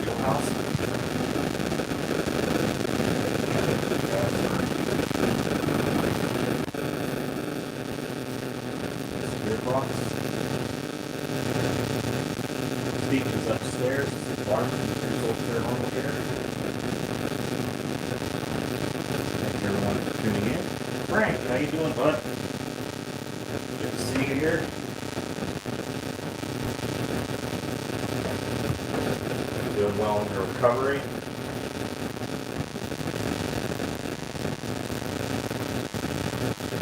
Gill House. Spirit box. Steve is upstairs. Barb from Souls Paranormal here. Thank you everyone for tuning in. Frank, how you doing, bud? Good to see you here. Doing well in your recovery.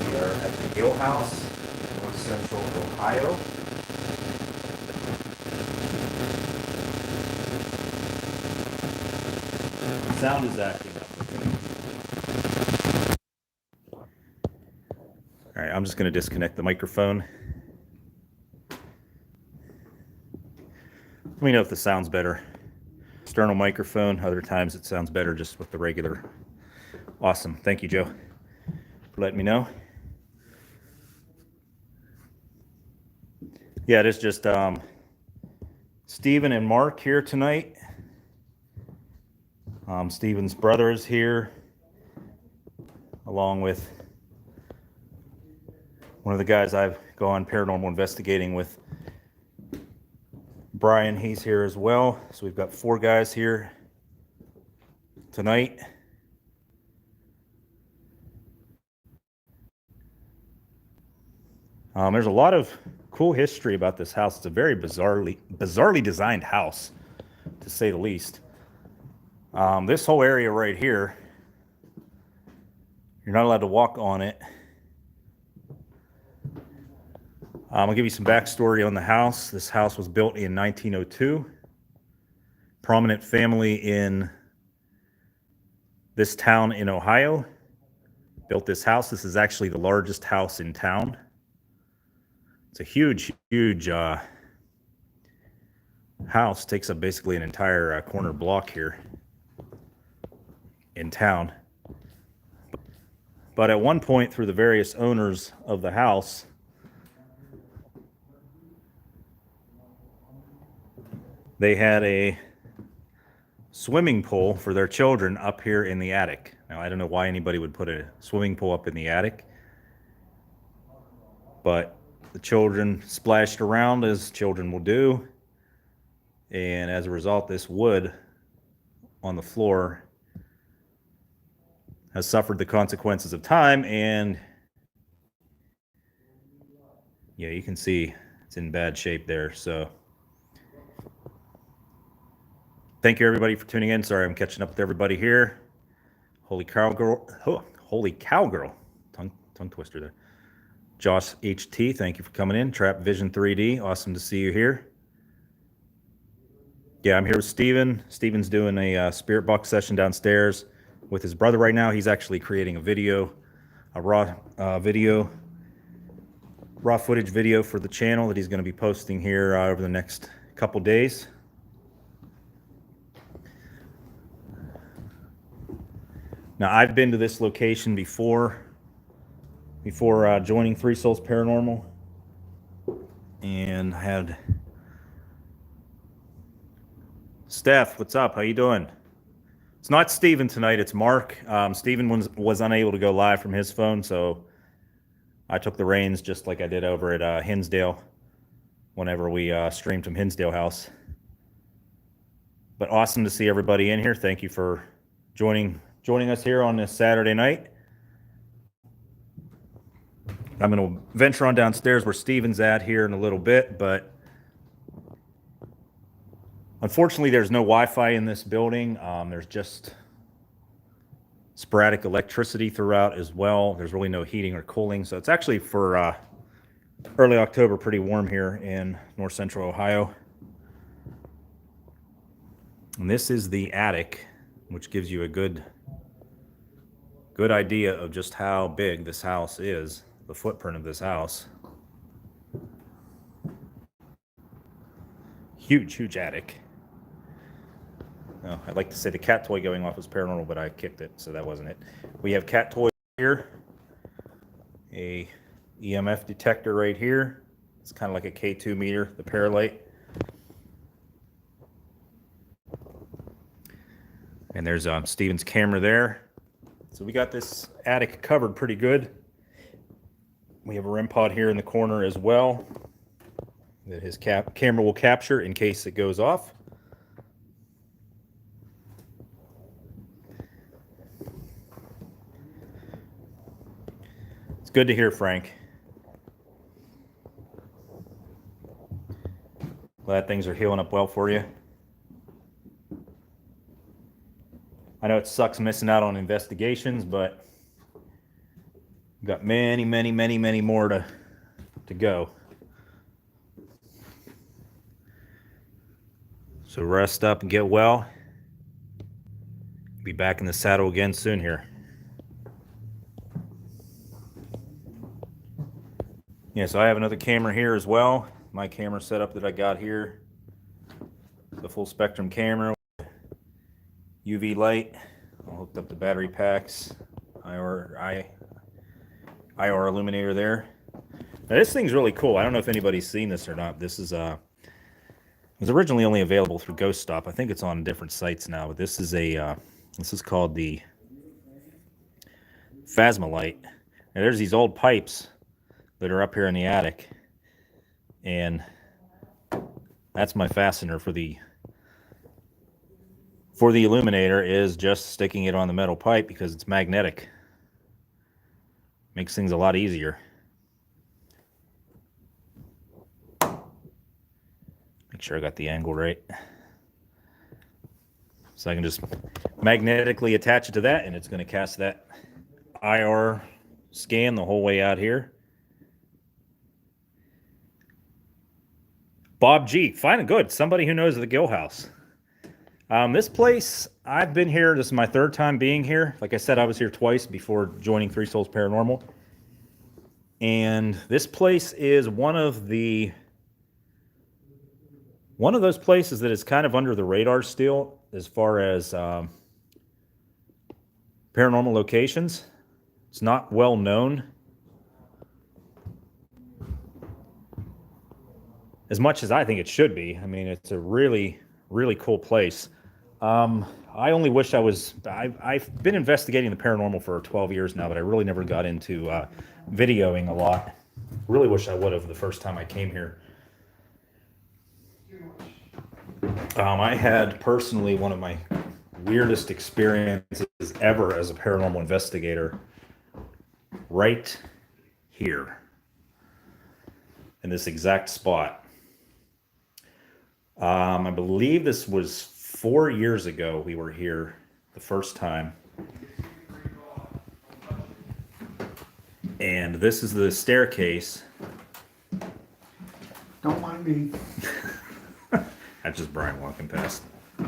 We are at the Gill House, North Central Ohio. The sound is acting up. All right, I'm just going to disconnect the microphone. Let me know if the sound's better. External microphone. Other times it sounds better just with the regular. Awesome. Thank you, Joe, for letting me know. Yeah, it is just Stephen and Mark here tonight. Stephen's brother is here, along with one of the guys I've gone paranormal investigating with. Brian, he's here as well. So we've got 4 guys here tonight. There's a lot of cool history about this house. It's a very bizarrely designed house, to say the least. This whole area right here, you're not allowed to walk on it. I'll give you some backstory on the house. This house was built in 1902. Prominent family in this town in Ohio built this house. This is actually the largest house in town. It's a huge house. Takes up basically an entire corner block here in town. But at one point, through the various owners of the house, they had a swimming pool for their children up here in the attic. Now, I don't know why anybody would put a swimming pool up in the attic, but the children splashed around as children will do, and as a result, this wood on the floor has suffered the consequences of time, and yeah, you can see it's in bad shape there. So thank you everybody for tuning in. Sorry, I'm catching up with everybody here. Holy cowgirl, tongue twister there. Josh HT, thank you for coming in. Trap Vision 3D, awesome to see you here. Yeah, I'm here with Steven. Steven's doing a spirit box session downstairs with his brother right now. He's actually creating a video, a raw footage video for the channel that he's going to be posting here over the next couple days. Now, I've been to this location before joining Souls Paranormal, and had Steph, what's up? How you doing? It's not Steven tonight, it's Mark. Steven was unable to go live from his phone, so I took the reins just like I did over at Hinsdale whenever we streamed from Hinsdale House. But awesome to see everybody in here. Thank you for joining us here on this Saturday night. I'm going to venture on downstairs where Steven's at here in a little bit, but unfortunately there's no Wi-Fi in this building. There's just sporadic electricity throughout as well. There's really no heating or cooling, so it's actually for early October pretty warm here in north central Ohio. And this is the attic, which gives you a good idea of just how big this house is, the footprint of this house. Huge attic. Oh, I'd like to say the cat toy going off was paranormal, but I kicked it, so that wasn't it. We have cat toy here, a EMF detector right here. It's kind of like a K2 meter, the Paralight. And there's Steven's camera there. So we got this attic covered pretty good. We have a REM pod here in the corner as well that his camera will capture in case it goes off. It's good to hear, Frank. Glad things are healing up well for you. I know it sucks missing out on investigations, but we've got many more to go. So rest up and get well. Be back in the saddle again soon here. Yeah, so I have another camera here as well. My camera setup that I got here. The full spectrum camera. UV light. I hooked up the battery packs. IR illuminator there. Now this thing's really cool. I don't know if anybody's seen this or not. This is it was originally only available through Ghost Stop. I think it's on different sites now, but this is this is called the Phasma light. Now there's these old pipes that are up here in the attic, and that's my fastener for the illuminator, is just sticking it on the metal pipe because it's magnetic. Makes things a lot easier. Make sure I got the angle right. So I can just magnetically attach it to that, and it's going to cast that IR scan the whole way out here. Bob G, fine and good. Somebody who knows the Gill House. This place, I've been here. This is my third time being here. Like I said, I was here twice before joining Three Souls Paranormal. And this place is one of those places that is kind of under the radar still as far as paranormal locations. It's not well known as much as I think it should be. I mean, it's a really cool place. I only wish I've been investigating the paranormal for 12 years now, but I really never got into videoing a lot. Really wish I would have the first time I came here. I had personally one of my weirdest experiences ever as a paranormal investigator right here in this exact spot. I believe this was 4 years ago we were here the first time. And this is the staircase. Don't mind me. That's just Brian walking past.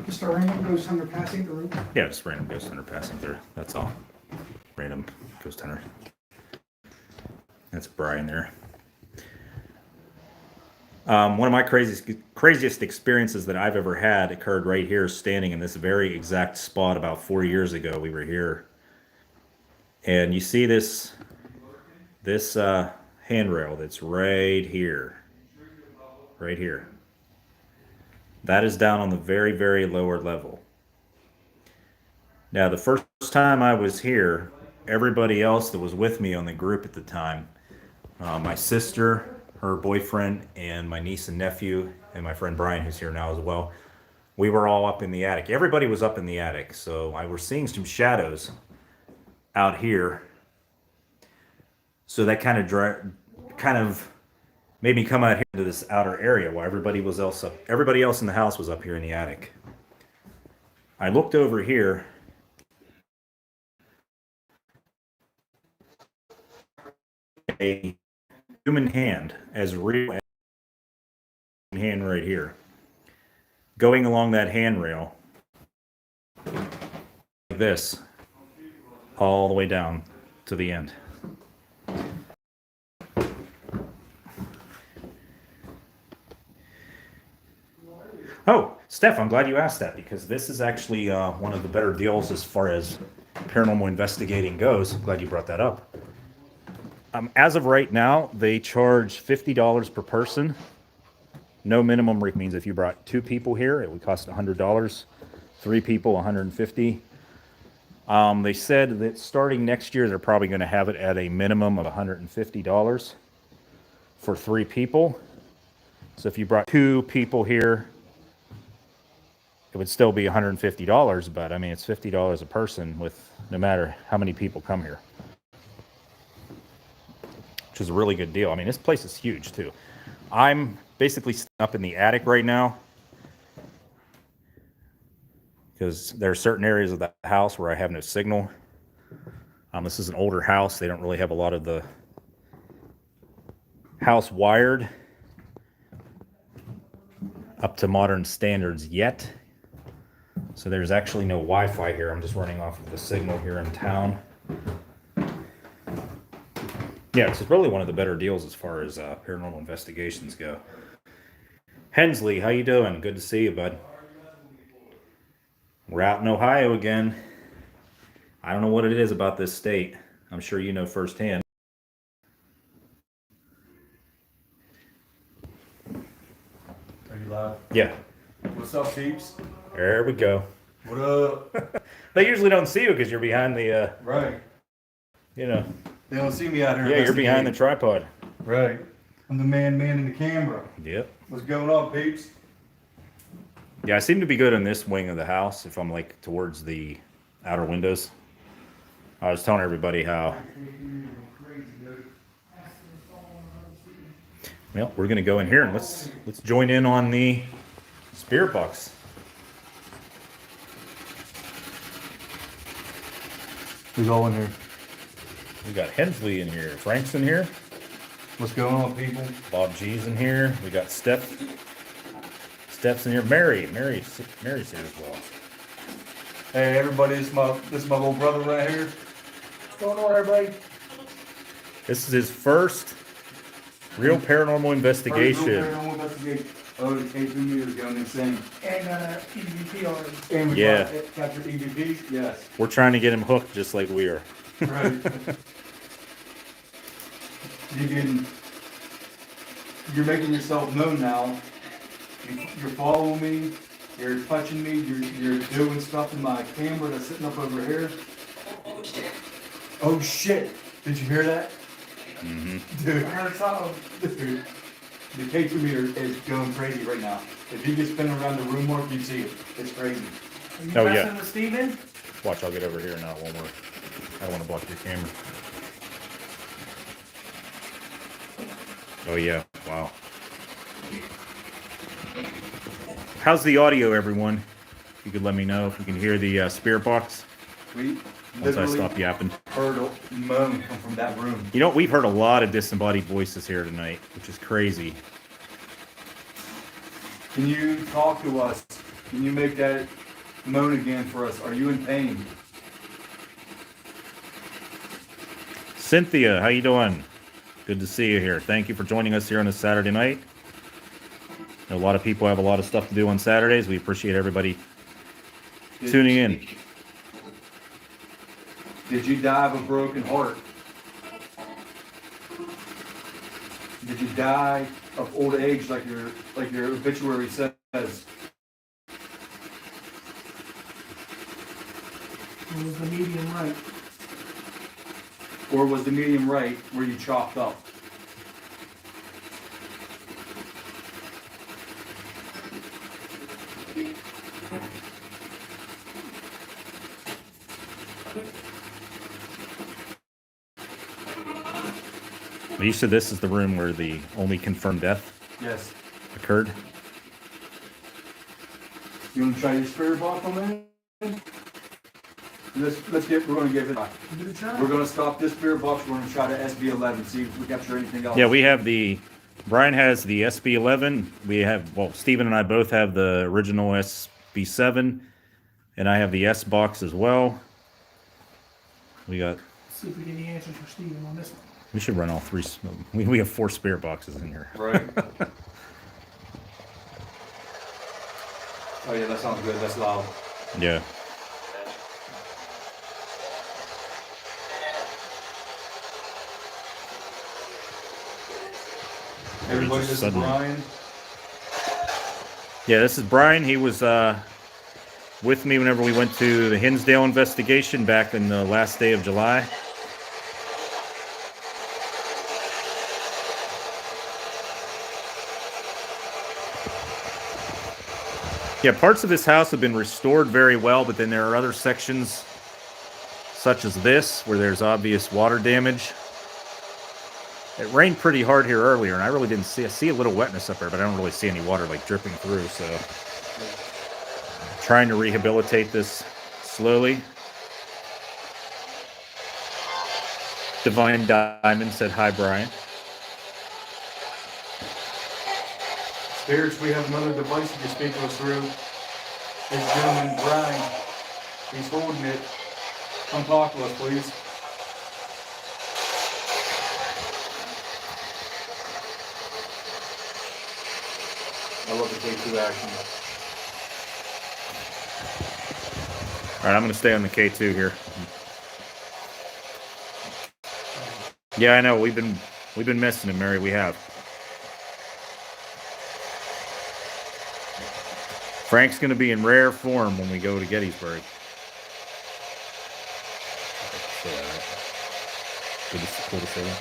Just a random ghost hunter passing through. Yeah, just random ghost hunter passing through. That's all. Random ghost hunter. That's Brian there. One of my craziest experiences that I've ever had occurred right here, standing in this very exact spot about 4 years ago. We were here, and you see this handrail that's right here. That is down on the very, very lower level. Now, the first time I was here, everybody else that was with me on the group at the time, my sister, her boyfriend, and my niece and nephew, and my friend Brian, who's here now as well, we were all up in the attic. Everybody was up in the attic, so I was seeing some shadows out here. So that kind of made me come out here to this outer area while everybody else in the house was up here in the attic. I looked over here. A human hand, as real as a hand right here, going along that handrail like this all the way down to the end. Oh, Steph, I'm glad you asked that because this is actually one of the better deals as far as paranormal investigating goes. Glad you brought that up. As of right now, they charge $50 per person. No minimum rate means if you brought 2 people here, it would cost $100. 3 people, $150. They said that starting next year, they're probably going to have it at a minimum of $150 for 3 people. So if you brought 2 people here, it would still be $150, but I mean, it's $50 a person with no matter how many people come here, which is a really good deal. I mean, this place is huge too. I'm basically up in the attic right now because there are certain areas of the house where I have no signal. This is an older house. They don't really have a lot of the house wired up to modern standards yet. So there's actually no Wi-Fi here. I'm just running off of the signal here in town. Yeah, it's really one of the better deals as far as paranormal investigations go. Hensley, how you doing? Good to see you, bud. We're out in Ohio again. I don't know what it is about this state. I'm sure you know firsthand. Are you live? Yeah. What's up, peeps? There we go. What up? They usually don't see you because you're behind the, Right. you know. They don't see me out here. Yeah, you're behind the investigating. tripod. Right. I'm the man in the camera. Yep. What's going on, peeps? Yeah, I seem to be good on this wing of the house if I'm like towards the outer windows. I was telling everybody how. Well, we're gonna go in here and let's join in on the spirit box. Who's all in here? We got Hensley in here, Frank's in here, What's going on, people? Bob G's in here. We got Steph's in here. Mary's here as well. Hey, everybody, this is my little brother right here. What's going on, everybody? This is his first real paranormal investigation. Paranormal investigation. Oh, the K2 meters going insane. And EVP already. And we Yeah. captured EVP. Yes. We're trying to get him hooked just like we are. Right. You're making yourself known now. You're following me. You're touching me. You're doing stuff in my camera that's sitting up over here. Oh shit! Did you hear that? Mm-hmm. Dude, I heard something. dude, the K2 meter is going crazy right now. If you get spinning around the room more, you see it. It's crazy. Are you Oh, yeah. messing with Steven? Watch, I'll get over here now one more. I don't want to block your camera. Oh yeah, wow. How's the audio, everyone? If you could let me know if you can hear the spirit box We once I literally stop yapping. heard a moan come from that room. You know, we've heard a lot of disembodied voices here tonight, which is crazy. Can you talk to us? Can you make that moan again for us? Are you in pain? Cynthia, how you doing? Good to see you here. Thank you for joining us here on this Saturday night. I know a lot of people have a lot of stuff to do on Saturdays. We appreciate everybody tuning in. Did you die of a broken heart? Did you die of old age like your obituary says? It was the medium right. Or was the medium right where you chopped up? You said this is the room where the only confirmed death Yes. occurred? You want to try your spirit box on that? We're going to give it. Give it a try. We're going to stop this spirit box. We're going to try the SB11. See if we capture anything else. Yeah, we have Brian has the SB11. We have, well, Steven and I both have the original SB7. And I have the S box as well. We got. See if we get any answers for Steven on this one. We should run all three. We have 4 spirit boxes in here. Right. Oh yeah, that sounds good. That's loud. Yeah. Everybody, this is Brian. Yeah, this is Brian. He was with me whenever we went to the Hinsdale investigation back in the last day of July. Yeah, parts of this house have been restored very well, but then there are other sections, such as this, where there's obvious water damage. It rained pretty hard here earlier, and I really didn't see. I see a little wetness up there, but I don't really see any water like dripping through. So, I'm trying to rehabilitate this slowly. Divine Diamond said, "Hi, Brian." Spirits, we have another device you can speak to us through. This gentleman, Brian, he's holding it. Come talk to us, please. I love the K2 action. All right, I'm going to stay on the K2 here. Yeah, I know. We've been missing him, Mary. We have. Frank's going to be in rare form when we go to Gettysburg. Good to see you.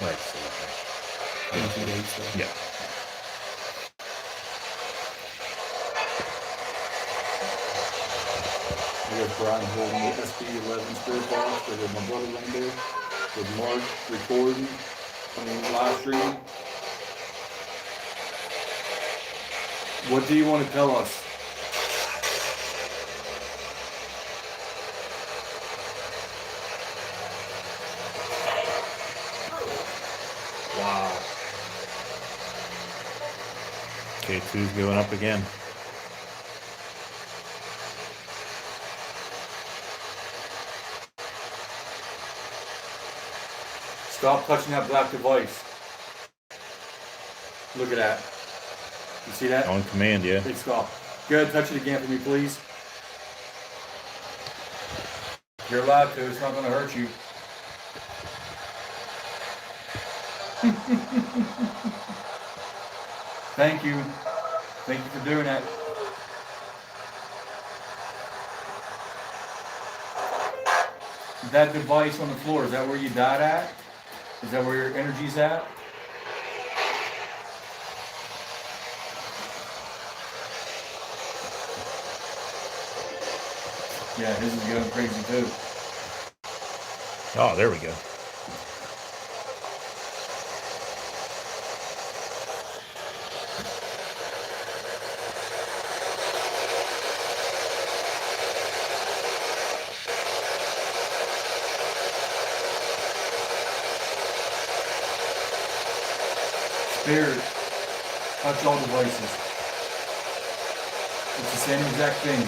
Right, yeah. We have Brian holding the SB11 spirit box with my brother Linda, with Mark recording on the live stream. What do you want to tell us? Wow. K2's going up again. Stop touching that black device. Look at that. You see that? On command, yeah. Big stop. Go ahead, touch it again for me, please. You're allowed to. It's not going to hurt you. Thank you. Thank you for doing that. That device on the floor, is that where you died at? Is that where your energy's at? Yeah, his is going crazy too. Oh, there we go. Spirit, touch all devices. It's the same exact thing.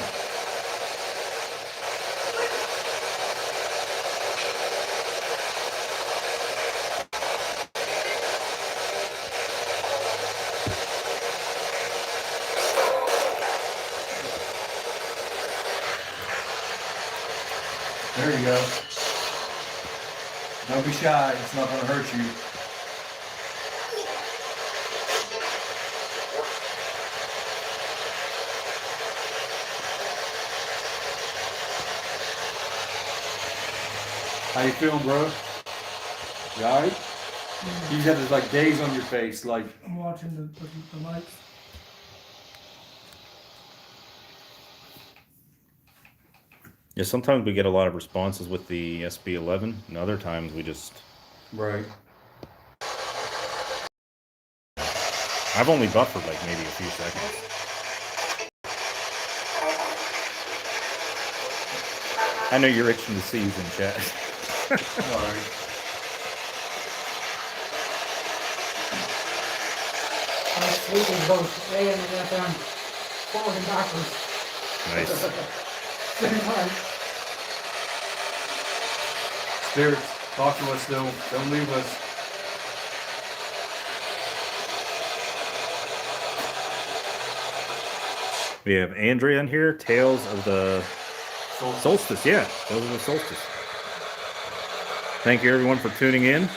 There you go. Don't be shy, it's not going to hurt you. How you feeling, bro? You alright? You just have this like daze on your face, like. I'm watching the lights. Yeah, sometimes we get a lot of responses with the SB11, and other times we just... Right. I've only buffered like maybe a few seconds. I know you're itching to see who's in chat. Alright. I was sleeping both AM and FM, forward and backwards. Nice. Same time. Spirits, talk to us still. Don't leave us. We have Andrea in here, Tales of the Solstice. Yeah, Tales of the Solstice. Thank you everyone for tuning in.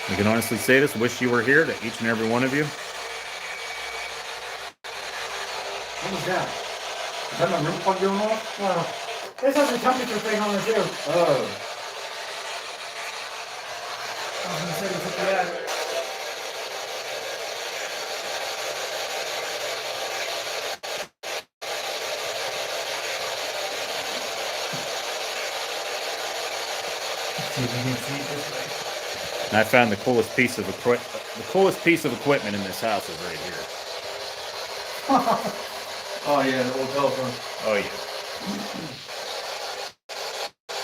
We can honestly say this, wish you were here, to each and every one of you. What was that? Is that my room plug going off? Well, this has a temperature thing on it too. Oh. I was gonna say we took the attic. See if you can see it this way. And I found the coolest piece of equipment in this house is right here. Oh yeah, the old telephone. Oh yeah.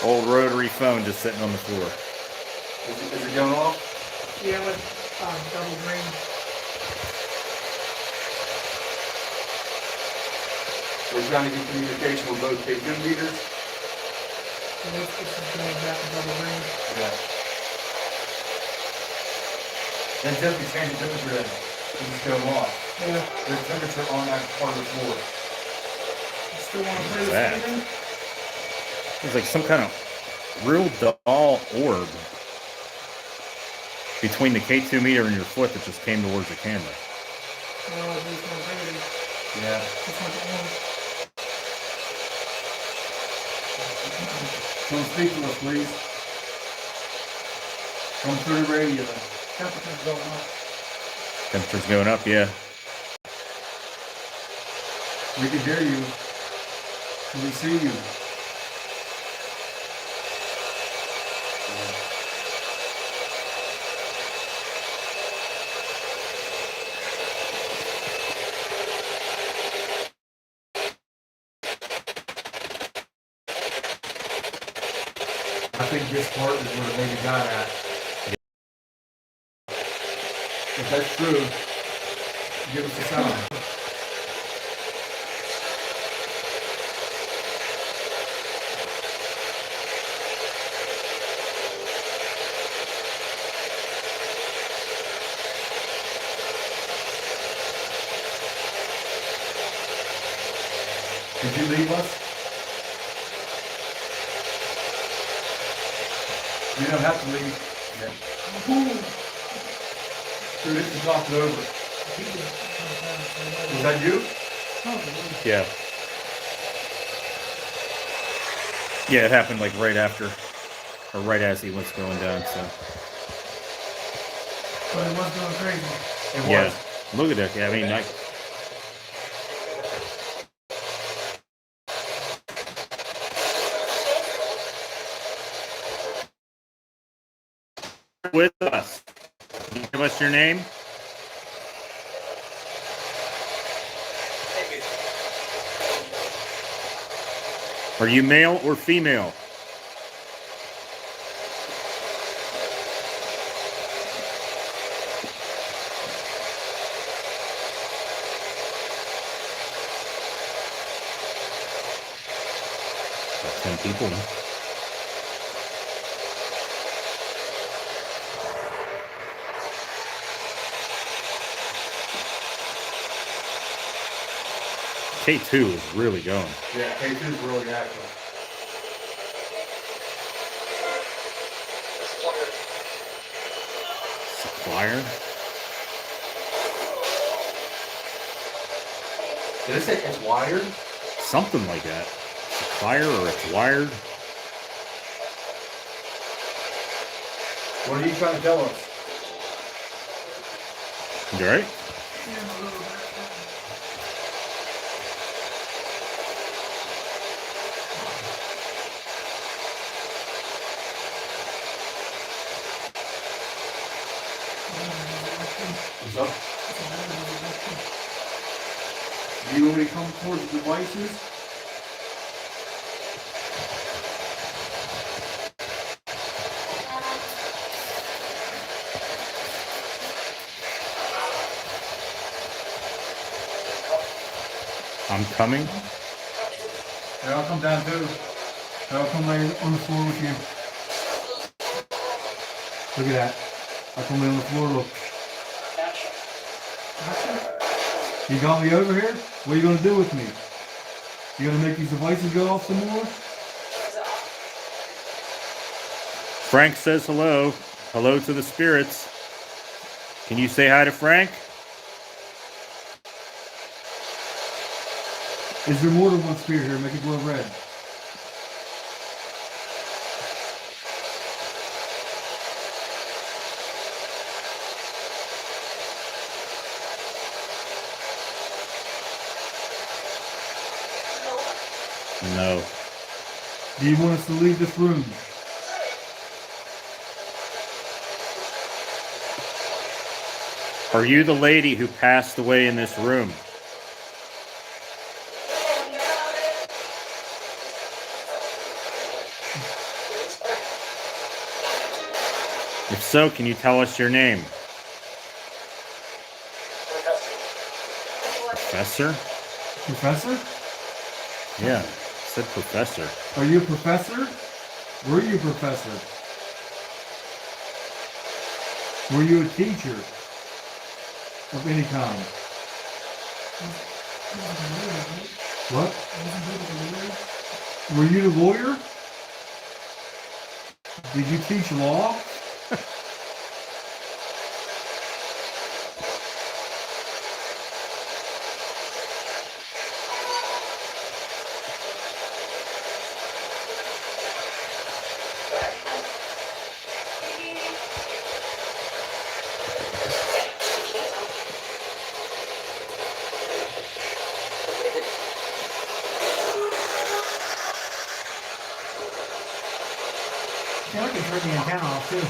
Old rotary phone just sitting on the floor. Is it going off? Yeah, with double green. We're trying to get communication with both K2 meters. So this is going back to double green. Yeah. Then just be changing temperature then. It's just going off. Yeah. There's temperature on that part of the floor. Still want to play What's this that? evening? There's like some kind of real dull orb between the K2 meter and your foot that just came towards the camera. No, at least one thing. Yeah. This one's orange. Come speak to us, please. Come through the radio. Temperature's going up. Temperature's going up, yeah. We can hear you. Can we see you? I think this part is where the lady got at. If that's true, give us a sign. Did you leave us? You don't have to leave. Dude, this is knocked over. Was that you? Yeah. Yeah, it happened like right after, or right as he was going down, so. But it was going crazy. It Yeah. was. Look at that. Yeah, I mean, with us. Can you give us your name? Are you male or female? About 10 people now. K2 is really going. Yeah, K2 is really active. Supplier? Did it say it's wired? Something like that. Supplier or it's wired. What are you trying to tell us? You all right? What's up? Do you want me to come towards the devices? I'm coming. Yeah, I'll come down too. I'll come lay on the floor with you. Look at that. I'll come lay on the floor, look. You got me over here? What are you gonna do with me? You gonna make these devices go off some more? Frank says hello. Hello to the spirits. Can you say hi to Frank? Is there more than one spirit here? Make it glow red. No. Do you want us to leave this room? Are you the lady who passed away in this room? If so, can you tell us your name? Professor? Professor? Yeah, it said professor. Are you a professor? Were you a professor? Were you a teacher? Of any kind? What? Were you the lawyer? Did you teach law? Yeah, I can turn the antenna off too.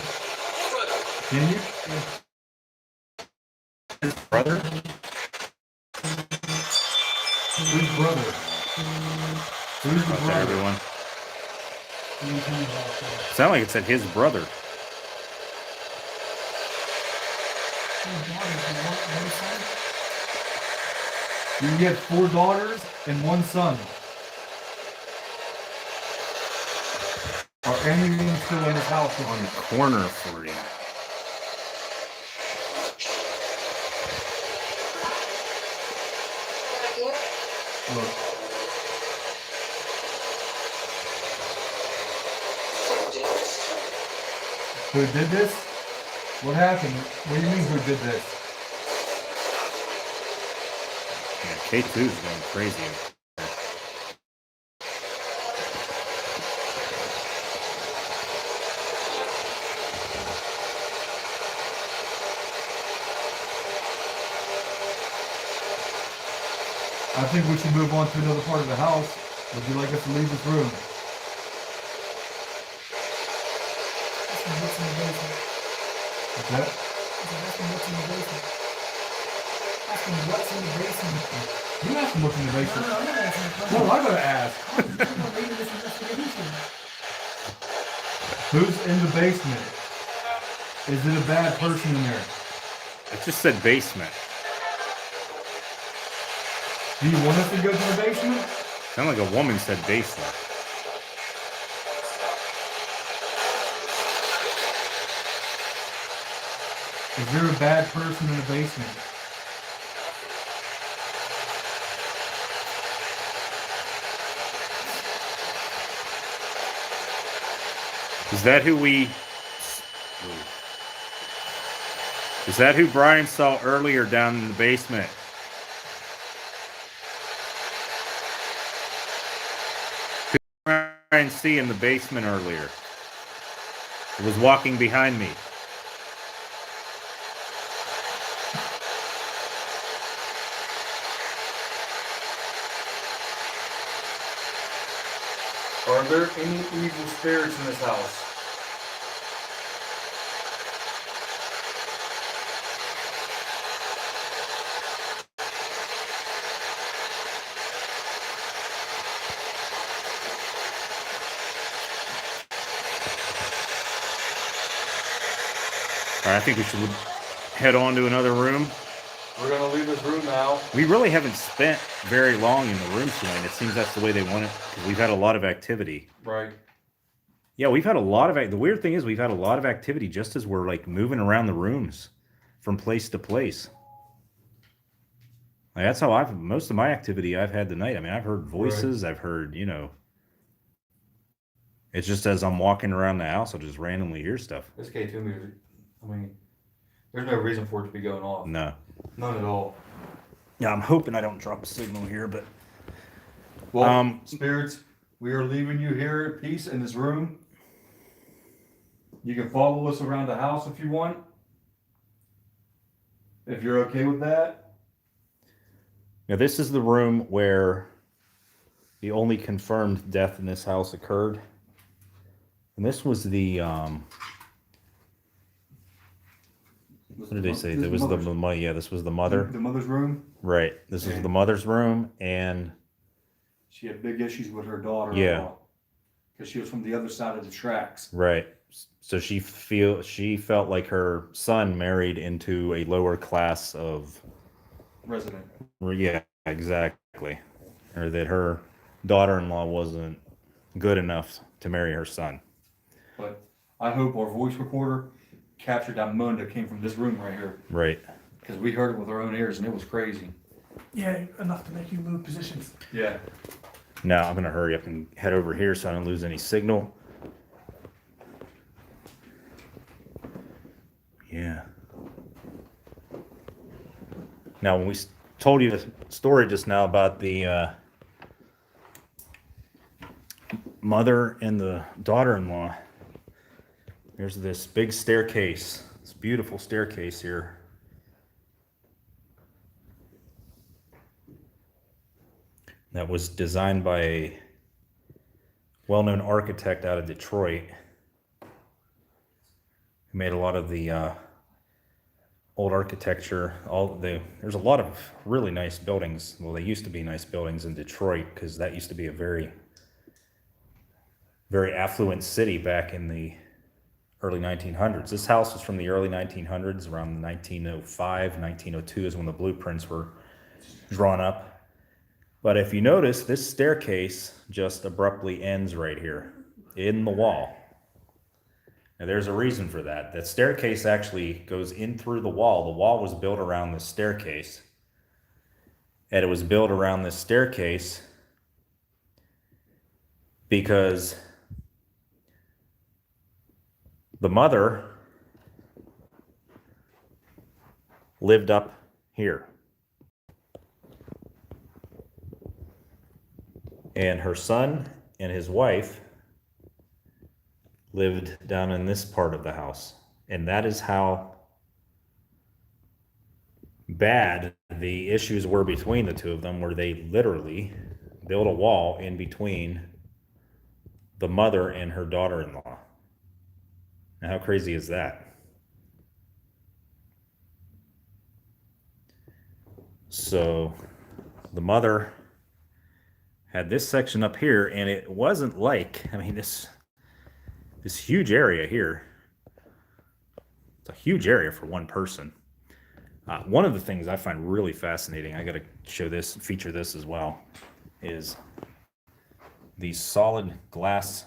Can you? His brother? Who's brother? Who's the Okay, brother? everyone. The antenna's off. Sound like it said his brother. You get 4 daughters and 1 son. Are any of them still in this house? On the corner for you. Look. Who did this? What happened? What do you mean who did this? Yeah, K2 is going crazy. I think we should move on to another part of the house. Would you like us to leave this room? What's that? What's in the basement? You asked him what's in the No, basement. no, I'm not asking a question. What am I gonna ask? I'm reading this investigation. Who's in the basement? Is it a bad person in there? It just said basement. Do you want us to go to the basement? Sound like a woman said basement. Is there a bad person in the basement? Is that who we... Is that who Brian saw earlier down in the basement? Who did Brian see in the basement earlier? It was walking behind me. Are there any evil spirits in this house? All right, I think we should head on to another room. We're gonna leave this room now. We really haven't spent very long in the room tonight. It seems that's the way they want it. 'Cause we've had a lot of activity. Right. Yeah, we've had a lot of. The weird thing is, we've had a lot of activity just as we're like moving around the rooms, from place to place. Like, that's how most of my activity I've had tonight. I mean, I've heard voices. Right. I've heard, It's just as I'm walking around the house, I'll just randomly hear stuff. This K2 music. I mean, there's no reason for it to be going off. No. None at all. Yeah, I'm hoping I don't drop a signal here, but. Well, spirits, we are leaving you here at peace in this room. You can follow us around the house if you want. If you're okay with that. Now, this is the room where the only confirmed death in this house occurred. And this was the, what did they say? There was the mother. Yeah, this was the mother. The mother's room? Right. This was the mother's room, and she had big issues with her daughter. Yeah. Because she was from the other side of the tracks. Right. So she felt like her son married into a lower class of resident. Yeah, exactly. Or that her daughter-in-law wasn't good enough to marry her son. But I hope our voice recorder captured that moan that came from this room right here. Right. Because we heard it with our own ears and it was crazy. Yeah, enough to make you move positions. Yeah. Now I'm going to hurry up and head over here so I don't lose any signal. Yeah. Now, when we told you the story just now about the mother and the daughter-in-law, there's this big staircase, this beautiful staircase here. That was designed by a well-known architect out of Detroit. He made a lot of the old architecture. There's a lot of really nice buildings. Well, they used to be nice buildings in Detroit because that used to be a very, very affluent city back in the early 1900s. This house was from the early 1900s, around 1905, 1902 is when the blueprints were drawn up. But if you notice, this staircase just abruptly ends right here in the wall. Now, there's a reason for that. That staircase actually goes in through the wall. The wall was built around this staircase. And it was built around this staircase because the mother lived up here. And her son and his wife lived down in this part of the house. And that is how bad the issues were between the two of them, where they literally built a wall in between the mother and her daughter-in-law. Now, how crazy is that? So the mother had this section up here, and it wasn't like, I mean, this huge area here. It's a huge area for one person. One of the things I find really fascinating, I got to feature this as well, is these solid glass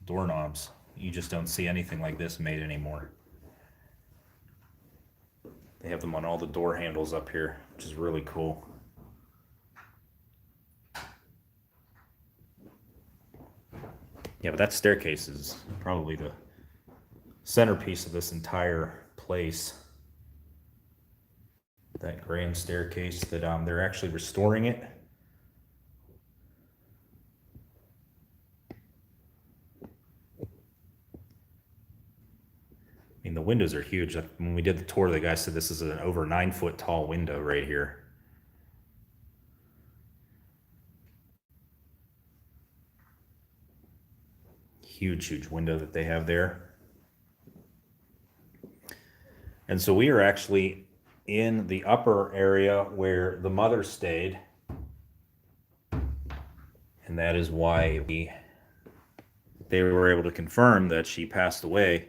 doorknobs. You just don't see anything like this made anymore. They have them on all the door handles up here, which is really cool. Yeah, but that staircase is probably the centerpiece of this entire place. That grand staircase that they're actually restoring it. windows are huge. When we did the tour, the guy said this is an over 9-foot tall window right here. Huge window that they have there. And so we are actually in the upper area where the mother stayed. And that is why they were able to confirm that she passed away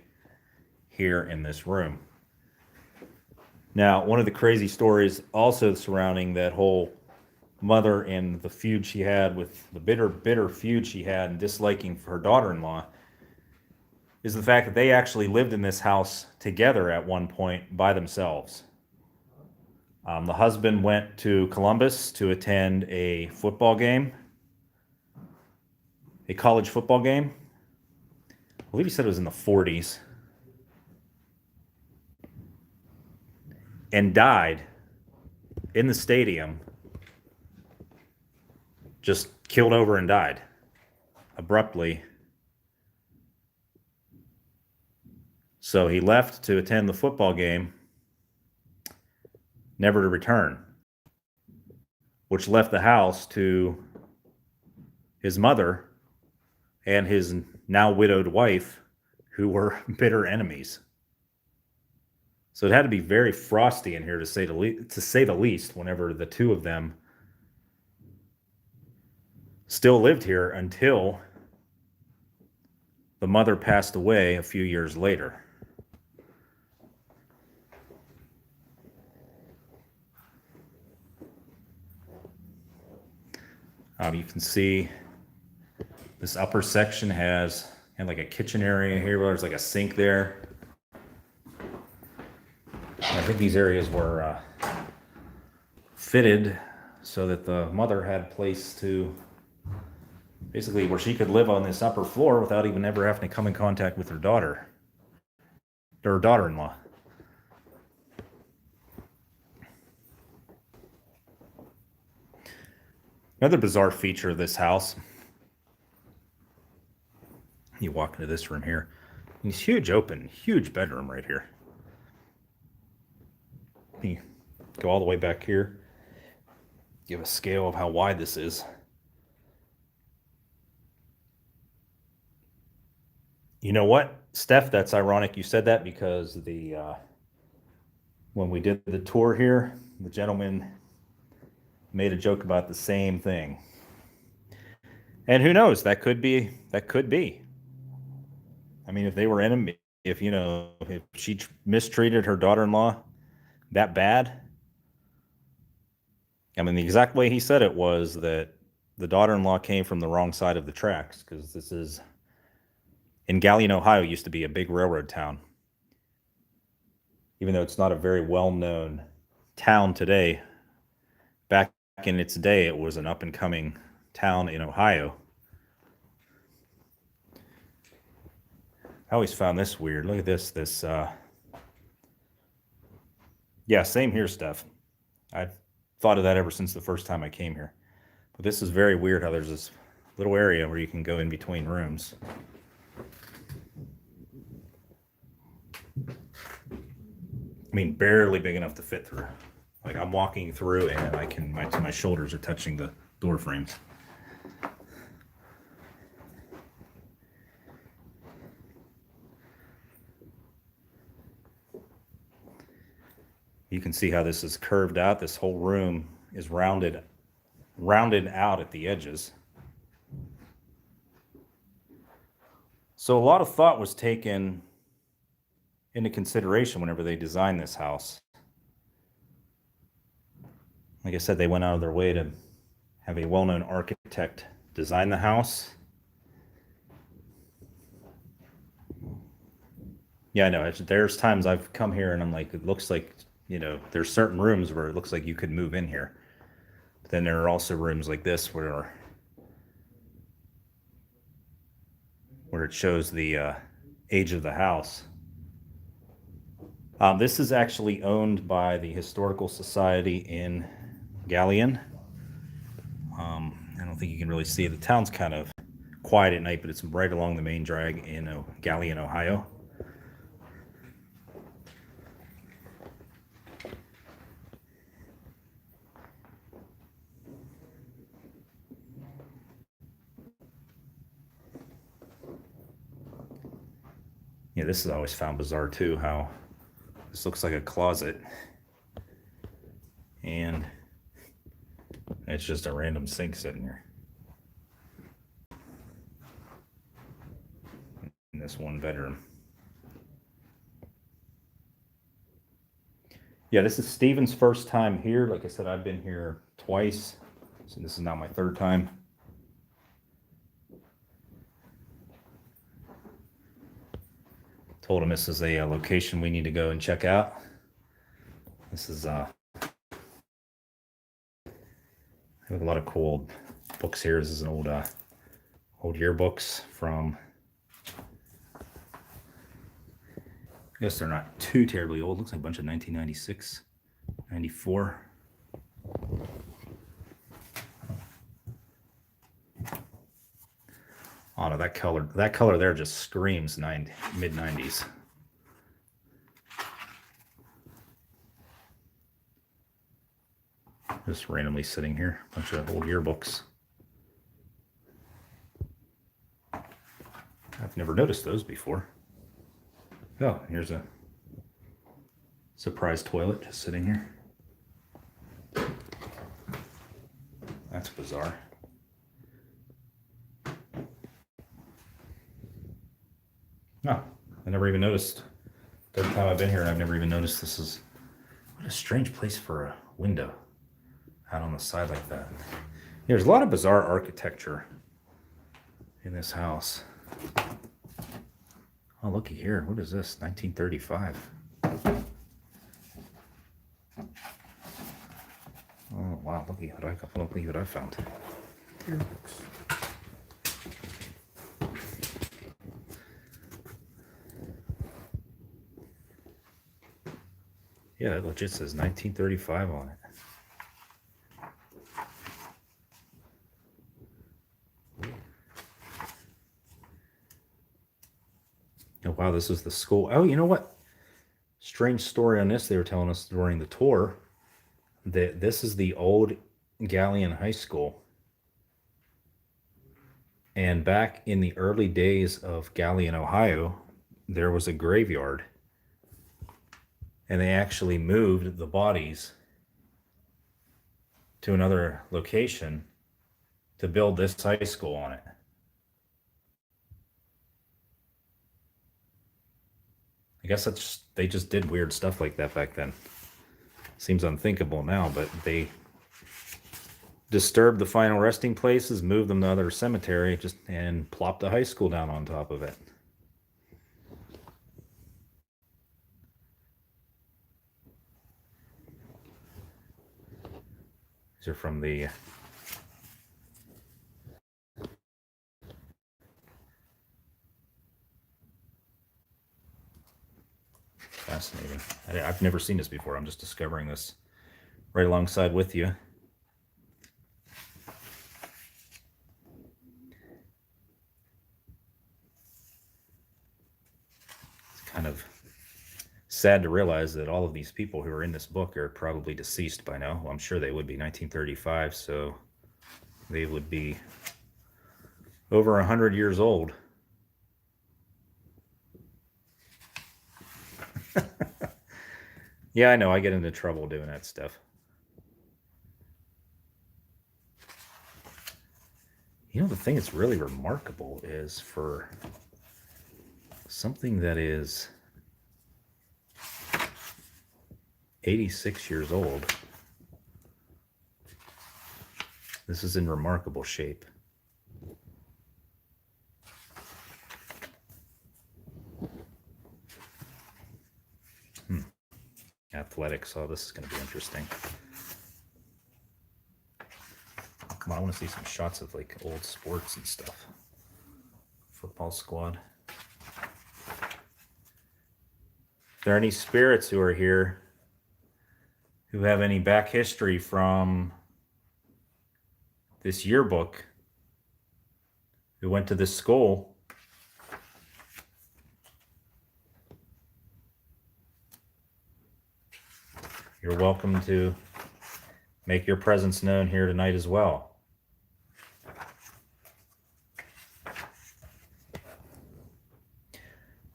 here in this room. Now, one of the crazy stories also surrounding that whole mother and the feud she had with the bitter feud she had and disliking for her daughter-in-law is the fact that they actually lived in this house together at one point by themselves. The husband went to Columbus to attend a football game, a college football game. I believe he said it was in the 40s. And died in the stadium, just killed over and died abruptly. So he left to attend the football game, never to return, which left the house to his mother and his now widowed wife, who were bitter enemies. So it had to be very frosty in here, to say the least, whenever the two of them still lived here until the mother passed away a few years later. You can see this upper section has like a kitchen area here where there's like a sink there. I think these areas were fitted so that the mother had a place to basically where she could live on this upper floor without even ever having to come in contact with her daughter or her daughter-in-law. Another bizarre feature of this house, you walk into this room here, this huge bedroom right here. You go all the way back here, give a scale of how wide this is. You know what, Steph, that's ironic you said that, because when we did the tour here, the gentleman made a joke about the same thing. And who knows, that could be. I mean, if they were enemy, if she mistreated her daughter-in-law that bad, I mean, the exact way he said it was that the daughter-in-law came from the wrong side of the tracks, because this is in Galion, Ohio, used to be a big railroad town. Even though it's not a very well-known town today, back in its day, it was an up-and-coming town in Ohio. I always found this weird. Look at this. Yeah, same here, Steph. I've thought of that ever since the first time I came here. But this is very weird how there's this little area where you can go in between rooms. I mean, barely big enough to fit through. Like, I'm walking through and my shoulders are touching the door frames. You can see how this is curved out. This whole room is rounded out at the edges. So a lot of thought was taken into consideration whenever they designed this house. Like I said, they went out of their way to have a well-known architect design the house. Yeah, I know. There's times I've come here and I'm like, it looks like, there's certain rooms where it looks like you could move in here. But then there are also rooms like this where it shows the age of the house. This is actually owned by the Historical Society in Galleon. I don't think you can really see it. The town's kind of quiet at night, but it's right along the main drag in Galion, Ohio. Yeah, this is always found bizarre too, how this looks like a closet. And it's just a random sink sitting here. In this one bedroom. Yeah, this is Steven's first time here. Like I said, I've been here twice. So this is now my third time. Told him this is a location we need to go and check out. This is I have a lot of cool old books here. This is an old yearbooks from, I guess they're not too terribly old. Looks like a bunch of 1996, 94. Oh no, that color there just screams mid-90s. Just randomly sitting here, a bunch of old yearbooks. I've never noticed those before. Oh, here's a surprise toilet just sitting here. That's bizarre. No, I never even noticed. Third time I've been here and I've never even noticed this is, what a strange place for a window out on the side like that. There's a lot of bizarre architecture in this house. Oh, looky here. What is this? 1935. Oh, wow. Looky what I found. Yeah, it legit says 1935 on it. Oh, wow, this is the school. Oh, you know what? Strange story on this they were telling us during the tour. That this is the old Galion High School. And back in the early days of Galion, Ohio, there was a graveyard. And they actually moved the bodies to another location to build this high school on it. I guess they just did weird stuff like that back then. Seems unthinkable now, but they disturbed the final resting places, moved them to other cemetery, and plopped a high school down on top of it. These are from the fascinating. I've never seen this before. I'm just discovering this right alongside with you. It's kind of sad to realize that all of these people who are in this book are probably deceased by now. Well, I'm sure they would be 1935, so they would be over 100 years old. Yeah, I know. I get into trouble doing that stuff. You know, the thing that's really remarkable is for something that is 86 years old, this is in remarkable shape. Athletics, so this is going to be interesting. Come on, I want to see some shots of like old sports and stuff. Football squad. If there are any spirits who are here who have any back history from this yearbook, who went to this school, you're welcome to make your presence known here tonight as well.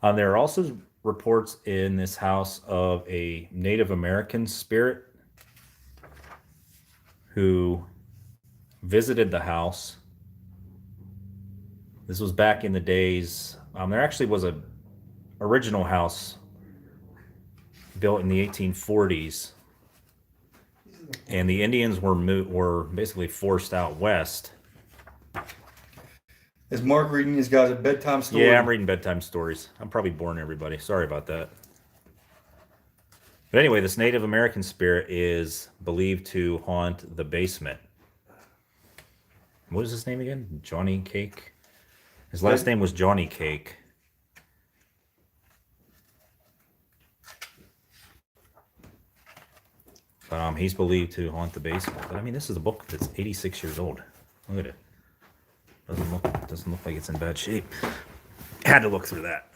There are also reports in this house of a Native American spirit who visited the house. This was back in the days. There actually was a original house built in the 1840s, and the Indians were basically forced out west. Is Mark reading these guys a bedtime story? Yeah, I'm reading bedtime stories. I'm probably boring everybody. Sorry about that. But anyway, this Native American spirit is believed to haunt the basement. What is his name again? Johnny Cake? His last name was Johnny Cake. But he's believed to haunt the basement. But I mean, this is a book that's 86 years old. Look at it. Doesn't look like it's in bad shape. Had to look through that.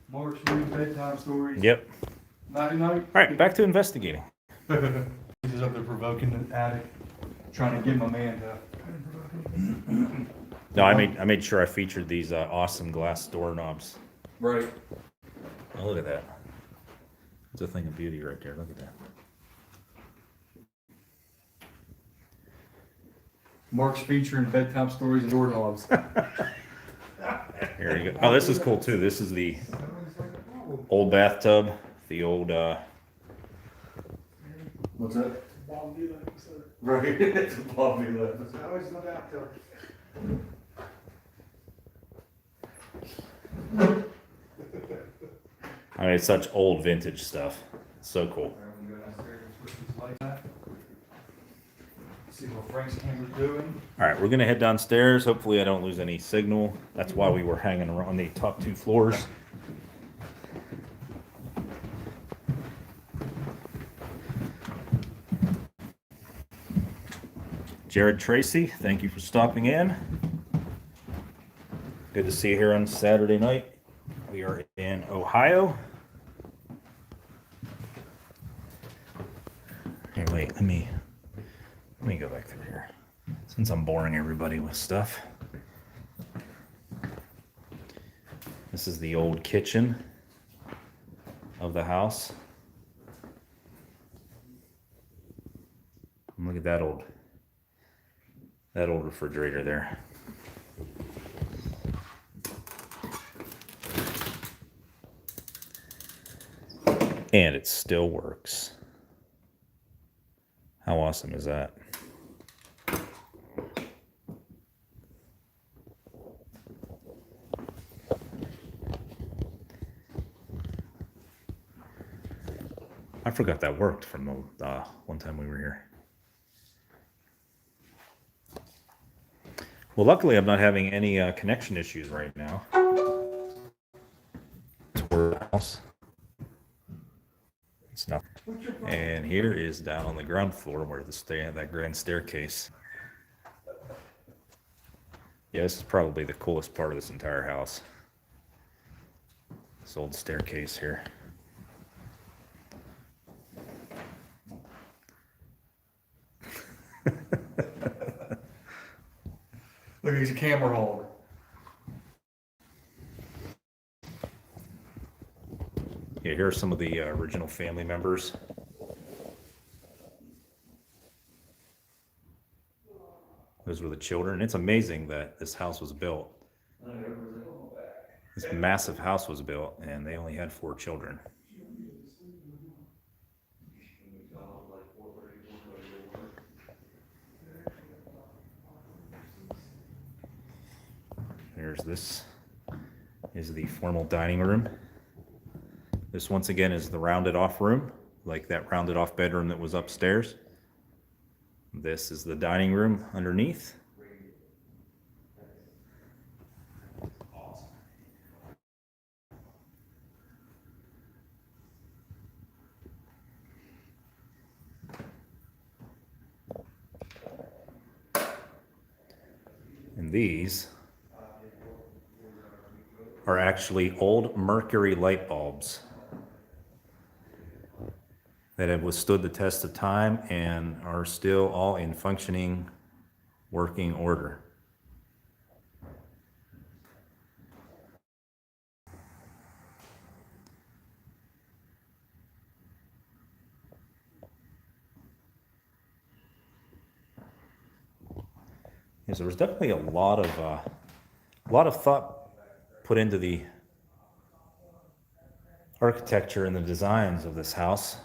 Mark's reading bedtime stories. Yep. Nighty night. All right, back to investigating. He's just up there provoking the attic, trying to get my man to. No, I made sure I featured these awesome glass doorknobs. Right. Oh, look at that. It's a thing of beauty right there. Look at that. Mark's featuring bedtime stories and doorknobs. Here you go. Oh, this is cool too. This is the old bathtub. The old What's that? Bob Dylan, so Right. It's a Bob Dylan. I always look out there. I mean, it's such old vintage stuff. It's so cool. See what Frank's camera's doing. All right, we're gonna head downstairs. Hopefully, I don't lose any signal. That's why we were hanging around on the top 2 floors. Jared Tracy, thank you for stopping in. Good to see you here on Saturday night. We are in Ohio. Here, wait, let me go back through here. Since I'm boring everybody with stuff. This is the old kitchen of the house. And look at that old refrigerator there. And it still works. How awesome is that? I forgot that worked from the one time we were here. Well, luckily I'm not having any connection issues right now. It's not. And here is down on the ground floor where that grand staircase. Yeah, this is probably the coolest part of this entire house. This old staircase here. Look, he's a camera holder. Yeah, here are some of the original family members. Those were the children. It's amazing that this house was built. This massive house was built, and they only had 4 children. This is the formal dining room. This once again is the rounded off room, like that rounded off bedroom that was upstairs. This is the dining room underneath. And these are actually old mercury light bulbs that have withstood the test of time and are still all in functioning, working order. Yeah, so there was definitely a lot of thought put into the architecture and the designs of this house.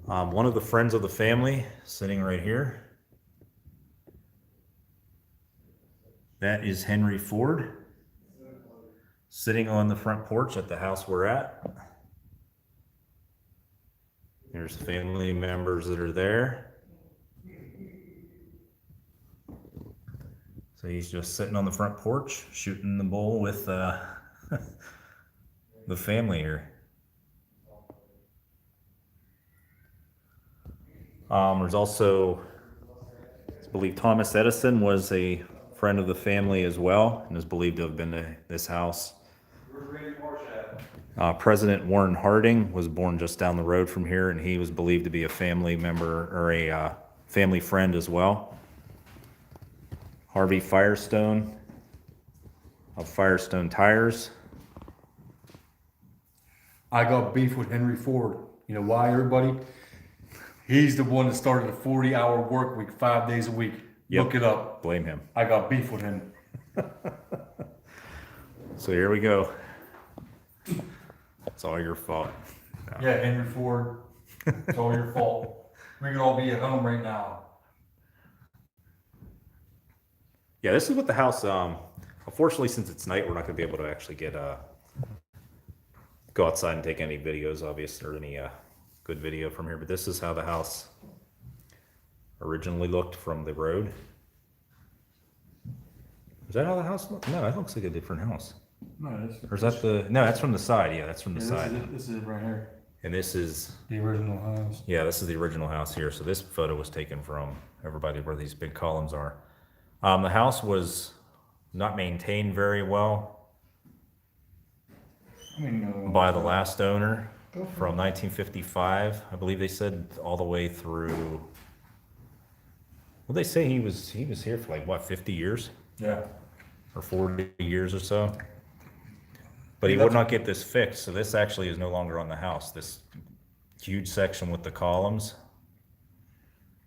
One of the friends of the family sitting right here. That is Henry Ford, sitting on the front porch at the house we're at. There's family members that are there. So he's just sitting on the front porch, shooting the bull with the family here. There's also, I believe Thomas Edison was a friend of the family as well, and is believed to have been to this house. President Warren Harding was born just down the road from here, and he was believed to be a family member or a family friend as well. Harvey Firestone of Firestone Tires. I got beef with Henry Ford. You know why, everybody? He's the one that started a 40-hour work week, 5 days a week. Yep. Look it up. Blame him. I got beef with him. So here we go. It's all your fault. Yeah, Henry Ford. It's all your fault. We could all be at home right now. Yeah, this is what the house, unfortunately, since it's night, we're not gonna be able to actually go outside and take any videos, obviously, or any, good video from here, but this is how the house originally looked from the road. Is that how the house looked? No, that looks like a different house. No, that's, Or is that no, that's from the side. Yeah, that's from the yeah, side. this is it right here. And this is, The original house. yeah, this is the original house here. So this photo was taken from everybody where these big columns are. The house was not maintained very well by the last owner from 1955. I believe they said all the way through. Well, they say he was here for like what, 50 years Yeah. or 40 years or so. But he would not get this fixed, so this actually is no longer on the house. This huge section with the columns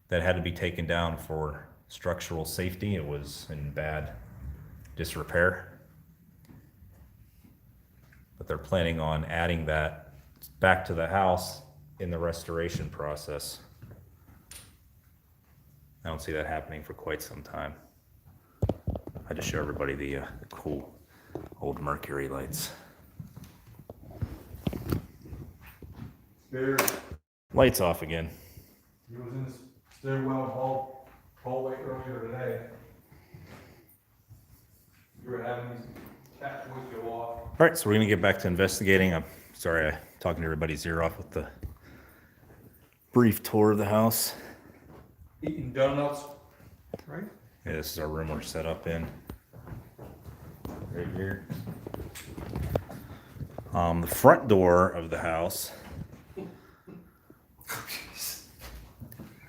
that had to be taken down for structural safety. It was in bad disrepair. But they're planning on adding that back to the house in the restoration process. I don't see that happening for quite some time. I just show everybody the cool old Mercury lights. There. Lights off again. He was in the stairwell hallway earlier today. You were having these cat toys go off. All right, so we're gonna get back to investigating. I'm sorry, I'm talking everybody's ear off with the brief tour of the house. Eating donuts. Right? Yeah, this is our room we're set up in. Right here. The front door of the house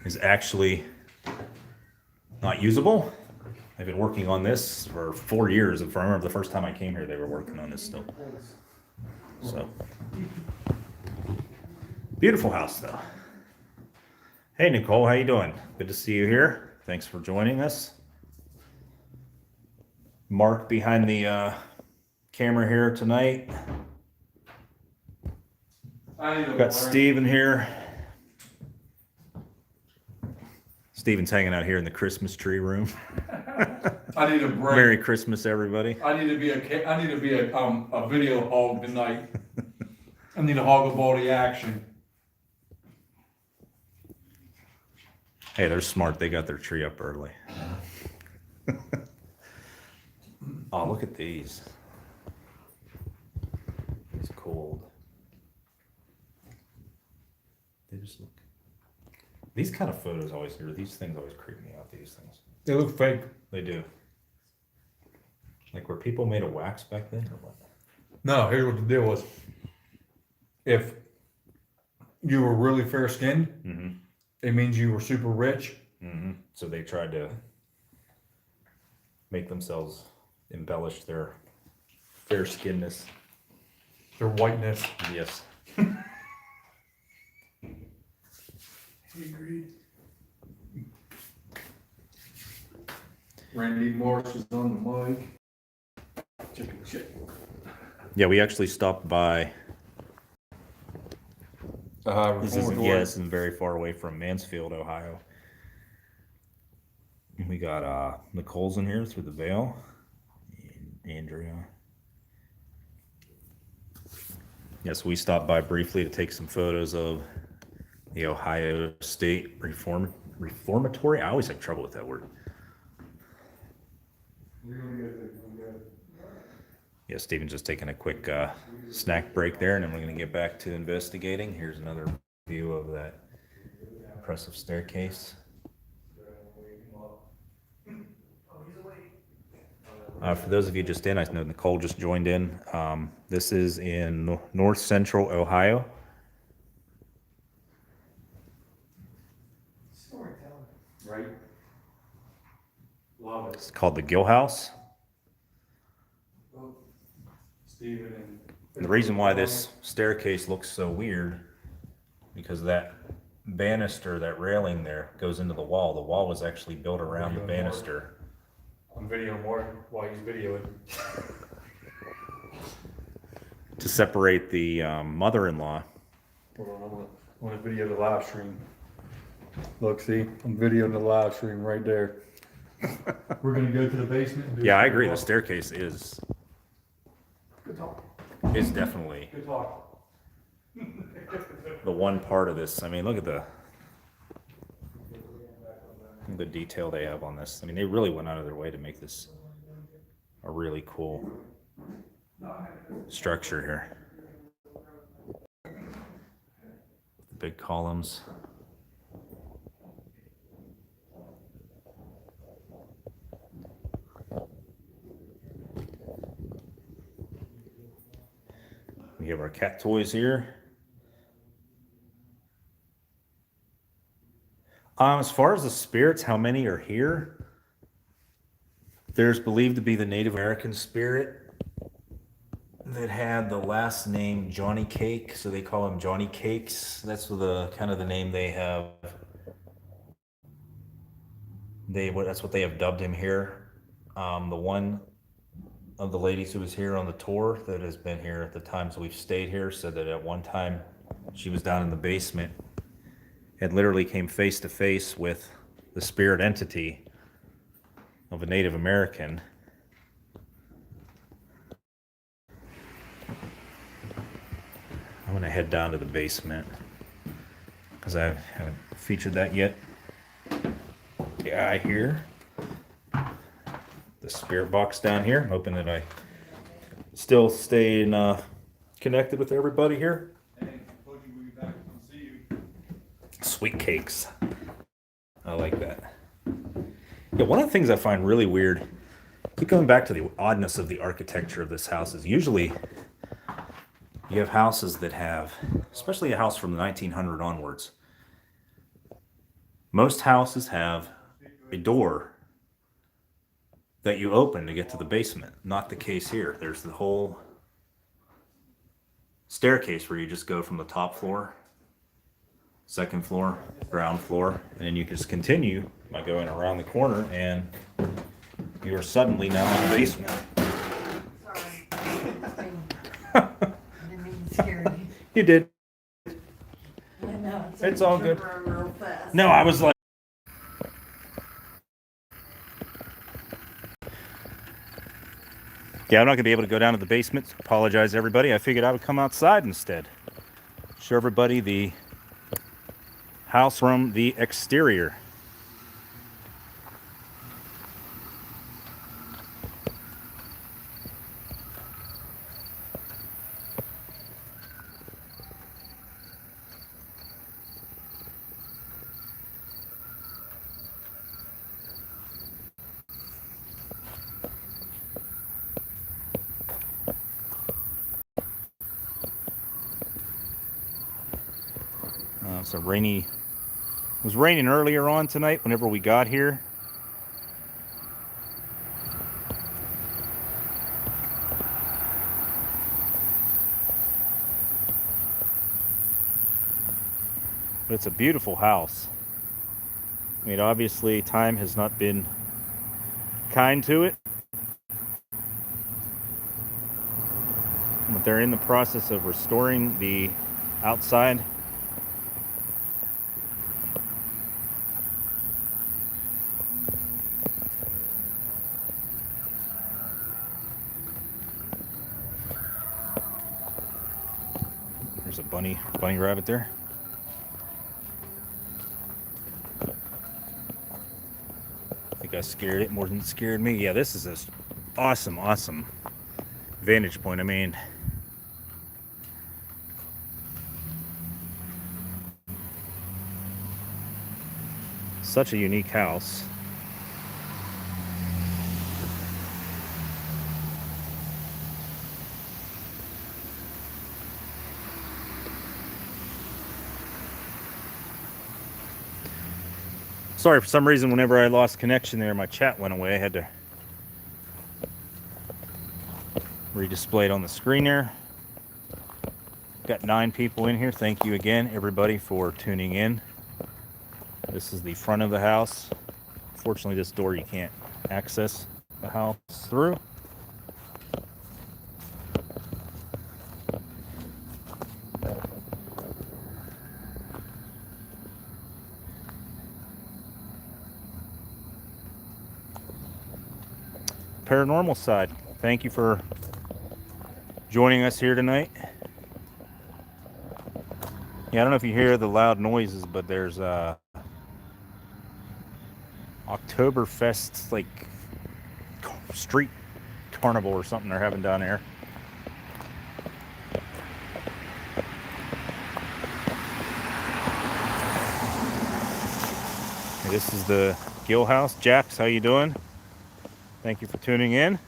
is actually not usable. I've been working on this for 4 years. If I remember the first time I came here, they were working on this still. So, beautiful house though. Hey Nicole, how you doing? Good to see you here. Thanks for joining us. Mark behind the camera here tonight. Got Steven here. Steven's hanging out here in the Christmas tree room. I need a break. Merry Christmas, everybody. I need to be a video hog tonight. I need a hog of all the action. Hey, they're smart. They got their tree up early. Oh, look at these. It's cold. They just look. These kind of photos always, or these things always creep me out. These things. They look fake. They do. Like, were people made of wax back then, or what? No, here's what the deal was. If you were really fair skinned, Mm-hmm. it means you were super rich. Mm-hmm. So they tried to make themselves embellish their fair skinnedness. Their whiteness. Yes. Randy Morris is on the mic. Chicken shit. Yeah, we actually stopped by. This isn't very far away from Mansfield, Ohio. And we got Nicole's in here through the veil. And Andrea. Yes, we stopped by briefly to take some photos of the Ohio State Reformatory. I always have trouble with that word. Yeah, Stephen's just taking a quick snack break there, and then we're going to get back to investigating. Here's another view of that impressive staircase. For those of you just in, I know Nicole just joined in. This is in north central Ohio. Right? Love it. It's called the Gill House. Stephen And the reason why this staircase looks so weird, because that banister, that railing there, goes into the wall. The wall was actually built around the banister. I'm videoing more while he's videoing. To separate the mother-in-law. Hold on, I want to video the live stream. Look, see, I'm videoing the live stream right there. We're gonna go to the basement. And do Yeah, I a agree. The walk. staircase is Good talk. definitely Good talk. the one part of this. I mean, look at the detail they have on this. I mean, they really went out of their way to make this a really cool structure here. The big columns. We have our cat toys here. As far as the spirits, how many are here? There's believed to be the Native American spirit that had the last name Johnny Cake, so they call him Johnny Cakes. That's the kind of the name they have. That's what they have dubbed him here. The one of the ladies who was here on the tour that has been here at the times we've stayed here said that at one time she was down in the basement and literally came face to face with the spirit entity of a Native American. I'm going to head down to the basement because I haven't featured that yet. Yeah, I hear the spirit box down here. I'm hoping that I still stay connected with everybody here. Sweet cakes. I like that. Yeah, one of the things I find really weird, keep going back to the oddness of the architecture of this house, is usually you have houses that have, especially a house from the 1900 onwards, most houses have a door that you open to get to the basement. Not the case here. There's the whole staircase where you just go from the top floor, second floor, ground floor, and then you just continue by going around the corner and you are suddenly now in the basement. Sorry. I didn't mean to scare you. You did. I know, It's all good. Real fast. No, I was like, yeah, I'm not going to be able to go down to the basement. Apologize, everybody. I figured I would come outside instead. Show everybody the house from the exterior. It was raining earlier on tonight whenever we got here. But it's a beautiful house. I mean, obviously time has not been kind to it. But they're in the process of restoring the outside. There's a bunny rabbit there. I think I scared it more than it scared me. Yeah, this is an awesome vantage point. I mean, such a unique house. Sorry, for some reason, whenever I lost connection there, my chat went away. I had to redisplay it on the screen there. Got 9 people in here. Thank you again, everybody, for tuning in. This is the front of the house. Fortunately, this door you can't access the house through. Paranormal side. Thank you for joining us here tonight. Yeah, I don't know if you hear the loud noises, but there's Oktoberfest, like street carnival or something they're having down there. This is the Gill House. Jax, how you doing? Thank you for tuning in.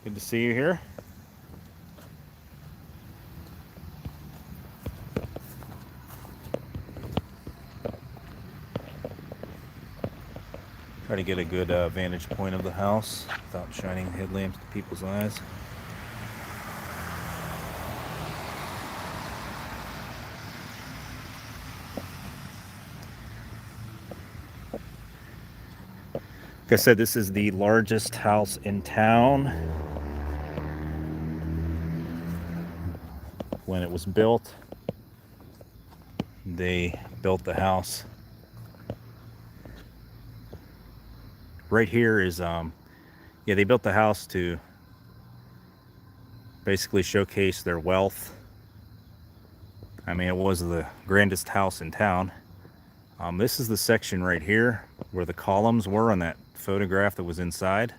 Good to see you here. Try to get a good vantage point of the house without shining headlamps to people's eyes. Like I said, this is the largest house in town. When it was built, they built the house. Right here is, yeah, they built the house to basically showcase their wealth. I mean, it was the grandest house in town. This is the section right here where the columns were on that photograph that was inside.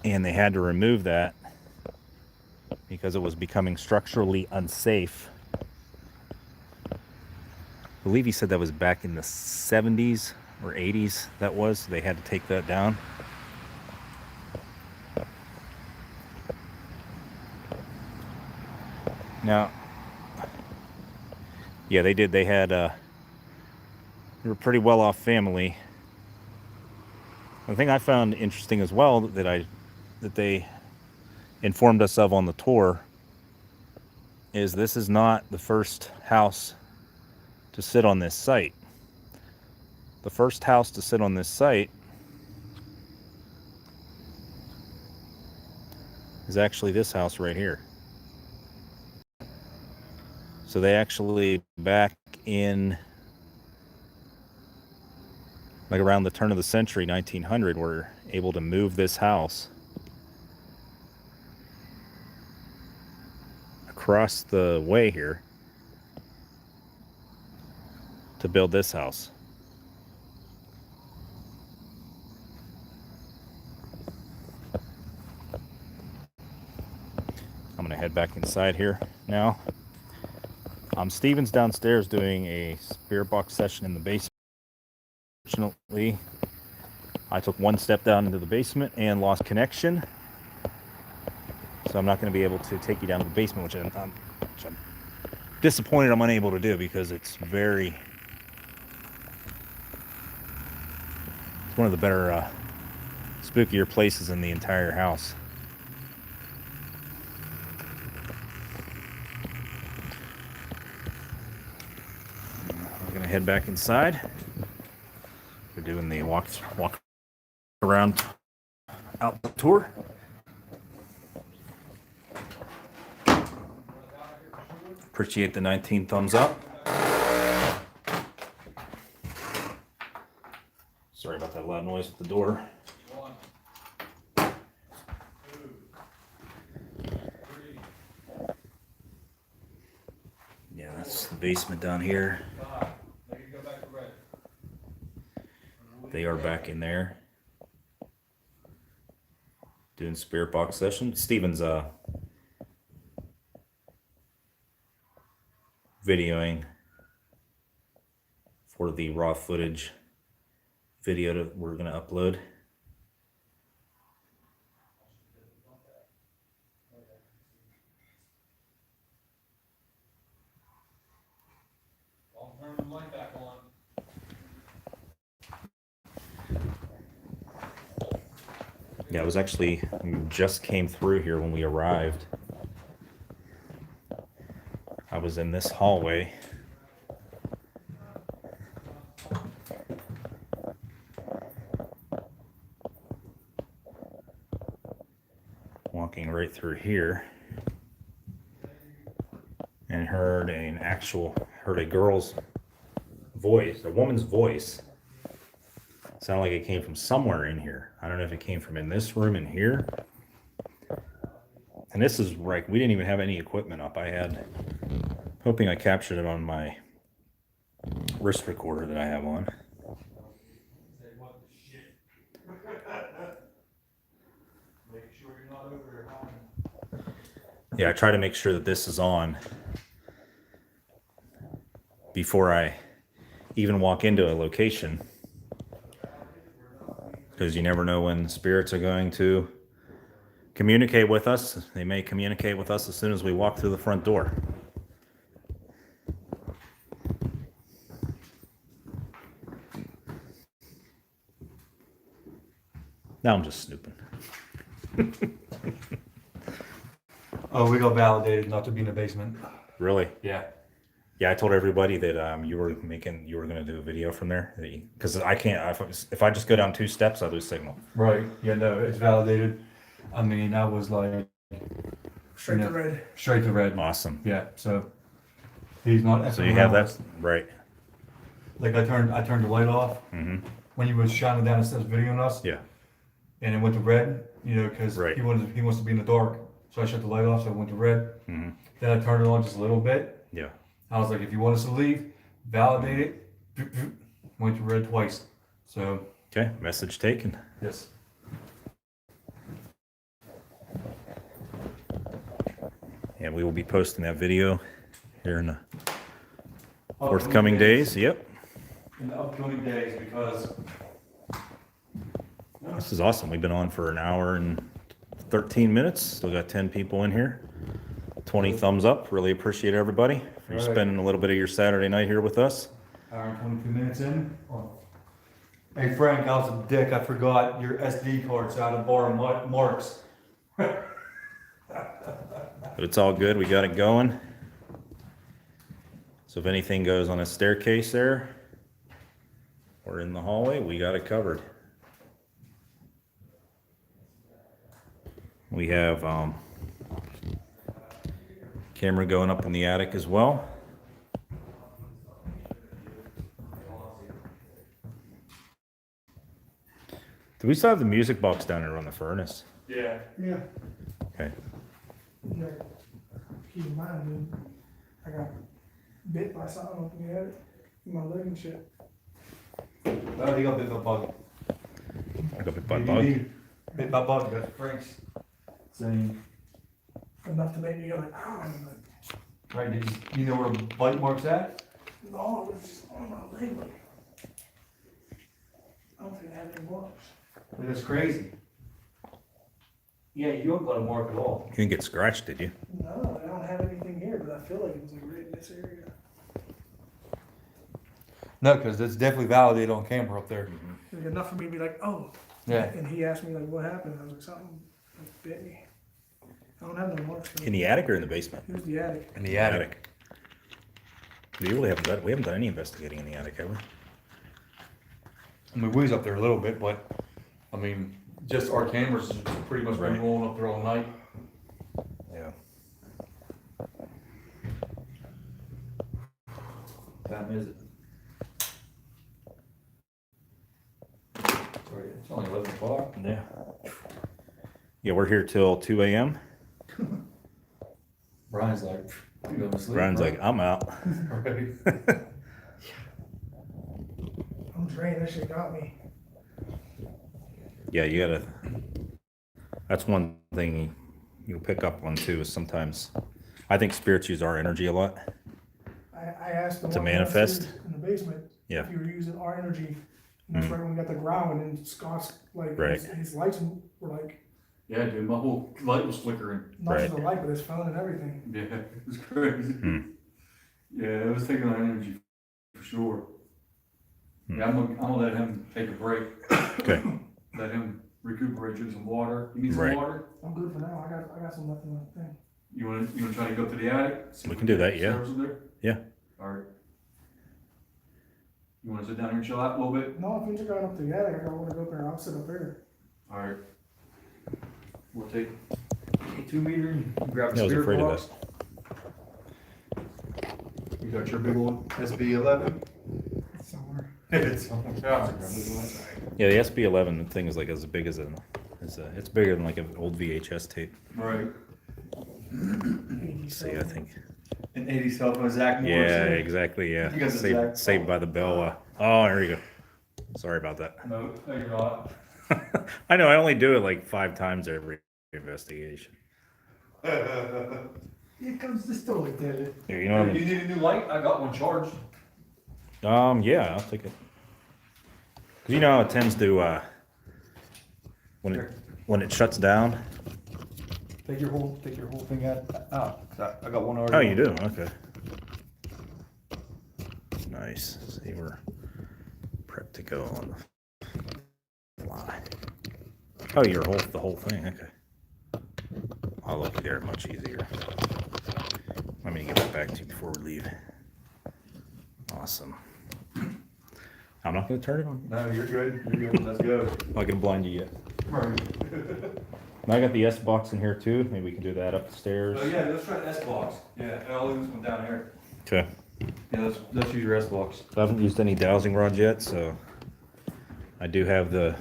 And they had to remove that because it was becoming structurally unsafe. I believe he said that was back in the 70s or 80s that was. They had to take that down. Now, yeah, they did. They had, they were a pretty well-off family. The thing I found interesting as well that they informed us of on the tour is this is not the first house to sit on this site. The first house to sit on this site is actually this house right here. So they actually, back in like around the turn of the century, 1900, were able to move this house across the way here to build this house. I'm gonna head back inside here now. Steven's downstairs doing a spirit box session in the basement. Fortunately, I took one step down into the basement and lost connection. So I'm not going to be able to take you down to the basement, which I'm disappointed I'm unable to do because it's one of the better, spookier places in the entire house. I'm going to head back inside. for doing the walk around out the tour. Appreciate the 19 thumbs up. Sorry about that loud noise at the door. Yeah, that's the basement down here. They are back in there doing spirit box session. Steven's videoing for the raw footage video that we're going to upload. Yeah, it was actually just came through here when we arrived. I was in this hallway. Walking right through here and heard a girl's voice, a woman's voice. Sounded like it came from somewhere in here. I don't know if it came from in this room in here. And this is like, we didn't even have any equipment up. Hoping I captured it on my wrist recorder that I have on. Yeah, I try to make sure that this is on before I even walk into a location, because you never know when spirits are going to communicate with us. They may communicate with us as soon as we walk through the front door. Now I'm just snooping. Oh, we got validated not to be in the basement. Really? Yeah. Yeah, I told everybody that you were going to do a video from there, because I can't. If I just go down 2 steps, I lose signal. Right. Yeah, no, it's validated. I mean, that was like Straight to red. straight to red. Awesome. Yeah. So he's not. So you have that right. Like I turned the light off Mm-hmm. when he was shining down the steps videoing us. Yeah. And it went to red, because Right. he wants to be in the dark. So I shut the light off, so it went to red. Mm-hmm. Then I turned it on just a little bit. Yeah. I was like, if you want us to leave, validate it. Went to red twice. So Okay. Message taken. yes. Yeah, we will be posting that video here in the forthcoming days. Yep. In the upcoming days, because This is awesome. We've been on for an hour and 13 minutes. Still got 10 people in here. 20 thumbs up. Really appreciate everybody for All right. spending a little bit of your Saturday night here with us. hour and 22 minutes in. Oh. Hey Frank, I was a dick. I forgot your SD card, so I had to borrow Mark's. But it's all good. We got it going. So if anything goes on a staircase there or in the hallway, we got it covered. We have camera going up in the attic as well. Do we still have the music box down there on the furnace? Yeah. Yeah. Okay. Yeah. Keep in mind, dude, I got bit by something up in the attic in my leg and shit. Oh, he got bit by a bug. I got bit by a bug. Bit by a bug. That's Frank's saying. Enough to make me go like, oh, I'm like, Right, you know where bite mark's at? no, it was just on my leg. Like, I don't think I have any marks. That's crazy. Yeah, you don't got a mark at all. You didn't get scratched, did you? No, I don't have anything here, but I feel like it was like right in this area. No, because it's definitely validated on camera up there. Like enough for me to be like, oh. Yeah. And he asked me like, what happened? I was like, something like, bit me. I don't have no marks. In the attic or in the basement? It was the attic. In the We really haven't done any investigating in the attic, have we? I mean, we was up there a little bit, but, I mean, just our cameras has pretty much been Right. rolling up there all night. Yeah. Time is it? Sorry, it's only 11 o'clock. Yeah. Yeah, we're here till 2 a.m. Brian's like, you going to sleep? Brian's like, I'm out. Right. I'm drained, that shit got me. Yeah, you gotta. That's one thing you pick up on too. Is sometimes, I think spirits use our energy a lot. I asked the To one manifest? downstairs in the basement Yeah. if you were using our energy, and that's right when we got the ground, and Scott's like, Right. his lights were like, Yeah, dude, my whole light was flickering. not just Right. the light, but his phone and everything. Yeah, it was crazy. Hmm. Yeah, it was taking our energy for sure. Hmm. Yeah, I'm gonna let him take a break. Okay. Let him recuperate, drink some water. You need some Right. water? I'm good for now, I got some left in the thing. You wanna try to go to the attic? See We if can do get that, yeah. stairs in there? Yeah. Alright. You wanna sit down here and chill out a little bit? No, if you just got up to the attic, I got one to go up there, I'll sit up there. Alright. We'll take a 2 meter and grab I a was spirit afraid of box. You got your big one, SB11? Somewhere. It's, Yeah, the SB11 the thing is like as big as it's bigger than like an old VHS tape. right. See, I think. An 80s cell phone, Zach Morris. Yeah, exactly. Yeah. You guys are Saved, Zach- saved by the bell. Oh, there you go. Sorry about that. No, no, you're not. I know. I only do it like 5 times every investigation. Here comes the storyteller. Here, you know what I You need a new light? I got one charged. mean? Yeah, I'll take it. 'Cause you know how it tends to when it shuts down. Take your whole thing out. I got one already. Oh, you do? Okay. Nice. See, we're prepped to go on the fly. Oh, the whole thing. Okay. I'll look there much easier. Let me get that back to you before we leave. Awesome. I'm not going to turn it on. No, you're good. You're good. Let's go. I'm not going to blind you yet. Right. And I got the S box in here too. Maybe we can do that upstairs. Oh yeah, let's try the S box. Yeah, and I'll leave this one down here. Okay. Yeah, let's use your S box. I haven't used any dowsing rods yet, so I do have the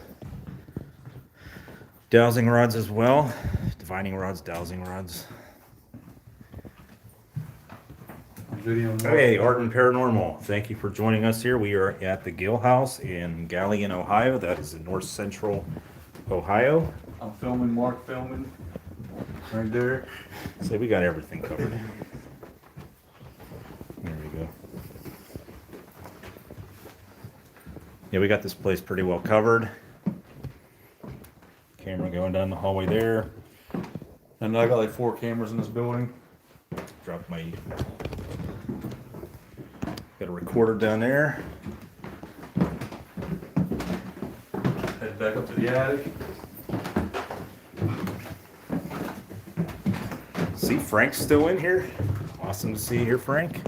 dowsing rods as well. Divining rods, dowsing rods. Video. Hey, Art and Paranormal. Thank you for joining us here. We are at the Gill House in Galion, Ohio. That is in north central Ohio. I'm filming, Mark filming. Right there. So we got everything covered. There we go. Yeah, we got this place pretty well covered. Camera going down the hallway there. And I got like 4 cameras in this building. Drop my. Got a recorder down there. Head back up to the attic. See, Frank's still in here. Awesome to see you here, Frank.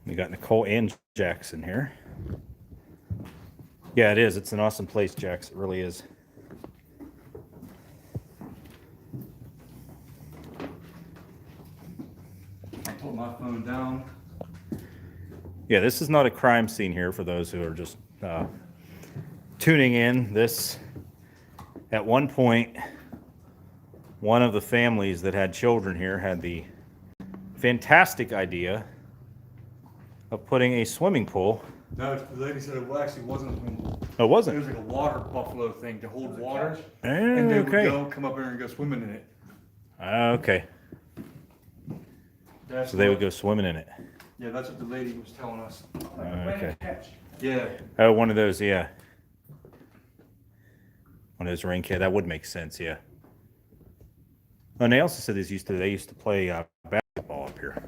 We got Nicole and Jackson here. Yeah, it is. It's an awesome place, Jax. It really is. I put my phone down. Yeah, this is not a crime scene here for those who are just tuning in. This, at one point, one of the families that had children here had the fantastic idea of putting a swimming pool. No, the lady said it actually wasn't a swimming pool. Oh, it It wasn't? was like a water buffalo thing to hold water. Oh, And they would okay. go, come up here and go swimming in it. Okay. That's So they would what- go swimming in it. Yeah, that's what the lady was telling us. Okay. Yeah. Oh, one of those, yeah. One of those rain cats. That would make sense, yeah. Oh, and they also said they used to play basketball up here,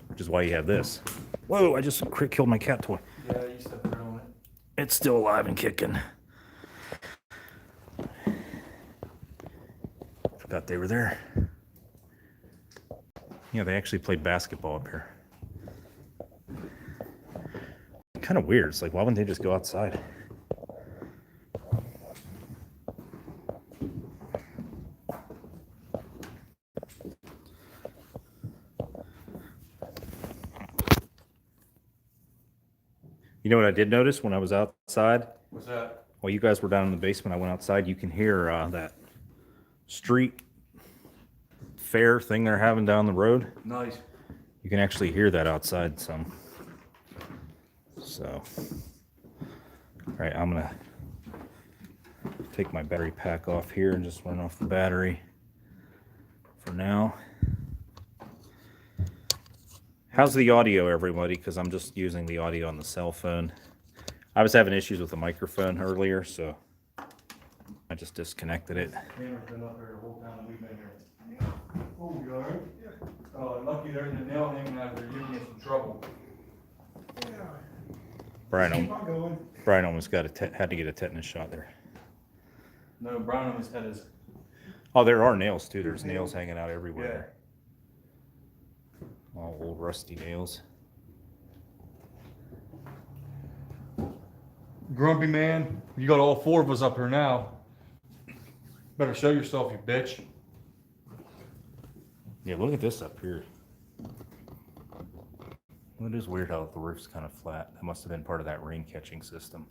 which is why you have this. Whoa! I just killed my cat toy. Yeah, you stepped around it. It's still alive and kicking. Forgot they were there. Yeah, they actually played basketball up here. Kind of weird. It's like, why wouldn't they just go outside? You know what I did notice when I was outside? What's that? While you guys were down in the basement, I went outside. You can hear that street fair thing they're having down the road. Nice. You can actually hear that outside some. So, all right, I'm gonna take my battery pack off here and just run off the battery for now. How's the audio, everybody? Because I'm just using the audio on the cell phone. I was having issues with the microphone earlier, so I just disconnected it. Camera's been up here the whole time we've been here. Oh, you alright? Yeah. Oh, lucky there's a nail hanging out there giving you some trouble. Yeah. Brian, Keep on going. Brian almost got had to get a tetanus shot there. No, Brian on his head is. Oh, there are nails too. There's nails hanging out everywhere. All old rusty nails. Grumpy man, you got all four of us up here now. Better show yourself, you bitch. Yeah, look at this up here. Well, it is weird how the roof's kind of flat. That must have been part of that rain catching system.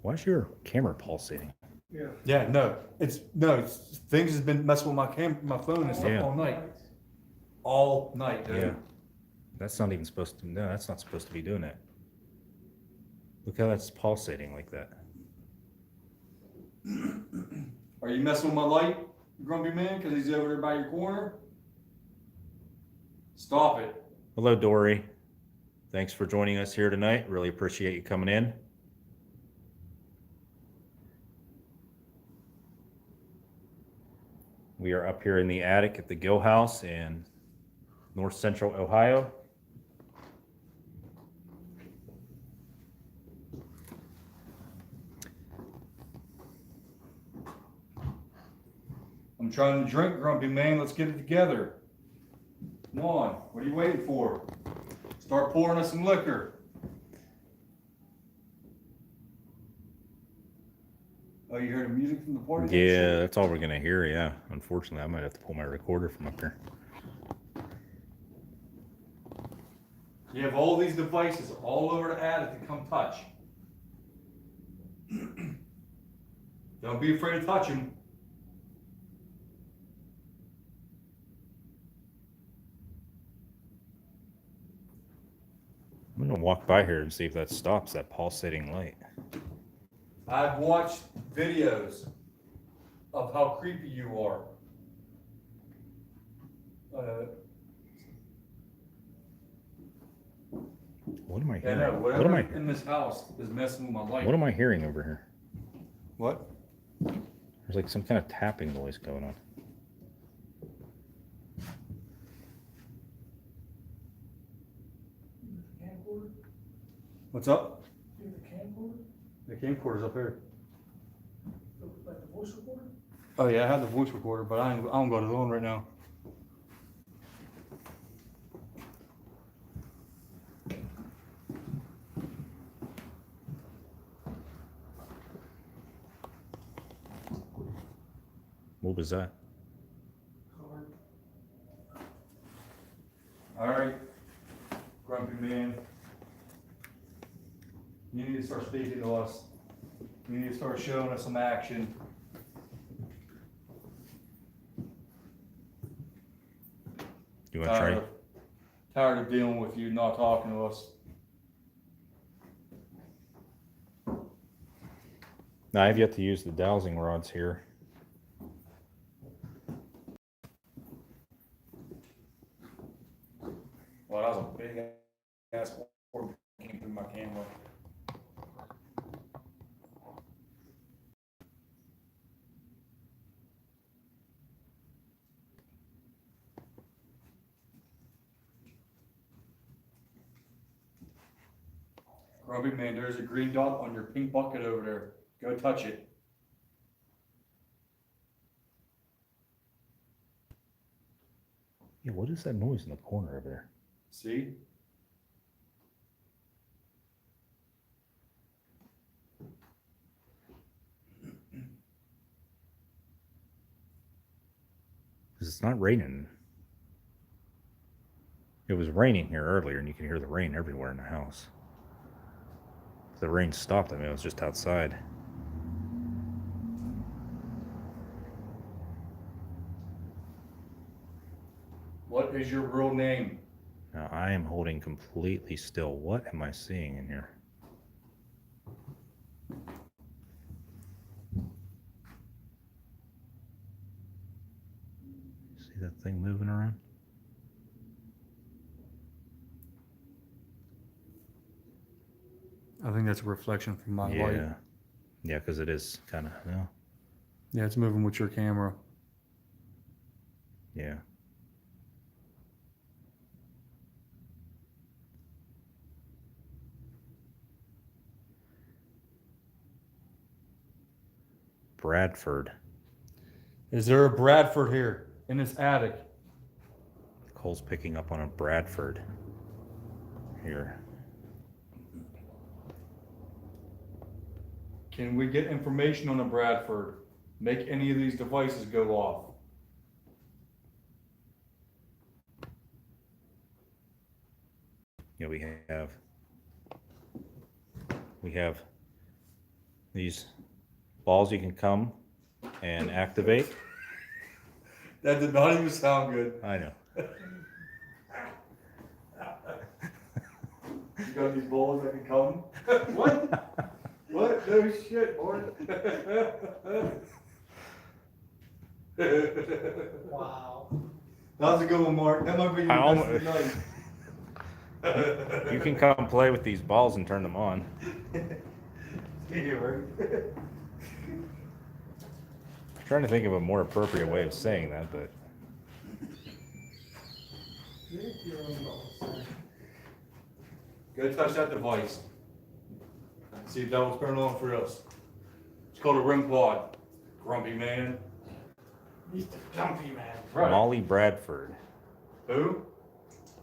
Why is your camera pulsating? Yeah. Yeah, no, things has been messing with my phone and stuff Yeah. all night. All night, dude. Yeah. That's not even supposed to, no, that's not supposed to be doing that. Look how that's pulsating like that. Are you messing with my light, Grumpy man, because he's over there by your corner? Stop it. Hello, Dory. Thanks for joining us here tonight. Really appreciate you coming in. We are up here in the attic at the Gill House in north central Ohio. I'm trying to drink, Grumpy man. Let's get it together. Come on. What are you waiting for? Start pouring us some liquor. Oh, you heard the music from the party? Yeah, that's all we're gonna hear. Yeah, unfortunately, I might have to pull my recorder from up here. You have all these devices all over the attic to come touch. Don't be afraid to touch them. I'm gonna walk by here and see if that stops that pulsating light. I've watched videos of how creepy you are. What am I Yeah, hearing? no, What am whatever I? in this house is messing with my light. What am I hearing over here? What? There's like some kind of tapping noise going on. Camcorder? What's up? You have the camcorder? The camcorder's up here. Like the voice recorder? Oh yeah, I have the voice recorder, but I don't got it on right now. What was that? Card. All right, Grumpy man. You need to start speaking to us. You need to start showing us some action. You want to try? Tired of dealing with you not talking to us. No, I've yet to use the dowsing rods here. Well, that was a big ass cord that came through my camera. Grumpy man, there's a green dot on your pink bucket over there. Go touch it. Yeah, what is that noise in the corner over there? See? Because it's not raining. It was raining here earlier, and you can hear the rain everywhere in the house. The rain stopped. I mean, it was just outside. What is your real name? Now, I am holding completely still. What am I seeing in here? See that thing moving around? I think that's a reflection from my Yeah. light. Yeah, because it is kind of, yeah. Yeah, it's moving with your camera. Yeah. Bradford. Is there a Bradford here in this attic? Cole's picking up on a Bradford here. Can we get information on a Bradford? Make any of these devices go off? Yeah, we have these balls you can come and activate. That did not even sound good. I know. You got these balls that can come? What? What? No shit, boy. Wow. That was a good one, Mark. That might be your I best of the night. You can come play with these balls and turn them on. Yeah, right. I'm trying to think of a more appropriate way of saying that, but Go touch that device. See if that was going on for us. It's called a REM pod. Grumpy man. He's the jumpy man. Right. Molly Bradford. Who?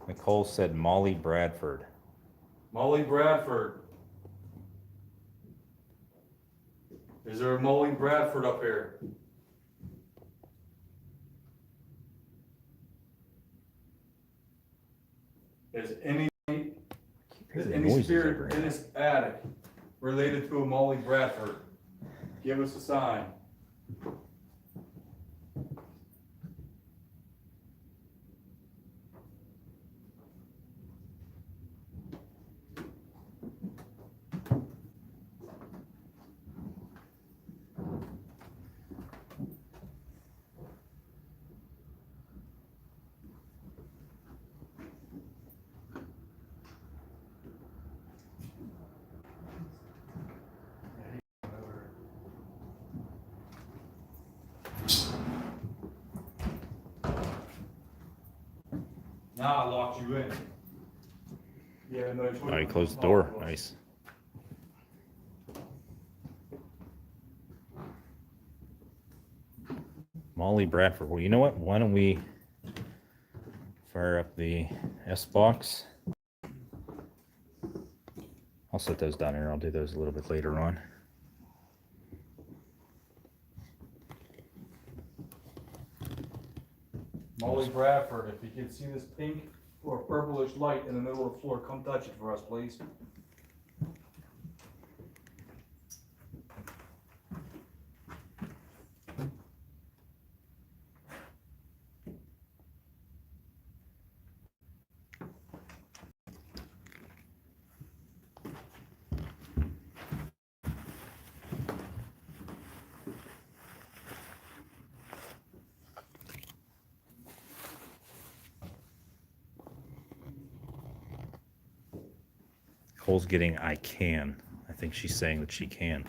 Nicole said Molly Bradford. Molly Bradford. Is there a Molly Bradford up here? Is any spirit in this attic related to a Molly Bradford? Give us a sign. Now I locked you in. Yeah, no. Oh, you closed the door. Nice. Molly Bradford. Well, you know what? Why don't we fire up the S box? I'll set those down here. I'll do those a little bit later on. Molly Bradford, if you can see this pink or purplish light in the middle of the floor, come touch it for us, please. Cole's getting I can. I think she's saying that she can.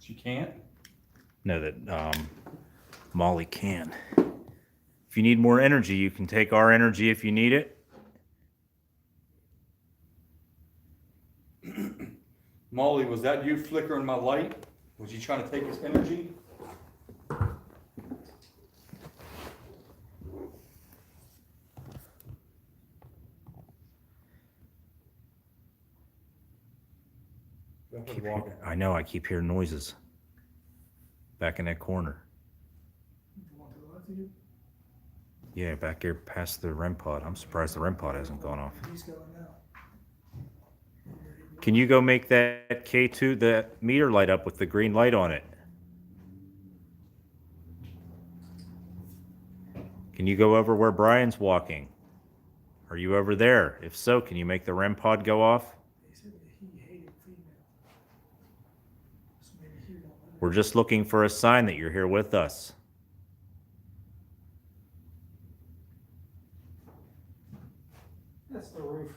She can't? No, that Molly can. If you need more energy, you can take our energy if you need it. Molly, was that you flickering my light? Was you trying to take his energy? I know, I keep hearing noises. Back in that corner. The one to the left of you, Yeah, back here past the REM pod. I'm surprised the REM pod hasn't gone off. he's going now. Can you go make that K2, the meter light up with the green light on it? Can you go over where Brian's walking? Are you over there? If so, can you make the REM pod go off? He said that he hated female. So maybe he won't let We're just looking for a sign that you're here with us. That's the roof.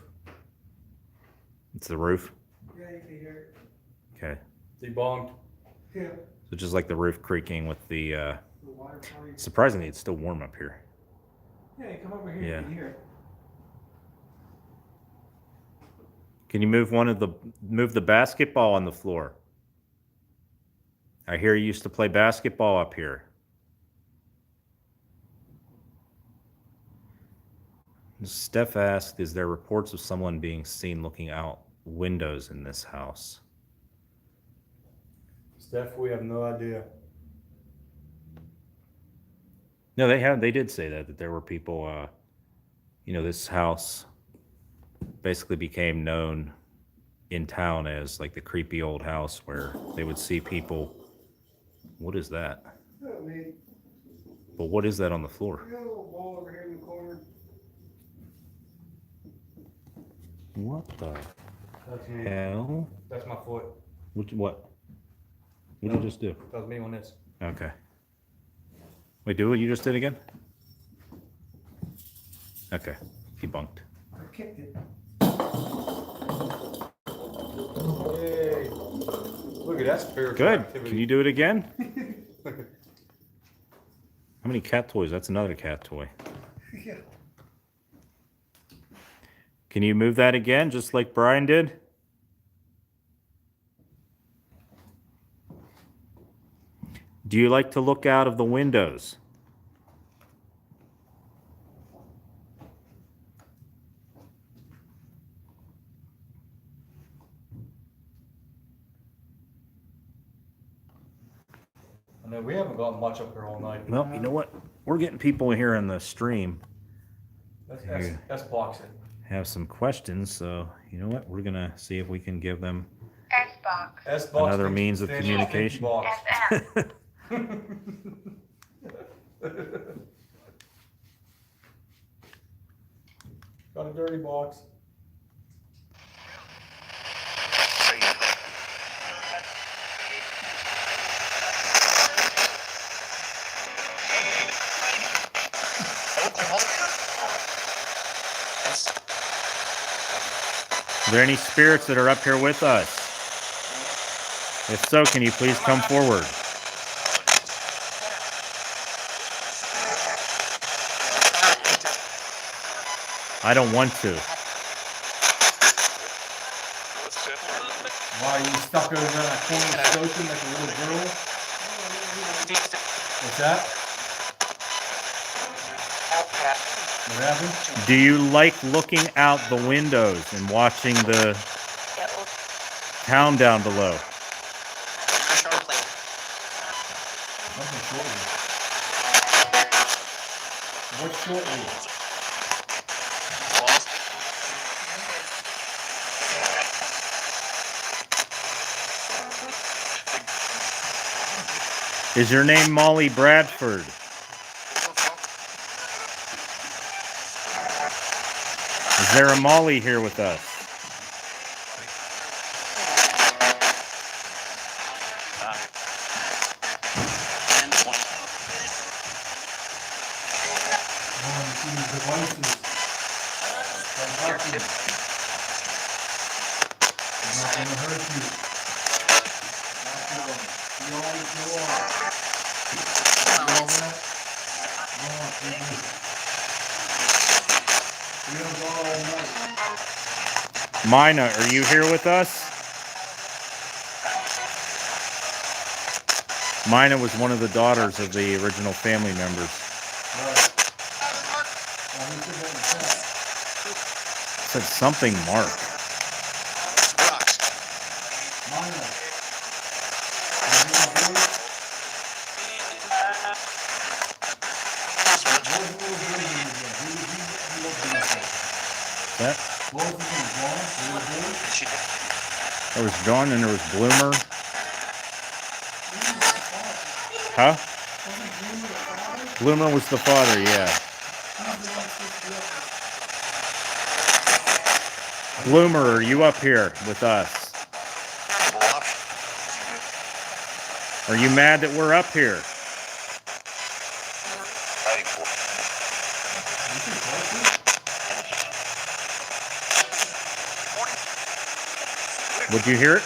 It's the roof? it. Yeah, you can hear Okay. Debunked. it. Yeah. So just like the roof creaking with the, The water party. surprisingly, it's still warm up here. Yeah, you come over here, Yeah. you can hear it. Can you move the basketball on the floor? I hear you used to play basketball up here. Steph asked, is there reports of someone being seen looking out windows in this house? Steph, we have no idea. No, they did say that there were people, this house basically became known in town as like the creepy old house where they would see people. What is that? Oh, man. But what is that on the floor? We got a little ball over here in the corner. What the That's me. hell? That's my foot. What did you just do? That was me on this. Okay. Wait, do what you just did again? Okay. Debunked. I kicked it. Yay. Look at that spiritual Good. activity. Can you do it again? How many cat toys? That's another cat toy. Yeah. Can you move that again, just like Brian did? Do you like to look out of the windows? I know we haven't gotten much up here all night. Well, you know what? We're getting people here in the stream That's boxing. have some questions, so you know what? We're gonna see if we can give them S-Box. S-box another thinks- means of thinks communication. box. FM. Got a dirty box. Are there any spirits that are up here with us? If so, can you please come forward? I don't want to. Why are you stuck over there in that corner soaking like a little girl? What's that? What happened? Do you like looking out the windows and watching the town down below? Nothing shortly. What's shortly? Is your name Molly Bradford? Is there a Molly here with us? These devices. They're not gonna hurt you. You always go on. You all that? Go on, baby. We don't go all night. Mina, are you here with us? Mina was one of the daughters of the original family members. Right. Let me put that in the chat. Said something Mark. Mine. That What was his name? there was John and there was Bloomer. Huh? Bloomer was the father, yeah. Bloomer, are you up here with us? Are you mad that we're up here? Would you hear it?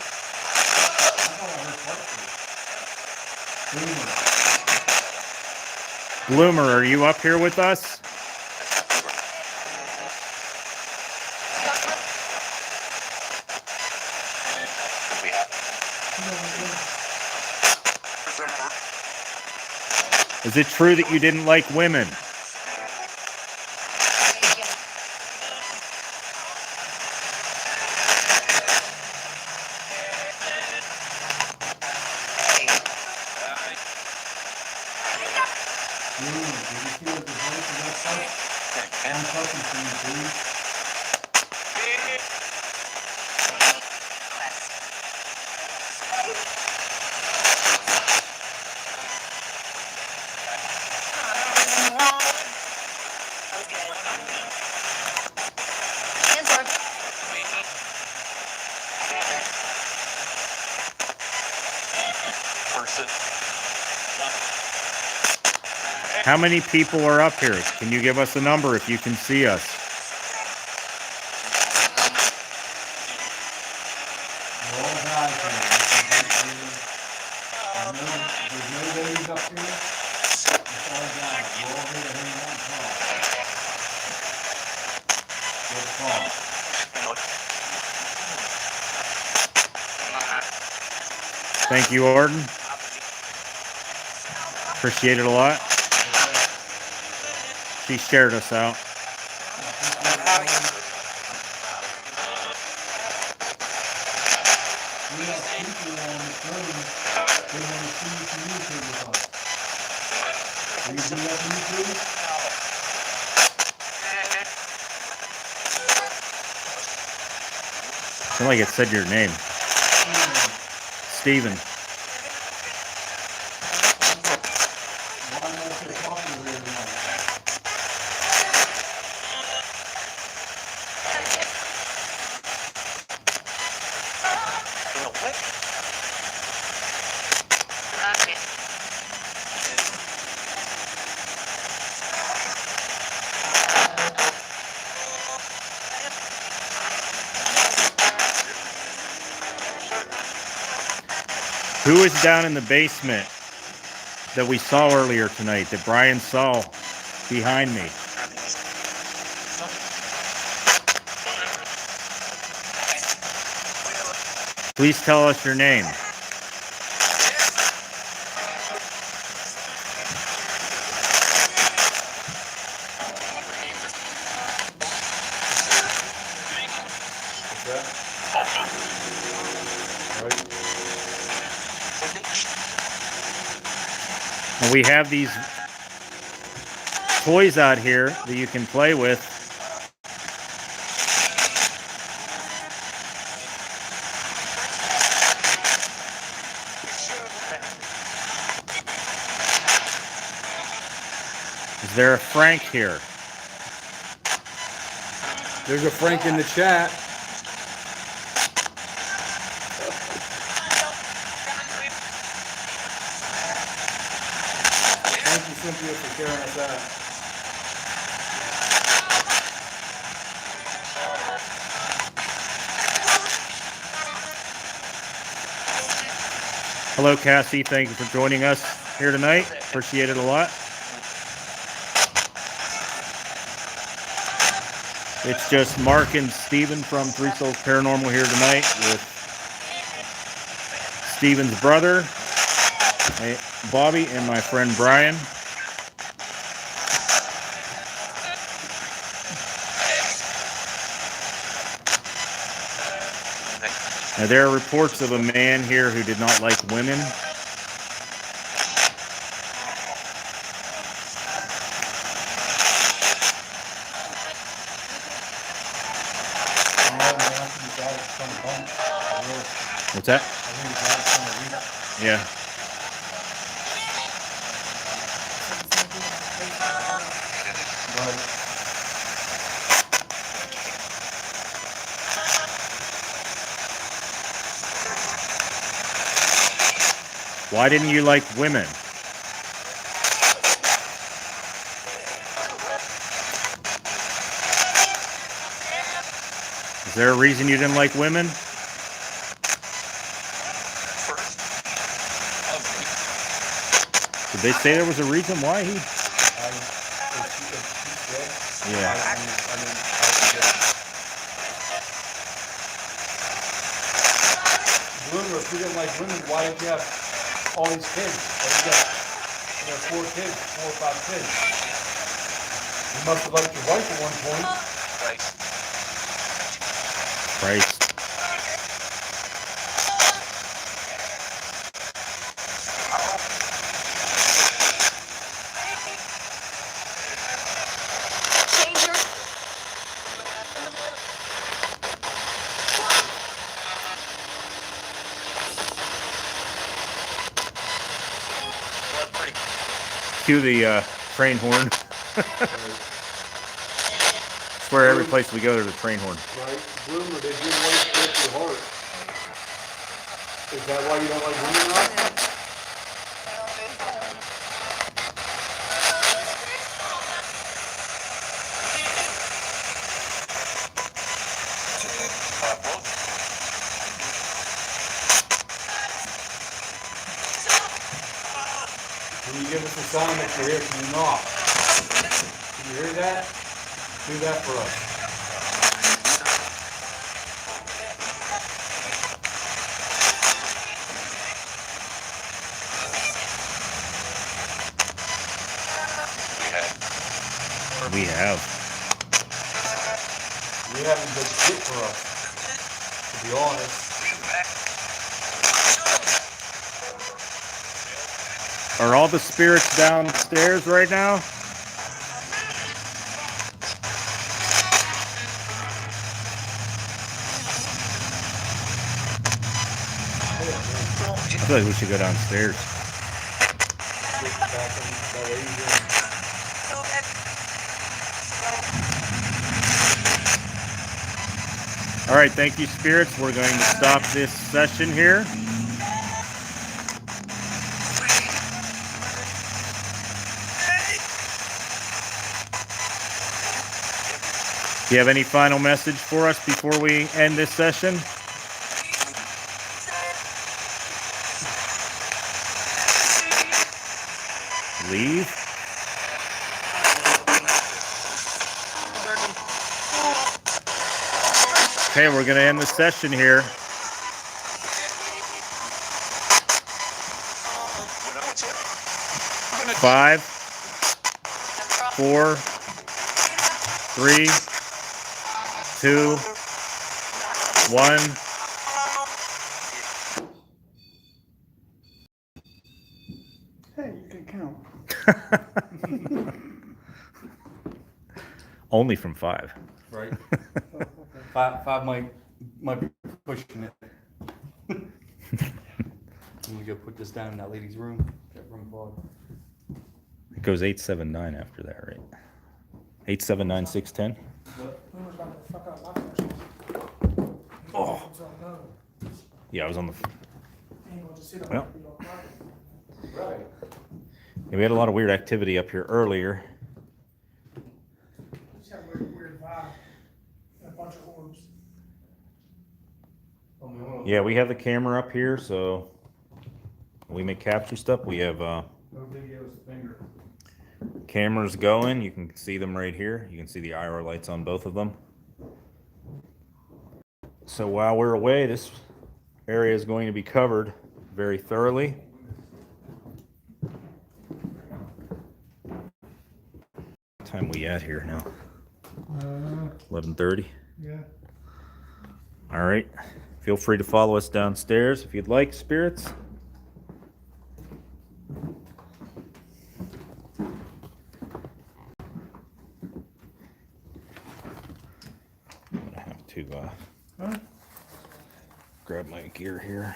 Bloomer, are you up here with us? Is it true that you didn't like women? How many people are up here? Can you give us a number if you can see us? We're all guys here. There's no ladies up here. It's all guys. We're all here to hang out and talk. Let's talk. Thank you, Orton. Appreciate it a lot. She shared us out. We have people on the phone. They want to see you communicate with us. Will you do that for me, please? I feel like it said your name. Steven. Why am I so popular here tonight? Who is down in the basement that we saw earlier tonight, that Brian saw behind me? Please tell us your name. And we have these toys out here that you can play with. Is there a Frank here? There's a Frank in the chat. Thank you, Cynthia, for sharing us out. Hello, Cassie. Thank you for joining us here tonight. Appreciate it a lot. It's just Mark and Steven from Souls Paranormal here tonight with Steven's brother, Bobby, and my friend Brian. Now, there are reports of a man here who did not like women. What's that? Yeah. Why didn't you like women? Is there a reason you didn't like women? Did they say there was a reason why he? Yeah. Bloomer, if you didn't like women, why did you have all these kids? Why did you have 4 kids, 4 or 5 kids? You must have liked your wife at one point. Christ. Cue the train horn. Swear every place we go there's a train horn. Right? Bloomer, did your wife break your heart? Is that why you don't like women now? Can you give us a sign that you're here? Can you knock? Can you hear that? Do that for us. We have. You haven't been shit for us, to be honest. Are all the spirits downstairs right now? I feel like we should go downstairs. All right, thank you, spirits. We're going to stop this session here. Do you have any final message for us before we end this session? Leave? Okay, we're going to end the session here. Five, 4, 3, 2, 1. Hey, you can count. Only from 5. Right? five might be pushing it. I'm gonna go put this down in that lady's room. That room fog. It goes 879 after that, right? 879 610. Boomer's about to fuck up my questions. Oh. So, no, Yeah, I was on the. he ain't gonna just sit on Well. it and be all quiet. Right. Yeah, we had a lot of weird activity up here earlier. Just have a weird vibe and a bunch of orbs. Yeah, we have the camera up here, so we may capture stuff. We have Nobody gave us a finger. cameras going. You can see them right here. You can see the IR lights on both of them. So while we're away, this area is going to be covered very thoroughly. What time we at here now? 11:30. Yeah. All right. Feel free to follow us downstairs if you'd like, spirits. I'm gonna have to grab my gear here.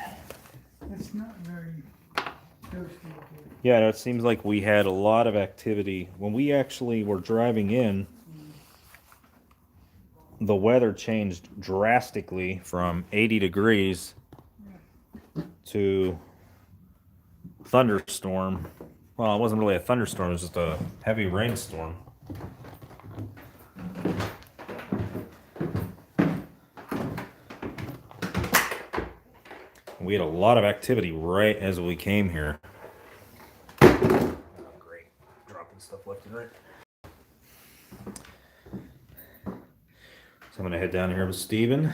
It's not very ghosty up here. Yeah, no, it seems like we had a lot of activity. When we actually were driving in, the weather changed drastically from 80 degrees to thunderstorm. Well, it wasn't really a thunderstorm, it was just a heavy rainstorm. We had a lot of activity right as we came here. Oh, great. Dropping stuff left and right. So I'm going to head down here with Steven.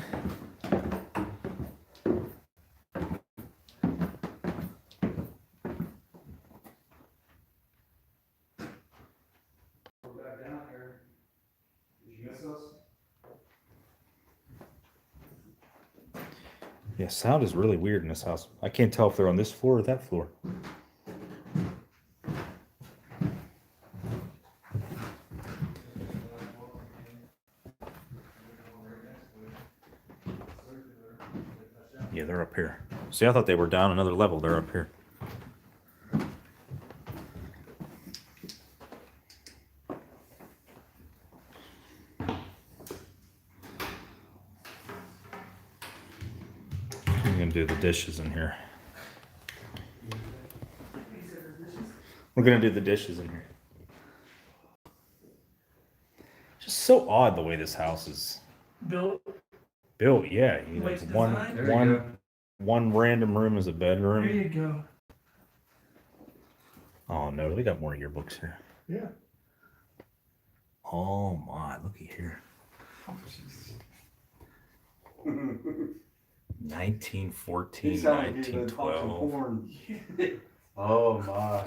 Yeah, sound is really weird in this house. I can't tell if they're on this floor or that floor. Yeah, they're up here. See, I thought they were down another level. They're up here. I'm gonna do the dishes in here. We're gonna do the dishes in here. Just so odd the way this house is Built. built. Yeah, you know, Way it's designed. There you go. one random room is a There bedroom. you go. Oh no, we got more yearbooks here. Yeah. Oh my, looky here. Oh, Jesus. 1914, He sounded like he was 1912. porn. Yeah. Oh my.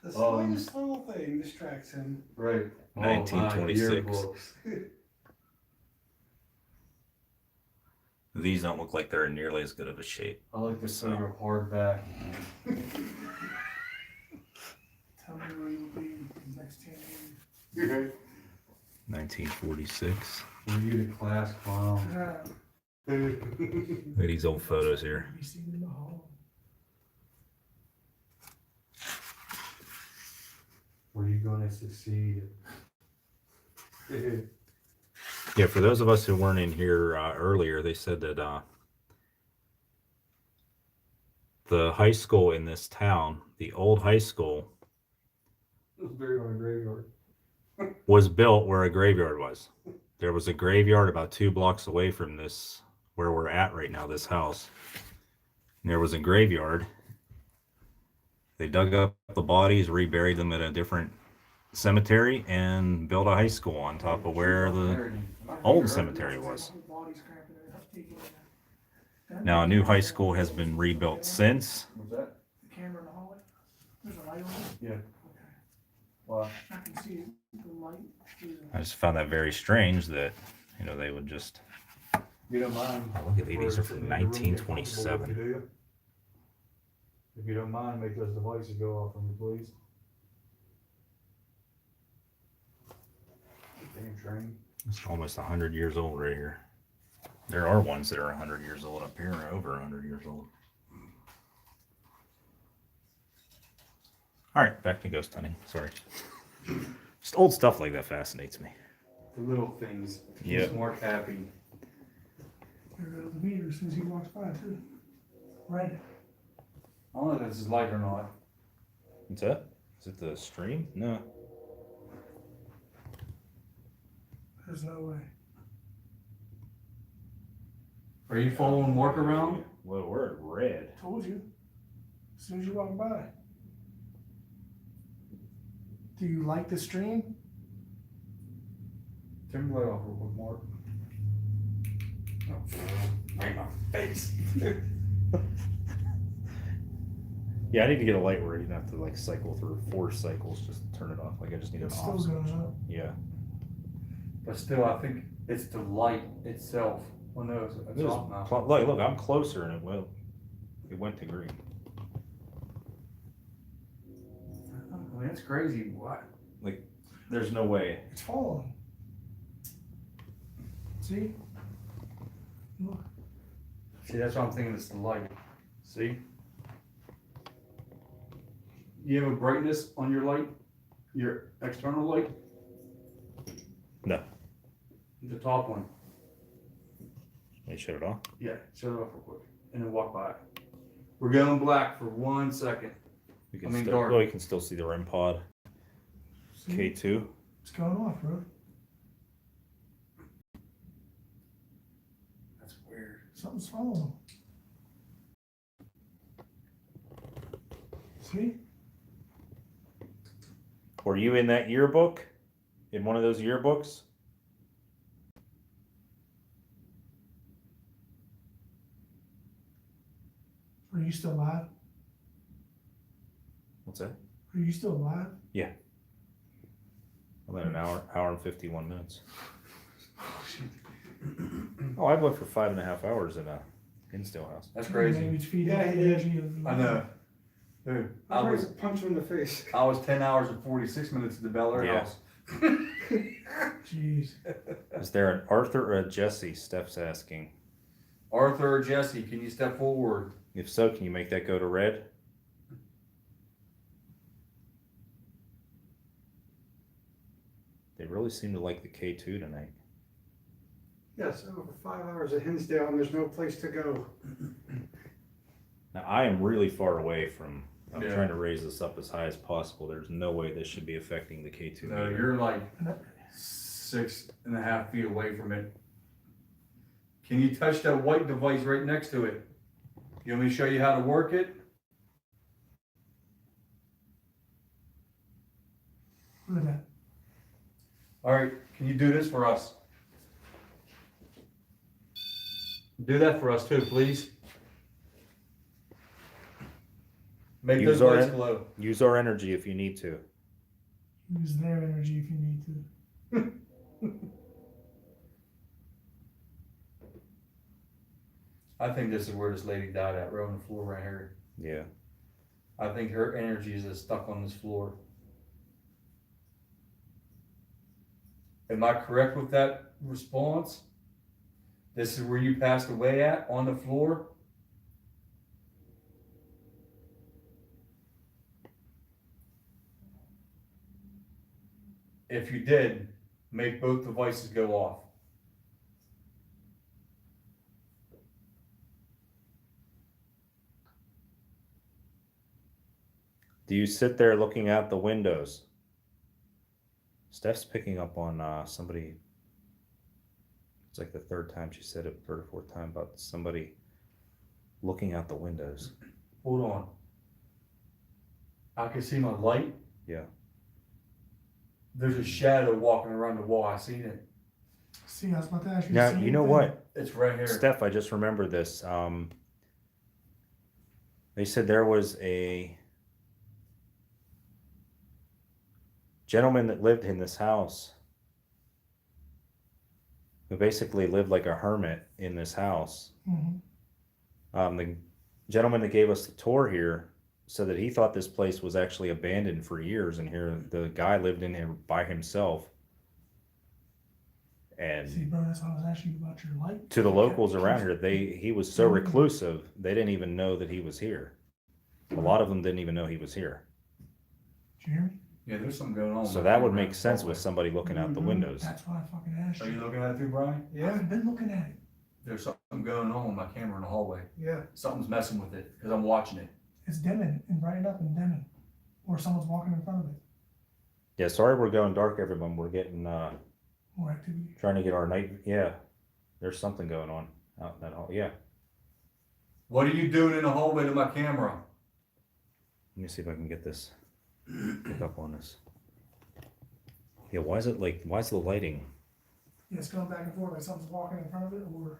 The Oh. slightest little thing distracts him. Right. 1926. Oh, my yearbooks. These don't look like they're in nearly as good of a shape. I like the So- flavor hardback. Tell me where you'll be in the next 10 years. 1946. Were you the class clown? Look at these old photos here. Be seen in the hall. Were you going to succeed? Yeah, for those of us who weren't in here earlier, they said that the high school in this town, the old high school, It was buried on a graveyard. was built where a graveyard was. There was a graveyard about 2 blocks away from this, where we're at right now, this house. And there was a graveyard. They dug up the bodies, reburied them at a different cemetery, and built a high school on top of where the old cemetery was. Body's cramping it up, taking it. Now, a new high school has been rebuilt since. What's that? The camera in the hallway. There's a light on it. Yeah. Okay. Wow. I can see it. The light. I just found that very strange that, you know, they would just... You don't mind. Oh, look at these are from 1927. If you don't mind, make those devices go off for me, please. Damn train. It's almost 100 years old right here. There are ones that are 100 years old up here, or over 100 years old. All right, back to ghost hunting. Sorry. Just old stuff like that fascinates me. The little things. Yeah. Keeps Mark happy. There goes the meter as soon as he walks by, too. Right. I don't know if this is light or not. What's that? Is it the stream? No. There's no way. Are you following Mark around? Well, we're at red. Told you. As soon as you walk by. Do you like the stream? Turn the light off real quick, Mark. Right in my face. Yeah, I need to get a light where you don't have to like cycle through 4 cycles just to turn it off. Like I just need an It's off still switch. going up. Yeah. But still, I think it's the light itself. Well, no, it's It was off now. look, I'm closer and it went to green. I mean, it's crazy. What? Like, there's no way. It's falling. See? Look. See, that's what I'm thinking. It's the light. See? You have a brightness on your light, your external light, No. the top one. Let me shut it off. Yeah, shut it off real quick, and then walk by. We're going black for 1 second. You can I mean, still, dark. well, you can still see the REM pod. See? K2. It's going off, bro. That's weird. Something's following. See? Were you in that yearbook? In one of those yearbooks? Are you still alive? What's that? Are you still alive? I'm at an hour and 51 minutes. Oh, shit. Oh, I've lived for 5.5 hours in a Hinsdale house. That's Maybe crazy. it's feeding Yeah, off he the did. energy of the I know. Dude, I was punch him in the face. 10 hours and 46 minutes at the Bel Air Yeah. house. Jeez. Is there an Arthur or a Jesse? Steph's asking. Arthur or Jesse, can you step forward? If so, can you make that go to red? They really seem to like the K2 tonight. Yes, over 5 hours at Hinsdale and there's no place to go. Now, I am really far away from. I'm Yeah. trying to raise this up as high as possible. There's no way this should be affecting the K2 No, meter. you're like 6.5 feet away from it. Can you touch that white device right next to it? You want me to show you how to work it? Look at that. All right, can you do this for us? Do that for us too, please. Make Use those our lights en- glow. Use our energy if you need to. Use their energy if you need to. I think this is where this lady died at, right on the floor right here. Yeah. I think her energy is just stuck on this floor. Am I correct with that response? This is where you passed away at, on the floor? If you did, make both devices go off. Do you sit there looking out the windows? Steph's picking up on somebody. It's like the third time she said it, third or fourth time about somebody looking out the windows. Hold on. I can see my light. Yeah. There's a shadow walking around the wall. I seen it. See, I was about to ask you. Now, the same you know thing. what? It's right here. Steph, I just remembered this. They said there was a gentleman that lived in this house who basically lived like a hermit in this house. Mhm. The gentleman that gave us the tour here said that he thought this place was actually abandoned for years, and here the guy lived in here by himself. See, And bro, that's why I was asking you about your light. to the locals around here, he was so Mhm. reclusive, they didn't even know that he was here. A lot of them didn't even know he was here. Did you hear me? Yeah, there's something going on. So that would make sense with somebody looking out the Mhm. windows. That's why I fucking asked Are you you. looking at it too, Brian? I Yeah, haven't been looking at it. There's something going on with my camera in the hallway. yeah. Something's messing with it because I'm watching it. It's dimming and brighten up and dimming. Or someone's walking in front of it. Yeah, sorry we're going dark, everyone. We're getting More activity. trying to get our night. Yeah, there's something going on out in that hall. Yeah, What are you doing in the hallway to my camera? let me see if I can get this pick up on this. Yeah, why is the lighting? Yeah, it's going back and forth like something's walking in front of it, or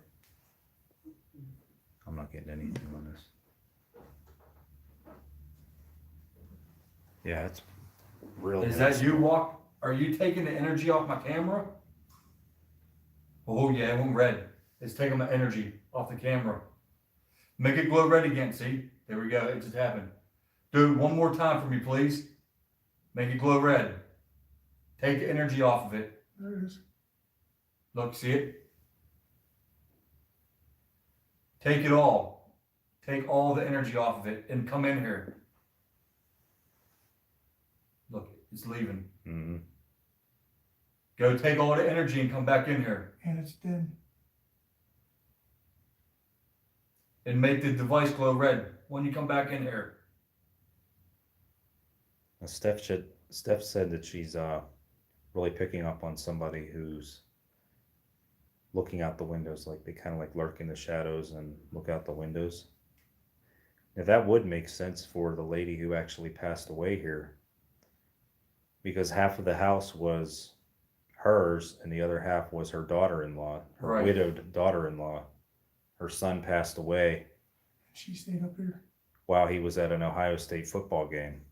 I'm not getting anything on this. Yeah, it's really. Is that you Are you taking the energy off my camera? Oh yeah, it went red. It's taking my energy off the camera. Make it glow red again, see? There we go, it just happened. Do it one more time for me, please. Make it glow red. Take the energy off of it. There it is. Look, see it? Take it all. Take all the energy off of it and come in here. Look, it's leaving. Mm-hmm. Go take all the energy and come back in here. And it's dim. And make the device glow red when you come back in here. Steph said that she's really picking up on somebody who's looking out the windows, like they kind of like lurk in the shadows and look out the windows. Now that would make sense for the lady who actually passed away here, because half of the house was hers and the other half was her daughter-in-law, her Right. widowed daughter-in-law. Her son passed away She stayed up here. while he was at an Ohio State football game.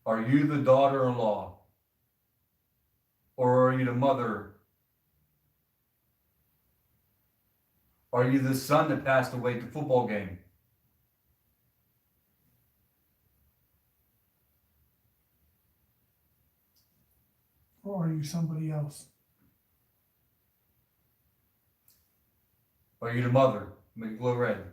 Are you the daughter-in-law? Or are you the mother? Are you the son that passed away at the football game? Or are you somebody else? Are you the mother? Make it glow red.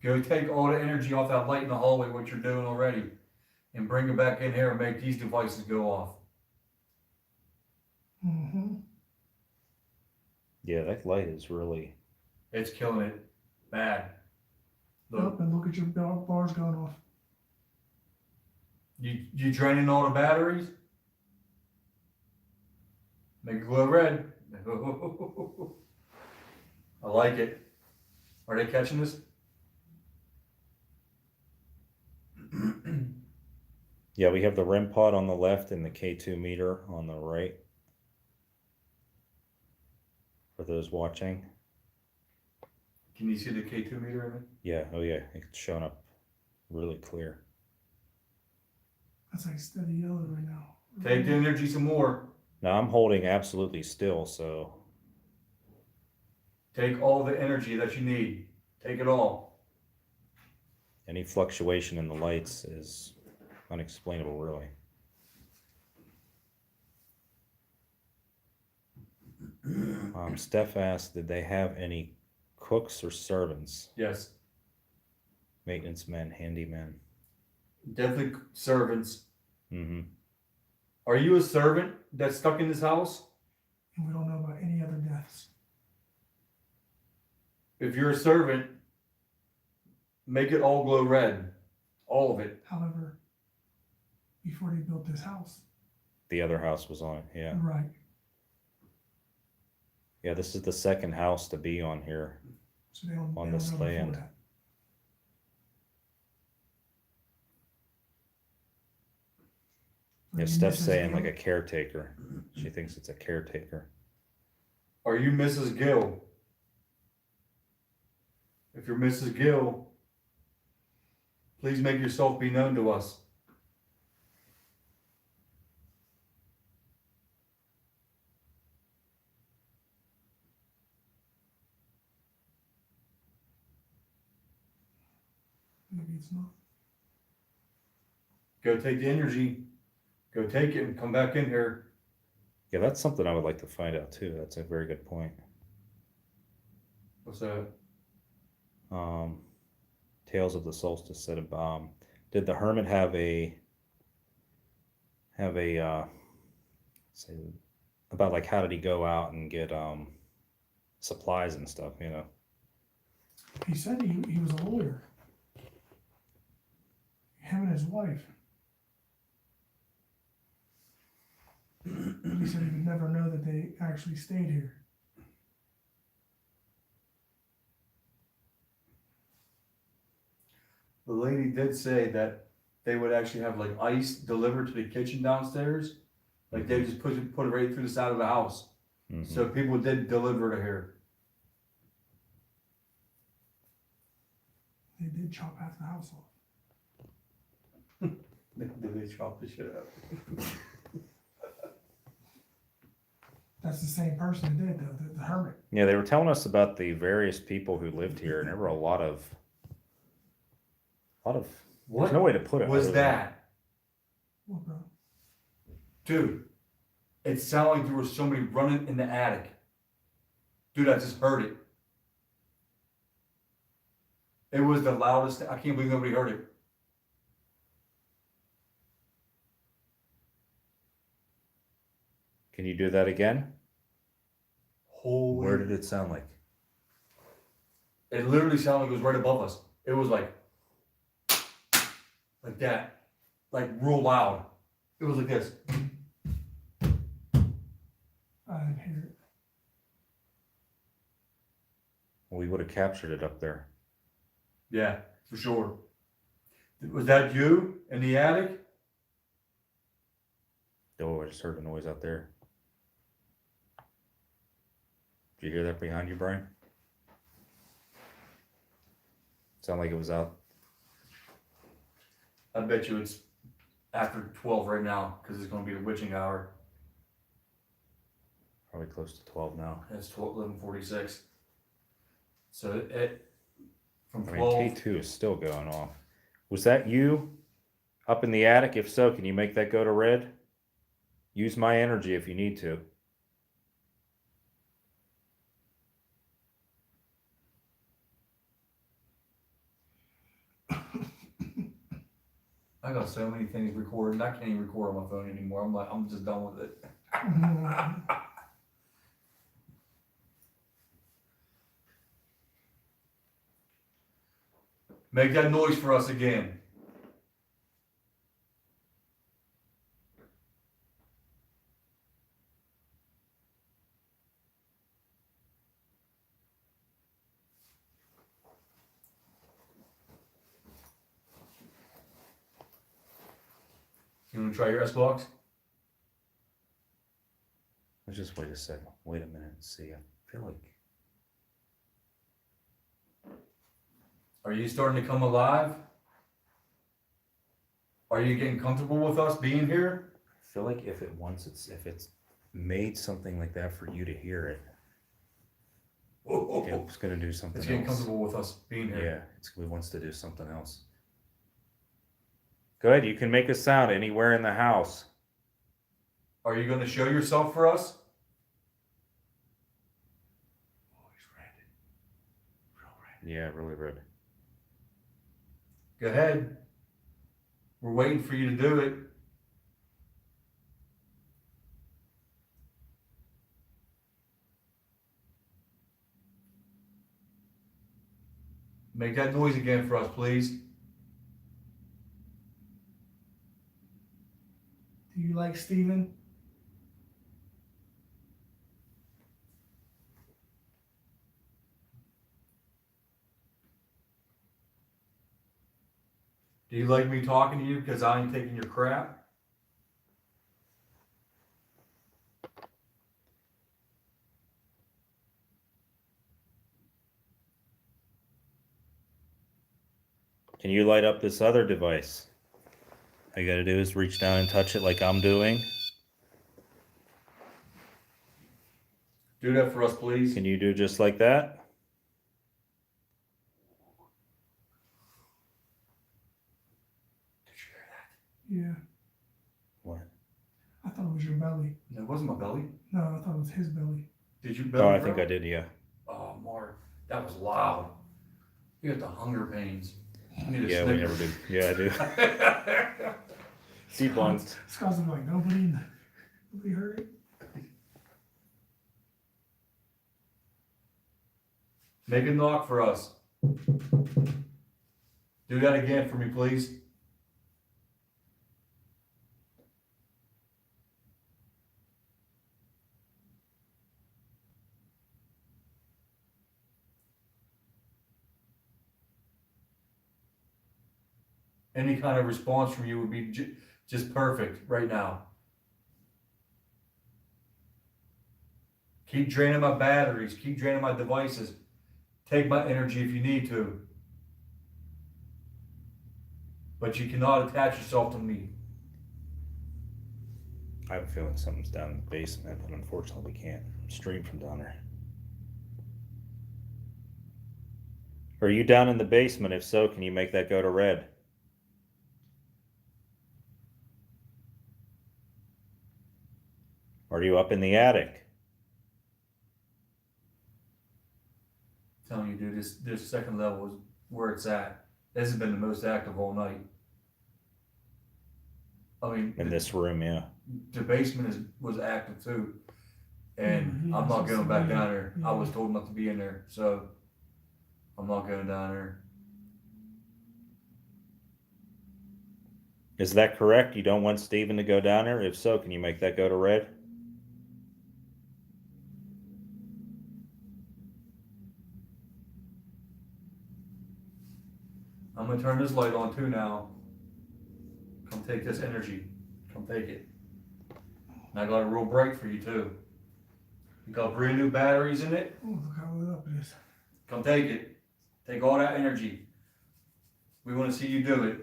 Go take all the energy off that light in the hallway, what you're doing already, and bring it back in here and make these devices go off. Mm-hmm. Yeah, that light is really... It's killing it bad. Look, Up and look at your bars going off. you draining all the batteries? Make it glow red. I like it. Are they catching this? Yeah, we have the REM pod on the left and the K2 meter on the right. For those watching. Can you see the K2 meter in it? Yeah, oh yeah, it's showing up really clear. That's like steady yellow right now. Take the energy some more. Now I'm holding absolutely still, so Take all the energy that you need. Take it all. any fluctuation in the lights is unexplainable, really. Steph asked, did they have any cooks or servants? Yes. Maintenance men, handymen? Definitely servants. Mm-hmm. Are you a servant that's stuck in this house? And we don't know about any other deaths. If you're a servant, make it all glow red. All of it. However, before they built this house. The other house was on it, yeah. Right. Yeah, this is the second house to be on here. So they don't, On they don't this know before land. that. Are Yeah, you Steph's Mrs. saying Gill? like a caretaker. She thinks it's a caretaker. Are you Mrs. Gill? If you're Mrs. Gill, please make yourself be known to us. Maybe it's not. Go take the energy. Go take it and come back in here. Yeah, that's something I would like to find out too. That's a very good point. What's that? Tales of the Solstice said, did the hermit have a say about like how did he go out and get supplies and stuff, you know? He said he was a lawyer. Him and his wife. He said he would never know that they actually stayed here. The lady did say that they would actually have like ice delivered to the kitchen downstairs. Like they just put it right through the side of the house. Mhm. So people did deliver to here. They did chop half the house off. They chop the shit up. That's the same person that did though, the hermit. Yeah, they were telling us about the various people who lived here, and there were a lot of. What There's no way to put it. was other than- that? What, bro? Dude, it sounded like there was somebody running in the attic. Dude, I just heard it. It was the loudest. I can't believe nobody heard it. Can you do that again? Holy. Where did it sound like? It literally sounded like it was right above us. It was like that. Like real loud. It was like this. I didn't hear it. We would have captured it up there. Yeah, for sure. Was that you in the attic? Oh, I just heard a noise out there. Did you hear that behind you, Brian? Sound like it was out. I bet you it's after 12 right now because it's going to be the witching hour. Probably close to 12 now. It's 11:46. So it from I 12. mean, T2 is still going off. Was that you up in the attic? If so, can you make that go to red? Use my energy if you need to. I got so many things recorded. I can't even record on my phone anymore. I'm just done with it. Make that noise for us again. You want to try your Xbox? Let's just wait a second. Wait a minute and see. I feel like Are you starting to come alive? Are you getting comfortable with us being here? if it's made something like that for you to hear it, it's gonna do something It's getting else. comfortable with us being here. Yeah, it wants to do something else. Go ahead, you can make a sound anywhere in the house. Are you going to show yourself for us? Oh, he's red. Real red. Yeah, really red. Go ahead. We're waiting for you to do it. Make that noise again for us, please. Do you like Steven? Do you like me talking to you because I ain't taking your crap? Can you light up this other device? All you gotta do is reach down and touch it like I'm doing. Do that for us, please. Can you do just like that? Did you hear that? Yeah. What? I thought it was your belly. No, it wasn't my belly. No, I thought it was his belly. Did you Oh, belly? I think I did, yeah. Oh, Mark, that was loud. You got the hunger pains. You need a Yeah, we never Snickers. did. Yeah, I do. Seed buns. Scott's like, nobody heard it. Make a knock for us. Do that again for me, please. Any kind of response from you would be just perfect right now. Keep draining my batteries. Keep draining my devices. Take my energy if you need to. but you cannot attach yourself to me. I have a feeling something's down in the basement, but unfortunately we can't stream from down there. Are you down in the basement? If so, can you make that go to red? Are you up in the attic? I'm telling you, dude, this second level is where it's at. This has been the most active all night. I mean, In this room, yeah. the basement was active too, and Yeah, I'm not it's going back just down there. I was yeah. told not to be in there, so I'm not going down there. Is that correct? You don't want Steven to go down there? If so, can you make that go to red? I'm gonna turn this light on too now. Come take this energy. Come take it. And I got a real break for you too. You got brand new batteries in it. Oh, look how lit up it is. Come take it. Take all that energy. We want to see you do it.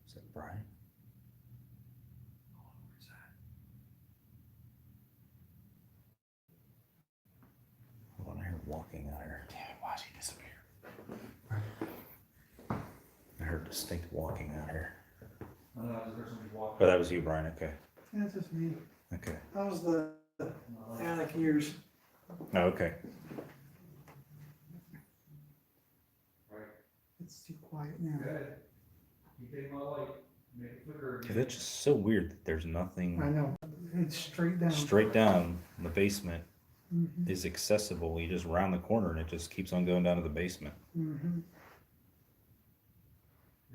Is that Brian? I want to hear walking out here. Damn it, why'd he disappear? I heard distinct walking out here. Oh, that was you, Brian. Okay. That's just me. Okay. That was the attic ears. Oh, okay. It's too quiet now. You take my light. Make it flicker Yeah, that's just so weird that there's nothing I know. It's straight down. straight down. The basement Mm-hmm. is accessible. You just round the corner and it just keeps on going down to the basement. Mm-hmm.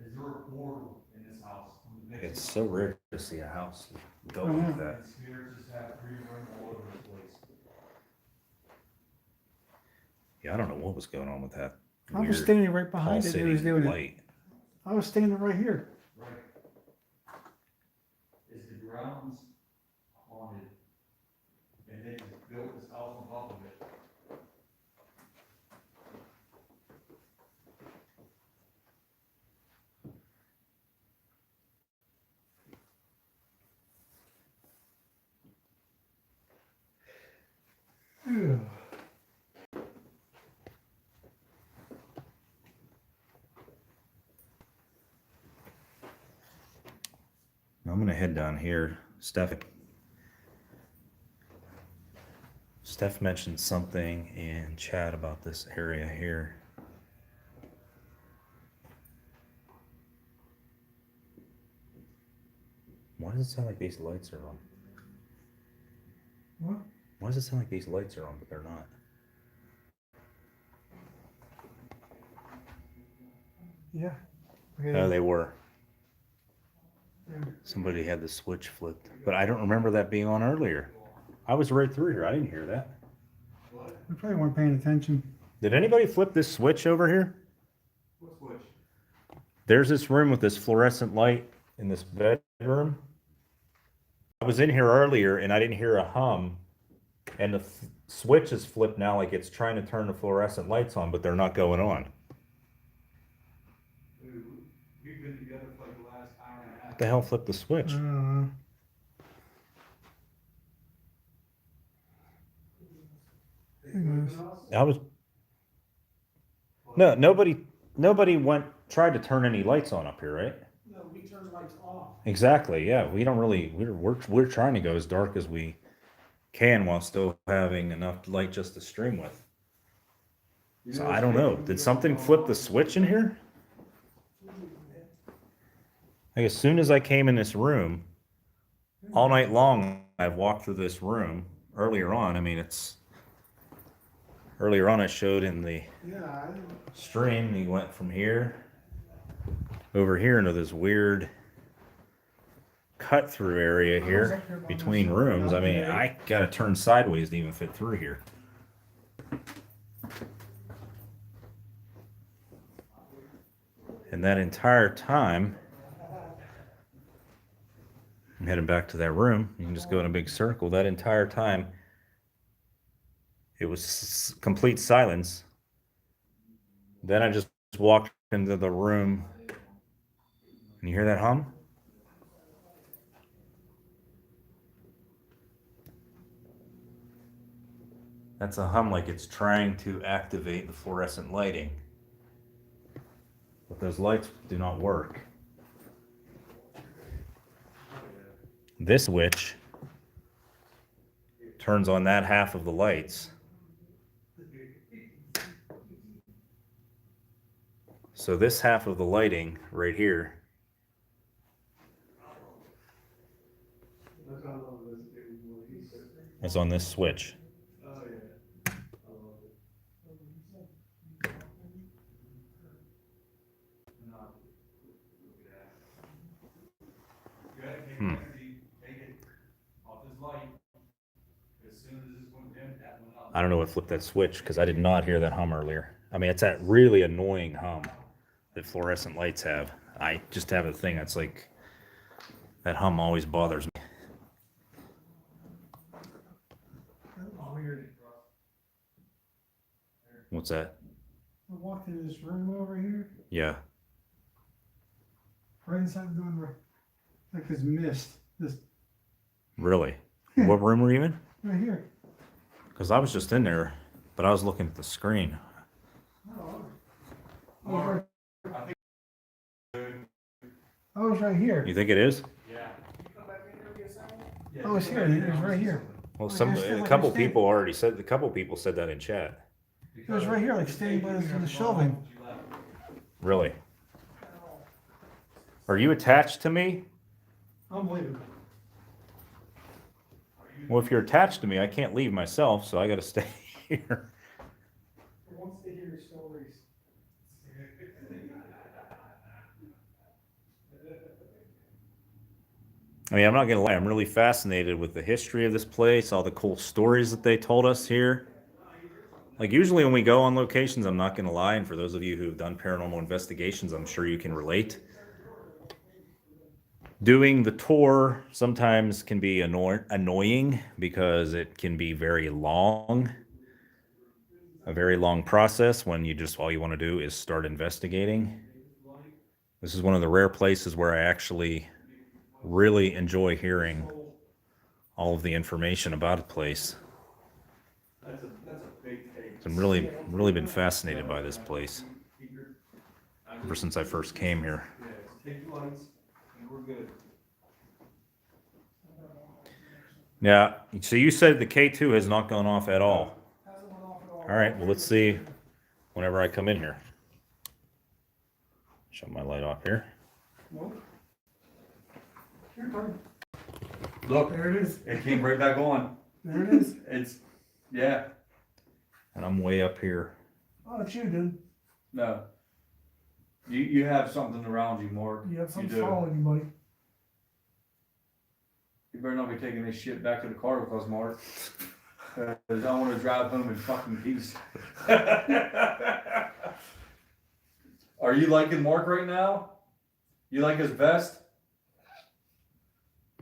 Is there a portal in this house? It's so rare to see a house built I know. like that. Spirits just have free roam all over the place. Yeah, I don't know what was going on with that. I was weird standing right behind it. It was pulsating doing it. light. I was standing right here. Right. Is the grounds haunted? And they just built this house on top of it. I'm gonna head down here. Steph mentioned something in chat about this area here. Why does it sound like these lights are on? What? Why does it sound like these lights are on, but they're not? Yeah. Oh, they were. Yeah. Somebody had the switch flipped, but I don't remember that being on earlier. I was right through here. I didn't hear that. We probably weren't paying attention. Did anybody flip this switch over here? What switch? There's this room with this fluorescent light in this bedroom. I was in here earlier and I didn't hear a hum, and the switch is flipped now like it's trying to turn the fluorescent lights on, but they're not going on. Dude, we've been together for like the last hour and a half. What the hell flipped the switch? Who knows? I was nobody tried to turn any lights on up here, right? No, we turned the lights off. Exactly. Yeah, we don't really. We're trying to go as dark as we can while still having enough light just to stream with. So I don't know. Did something flip the switch in here? Like as soon as I came in this room, all night long I've walked through this room. Earlier on, I mean earlier on I showed in the Yeah. stream. He went from here over here into this weird cut through area here between rooms. I mean, I gotta turn sideways to even fit through here. And that entire time, I'm heading back to that room. You can just go in a big circle. That entire time, it was complete silence. Then I just walked into the room. And you hear that hum? That's a hum like it's trying to activate the fluorescent lighting. But those lights do not work. This switch turns on that half of the lights. So this half of the lighting right here is on this switch. I don't know what flipped that switch because I did not hear that hum earlier. I mean, it's that really annoying hum that fluorescent lights have. I just have a thing that's like, that hum always bothers me. Weird. What's that? I walked into this room over here, Yeah. right inside the door, like this mist, this Really? What room were you in? right here. Because I was just in there, but I was looking at the screen. Mark, I was right here. You think it is? yeah. I was here. It was right here. Well, Like, some I feel a like couple I stand- people already said. A couple people said that in chat. It was right here, like standing by the shelving. Really? Are you attached to me? Unbelievable. Well, if you're attached to me, I can't leave myself, so I got to stay here. It wants to hear your stories. I mean, I'm not gonna lie. I'm really fascinated with the history of this place, all the cool stories that they told us here. Like usually when we go on locations, I'm not gonna lie, and for those of you who've done paranormal investigations, I'm sure you can relate. Doing the tour sometimes can be annoying because it can be very long, a very long process when you just all you want to do is start investigating. This is one of the rare places where I actually really enjoy hearing all of the information about a place. That's a big take. I'm really been fascinated by this place ever since I first came here. Yeah, take the lights, and we're good. Yeah, so you said the K2 has not gone off at all. All right, well, let's see whenever I come in here. Shut my light off here. Nope. Your turn. Look, There it is. it came right back on. There it is. It's, yeah, And I'm way up here. Oh, it's you, dude. no. You have something around you, Mark. You have something do. following you, buddy. You better not be taking this shit back to the car with us, Mark. Because I want to drive home in fucking peace. Are you liking Mark right now? You like his vest?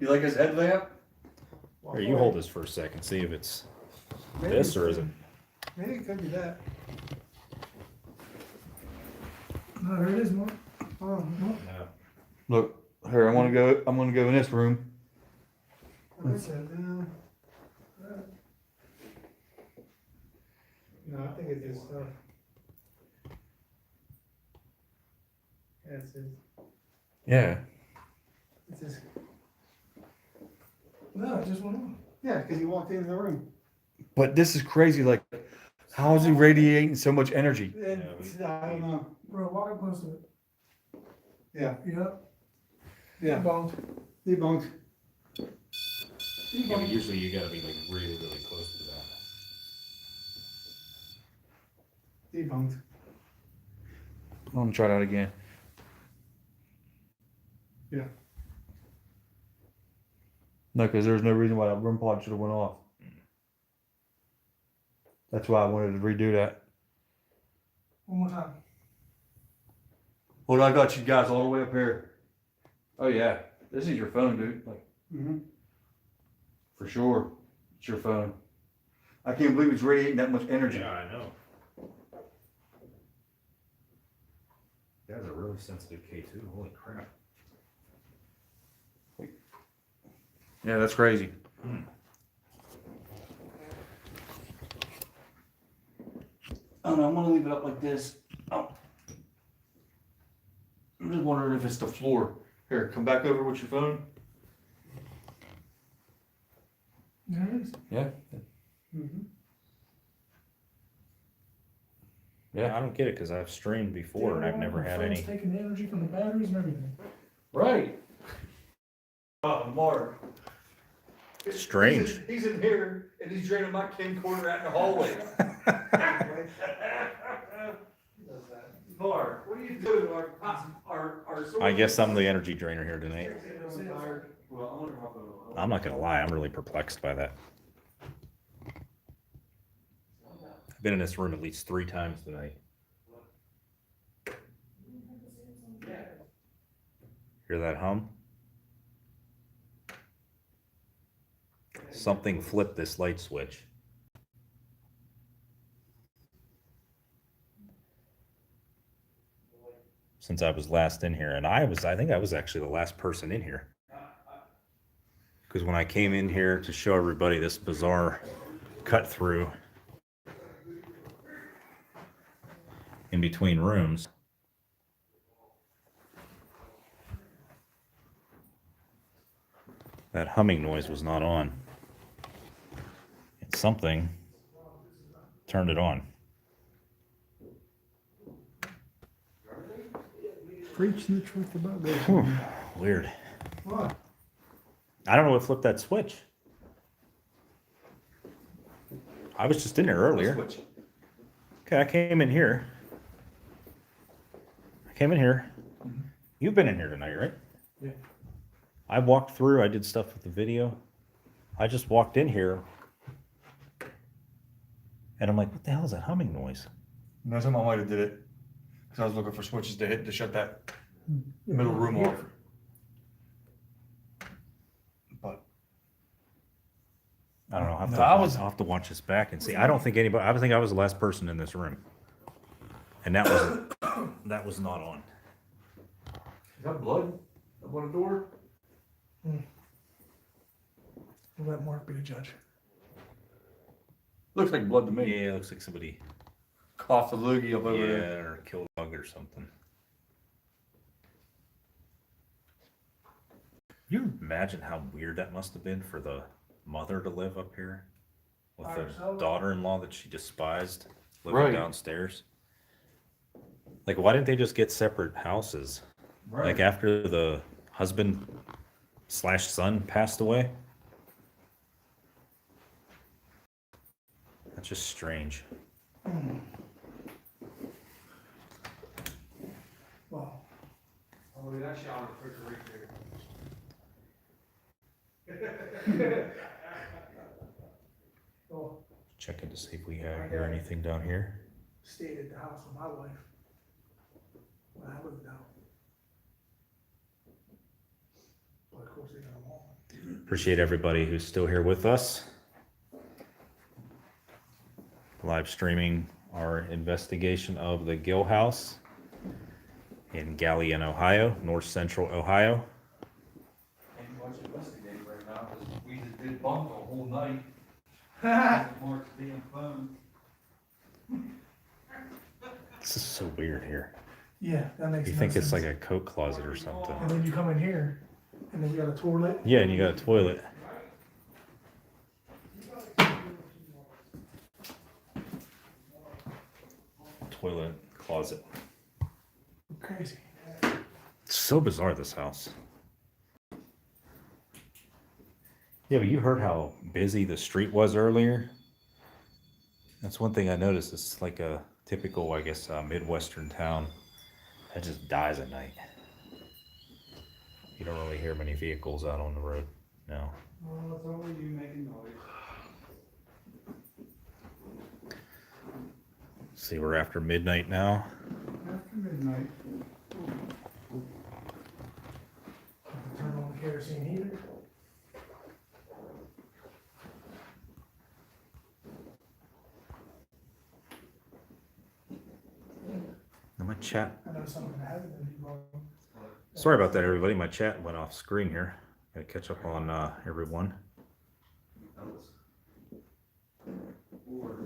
You like his headlamp? Here, you hold this for a second, see if it's this or is it? Maybe it could be that. No, there it is, Mark. Oh, no. Look, here, I'm gonna go in this room. That's it. No, I think it's his stuff. Yeah, it's his. Yeah. It's his. No, it just went on. Yeah, because he walked into the room. But this is crazy, like, how is he radiating so much energy? And, I don't know. Bro, walk up close to it. Yeah. Yep. Yeah. Debunked. Debunked. Yeah, but usually you gotta be like really close to that. Debunked. I'm gonna try that again. Yeah. No, because there's no reason why that REM pod should have went off. That's why I wanted to redo that. One more time. Hold on, I got you guys all the way up here. Oh yeah, this is your phone, dude. Like, for sure, it's your phone. I can't believe it's radiating that much energy. Yeah, I know. That's a really sensitive K2. Holy crap. Yeah, that's crazy. Oh no, I'm gonna leave it up like this. Oh. I'm just wondering if it's the floor. Here, come back over with your phone. There it is. Yeah. Yeah, I don't get it because I've streamed before and I've never had Phone's any. taking the energy from the batteries and everything. Right. Mark. Strange. He's in here and he's draining my camcorder out in the hallway. Mark, what are you doing? I guess I'm the energy drainer here tonight. I'm not gonna lie, I'm really perplexed by that. I've been in this room at least 3 times tonight. Hear that hum? Something flipped this light switch. Since I was last in here, and I think I was actually the last person in here. Because when I came in here to show everybody this bizarre cut through in between rooms, that humming noise was not on. And something turned it on. Preaching the truth about this. Weird. What? I don't know what flipped that switch. I was just in there earlier. Okay, I came in here. You've been in here tonight, right? Yeah. I walked through, I did stuff with the video. I just walked in here. And I'm like, what the hell is that humming noise? No, time I might have did it. Because I was looking for switches to hit to shut that middle room off. But I don't know. No, I'll have to watch this back and see. I don't think anybody, I think I was the last person in this room. And that was not on. is that blood up on the door? We'll let Mark be the judge. Looks like blood to me. Yeah, it looks like somebody, Coughed a loogie up over there. or killed a bug or something. You imagine how weird that must have been for the mother to live up here with By the herself? daughter-in-law that she despised living Right. downstairs. Like, why didn't they just get separate houses? Right. Like after the husband/son passed away? That's just strange. Wow. Oh, that's on the refrigerator. Oh, Checking to see if we hear anything down here. stayed at the house with my wife when I lived out. But of course they got them all. Appreciate everybody who's still here with us. Live streaming our investigation of the Gill House in Galion, Ohio, north central Ohio. Can't watch investigating right now because we just did bunk the whole night. Mark's damn phone. This is so weird here. Yeah, that makes You no think it's sense. like a coat closet or something. And then you come in here, and then we got a toilet. Yeah, and you got a toilet. Toilet, closet. Crazy. It's so bizarre, this house. Yeah, but you heard how busy the street was earlier? That's one thing I noticed. It's like a typical, I guess, Midwestern town that just dies at night. You don't really hear many vehicles out on the road now. Well, it's only you making noise. See, we're after midnight now. After midnight. chat. I know something happened in the room. Sorry about that, everybody. My chat went off screen here. Gotta catch up on everyone.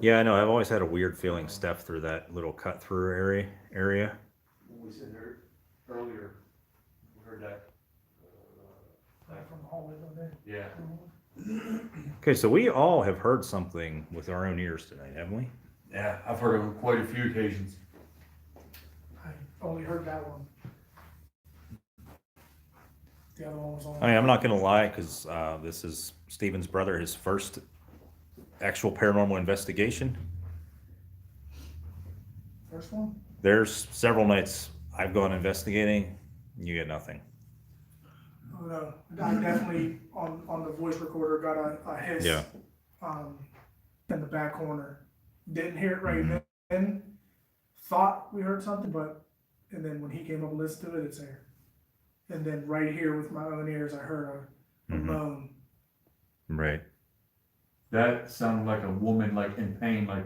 Yeah, I know. I've always had a weird feeling step through that little cut through area. When we said there earlier, we heard that. Like from the hallway down there. Yeah. Okay, so we all have heard something with our own ears tonight, haven't we? Yeah, I've heard it on quite a few occasions. I only heard that one. The other one was on. I mean, I'm not gonna lie, because this is Steven's brother, his first actual paranormal investigation. First one? There's several nights I've gone investigating, you get nothing. Oh, no. I definitely, on the voice recorder, got a hiss. Yeah. In the back corner. Didn't hear it right Mhm. then. Thought we heard something, and then when he came up and listened to it, it's there. And then right here with my own ears, I heard a Mhm. moan. Right. That sounded like a woman, like in pain, like,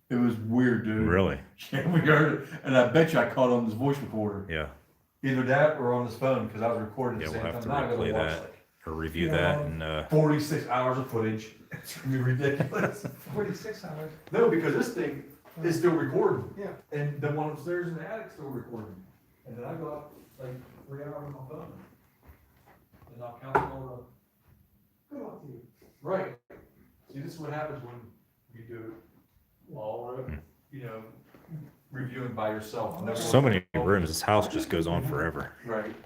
it was weird, dude. Really? Yeah, we heard it, and I bet you I caught it on his voice recorder. Yeah. Either that or on his phone, because I was recording Yeah, at the we'll same have to time. Now I gotta replay watch that. like Or review Yeah. that and 46 hours of footage. It's gonna be ridiculous. 46 hours. No, because this thing is still recording. Yeah. And the one upstairs in the attic still recording. And then I got like 3 hours on my phone. And I'll count all Good luck to you. the. Right. See, this is what happens when you do it while, you know, reviewing by yourself. Never so many rooms. This house just goes on forever. Right.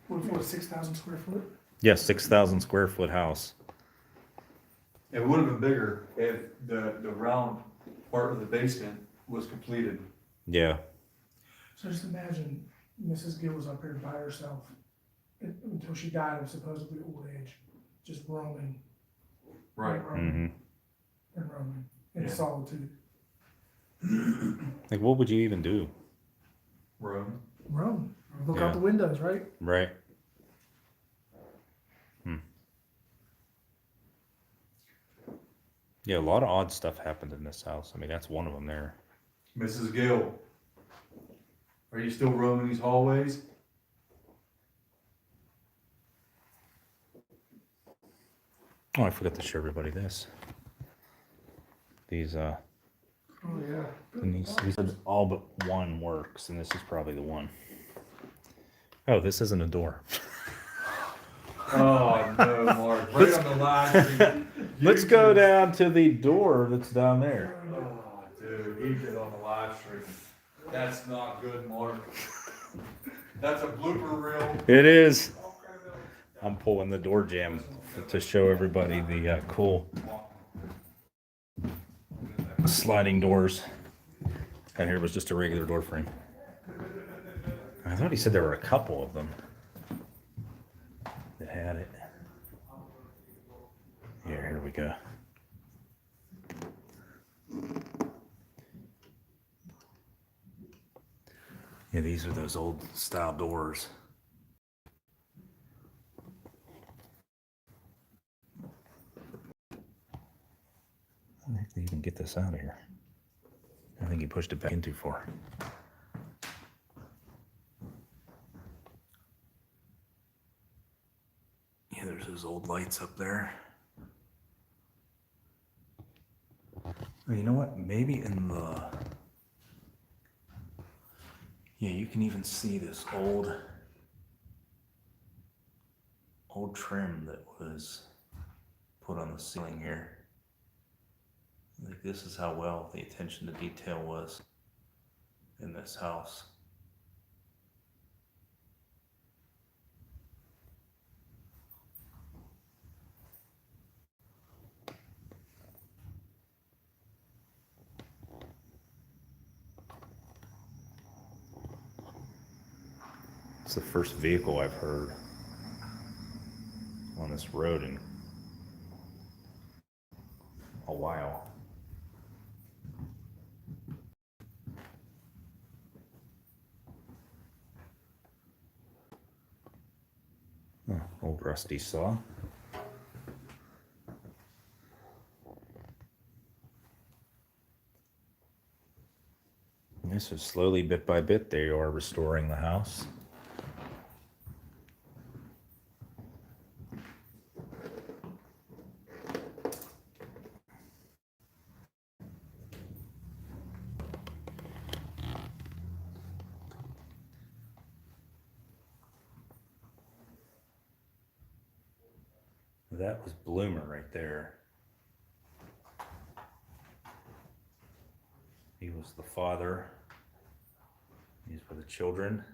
What was 6,000 square foot? Yeah, 6,000 square foot house. It would have been bigger if the round part of the basement was completed. Yeah. So just imagine Mrs. Gill was up here by herself until she died of supposedly old age, just roaming. Right. And roaming, Mm-hmm. and roaming in Yeah. solitude. Like, what would you even do? Room. Roam. Look Yeah. out the windows, right? Right. Yeah, a lot of odd stuff happened in this house. I mean, that's one of them there. Mrs. Gill, are you still roaming these hallways? Oh, I forgot to show everybody this. These Oh, yeah. and these are all but one works, and this is probably the one. Oh, this isn't a door. Oh no, Mark! Right on the line. Let's go down to the door that's down there. Oh, dude, he did on the live stream. That's not good, Mark. That's a blooper reel. It is. I'm pulling the door jamb to show everybody the cool sliding doors. And here was just a regular door frame. I thought he said there were a couple of them that had it. Here we go. Yeah, these are those old style doors. I think they even get this out of here. I think he pushed it back in too far. Yeah, there's those old lights up there. Oh, you know what? Maybe in the... Yeah, you can even see this old trim that was put on the ceiling here. Like, this is how well the attention to detail was in this house. It's the first vehicle I've heard on this road in a while. Oh, old rusty saw. This is slowly, bit by bit, they are restoring the house. That was Bloomer right there. He was the father. These were the children.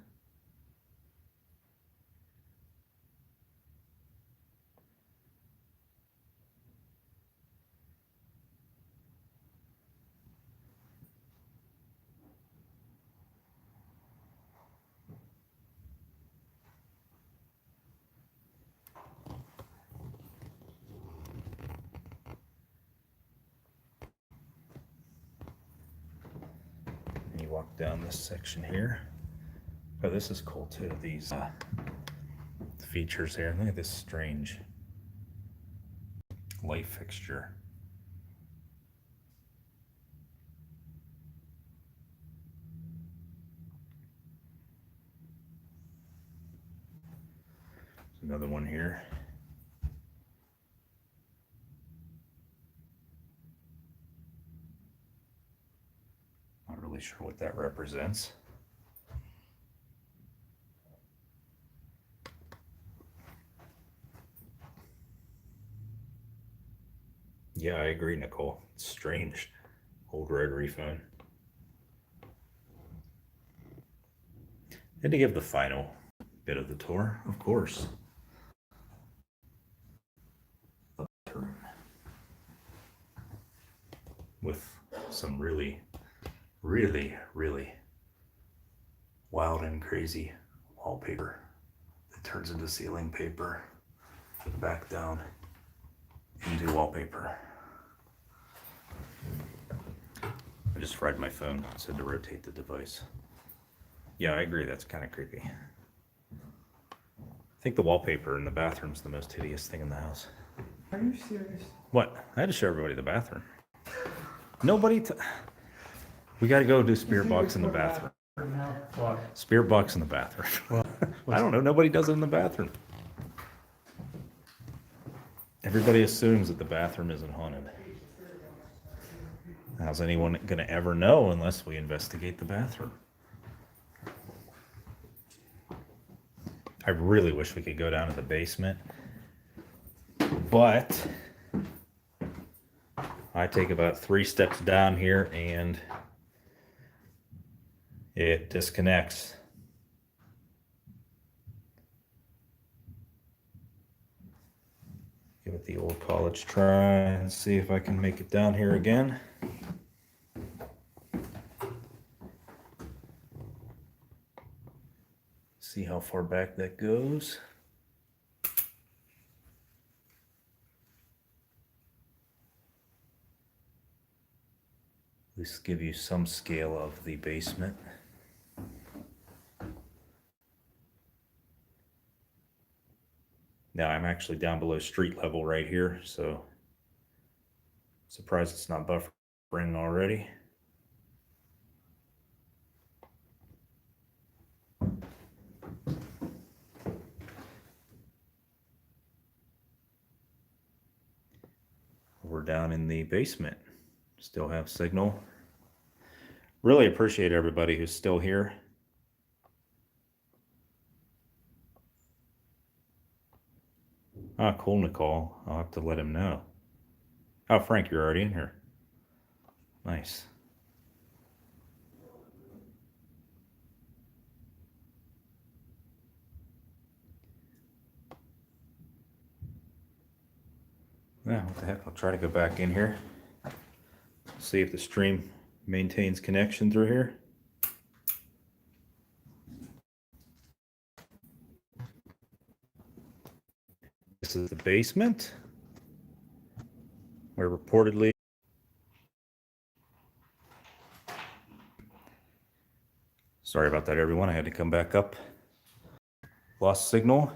And you walk down this section here. Oh, this is cool too. These features here. Look at this strange light fixture. There's another one here. Not really sure what that represents. Yeah, I agree, Nicole. It's strange. Old rotary phone. And to give the final bit of the tour, of course. The bathroom. With some really wild and crazy wallpaper that turns into ceiling paper, back down into wallpaper. I just fried my phone. It said to rotate the device. Yeah, I agree. That's kind of creepy. I think the wallpaper in the bathroom's the most hideous thing in the house. Are you serious? What? I had to show everybody the bathroom. Nobody. We got to go do spirit box in the bathroom. What? Spirit box in the bathroom. I don't know. Nobody does it in the bathroom. Everybody assumes that the bathroom isn't haunted. How's anyone going to ever know unless we investigate the bathroom? I really wish we could go down to the basement, but I take about 3 steps down here and it disconnects. Give it the old college try and see if I can make it down here again. See how far back that goes. At least give you some scale of the basement. Now I'm actually down below street level right here, so surprised it's not buffering already. We're down in the basement. Still have signal. Really appreciate everybody who's still here. Ah, cool, Nicole. I'll have to let him know. Oh, Frank, you're already in here. Nice. Yeah, what the heck? I'll try to go back in here. See if the stream maintains connection through here. This is the basement, where reportedly sorry about that, everyone. I had to come back up. Lost signal.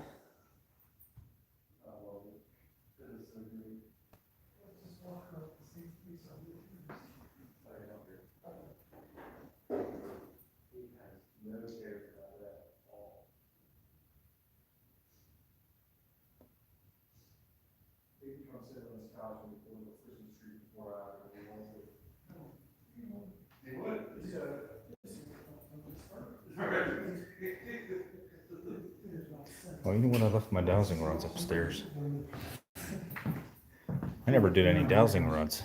gonna sit on this couch and go to Christmas tree before He would. Well, you know what? I left my dowsing rods upstairs. I never did any dowsing rods.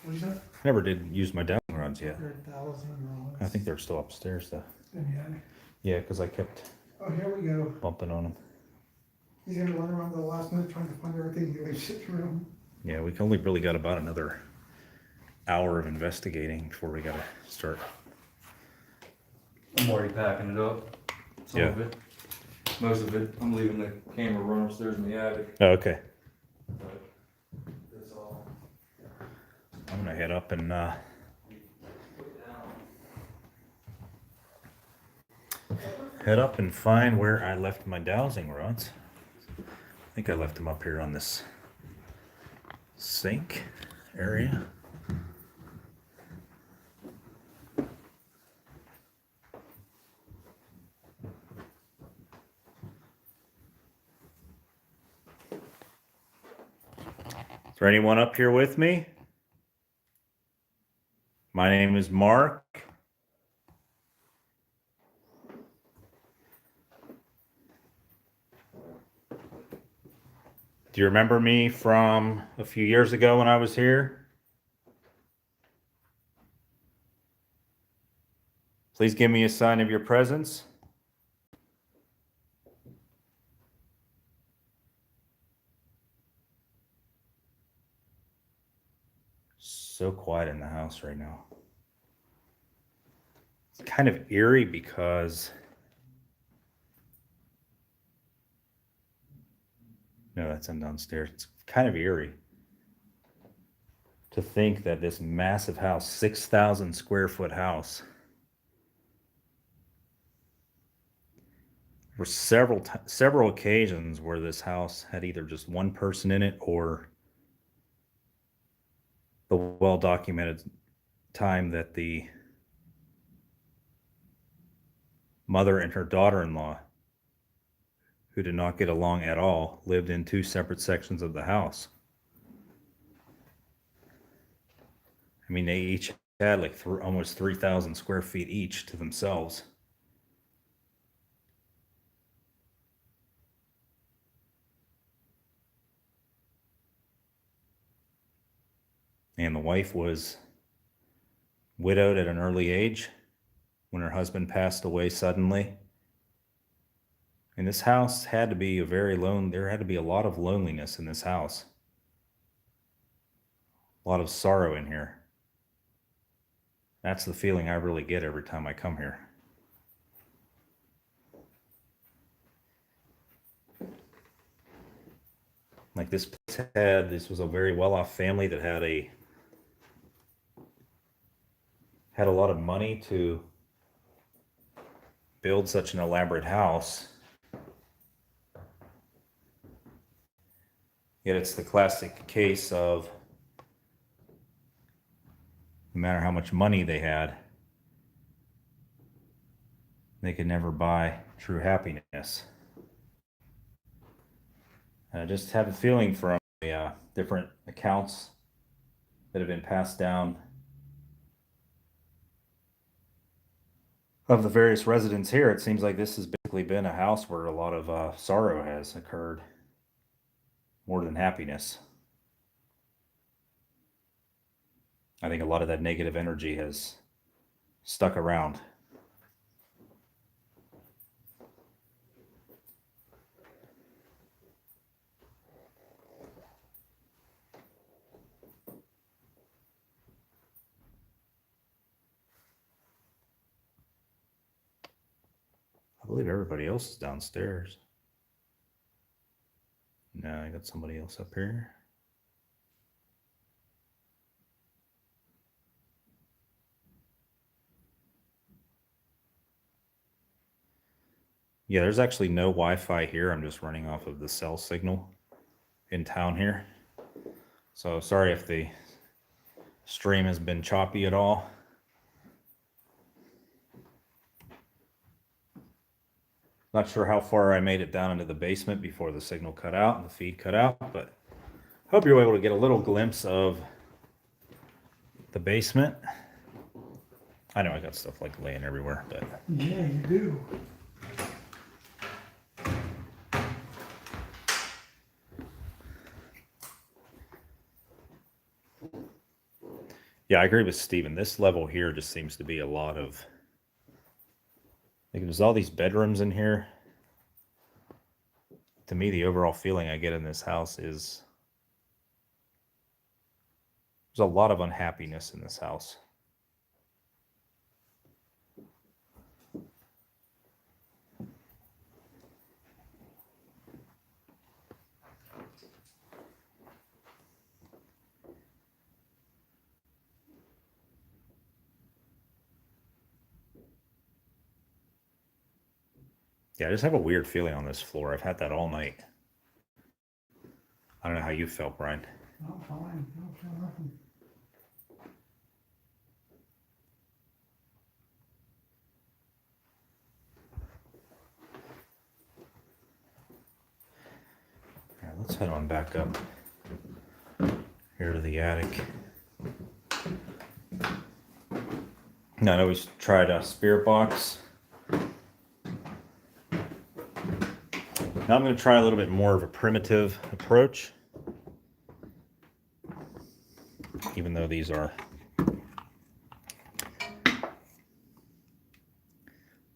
What'd you say? I never did use my dowsing rods yet. There are 1,000 rods. I think they're still upstairs though. Yeah. Yeah, because I kept Oh, here we go. bumping on them. He's gonna run around the last minute trying to find everything he leaves his room. Yeah, we only really got about another hour of investigating before we gotta start. I'm already packing it up. Some of it. Most of it. I'm leaving the camera run upstairs in the attic. Oh, okay. But that's all. I'm gonna head up and find where I left my dowsing rods. I think I left them up here on this sink area. Is there anyone up here with me? My name is Mark. Do you remember me from a few years ago when I was here? Please give me a sign of your presence. So quiet in the house right now. It's kind of eerie because no, that's him downstairs. It's kind of eerie to think that this massive house, 6,000 square foot house, there were several occasions where this house had either just one person in it or the well-documented time that the mother and her daughter-in-law, who did not get along at all, lived in two separate sections of the house. I mean, they each had like almost 3,000 square feet each to themselves. And the wife was widowed at an early age when her husband passed away suddenly. And this house had to be there had to be a lot of loneliness in this house. A lot of sorrow in here. That's the feeling I really get every time I come here. Like this was a very well-off family that had a lot of money to build such an elaborate house. Yet it's the classic case of no matter how much money they had, they could never buy true happiness. And I just have a feeling from different accounts that have been passed down of the various residents here, it seems like this has basically been a house where a lot of sorrow has occurred more than happiness. I think a lot of that negative energy has stuck around. I believe everybody else is downstairs. No, I got somebody else up here. Yeah, there's actually no Wi-Fi here. I'm just running off of the cell signal in town here. So sorry if the stream has been choppy at all. Not sure how far I made it down into the basement before the signal cut out and the feed cut out, but Hope you're able to get a little glimpse of the basement. I know I got stuff like laying everywhere, but Yeah, you do. yeah, I agree with Steven. This level here just seems to be a lot of, like, there's all these bedrooms in here. To me, the overall feeling I get in this house is there's a lot of unhappiness in this house. Yeah, I just have a weird feeling on this floor. I've had that all night. I don't know how you felt, Brian. I'm fine. I don't feel nothing. All right, let's head on back up here to the attic. Now, I know we tried a spirit box. Now I'm going to try a little bit more of a primitive approach. Even though these are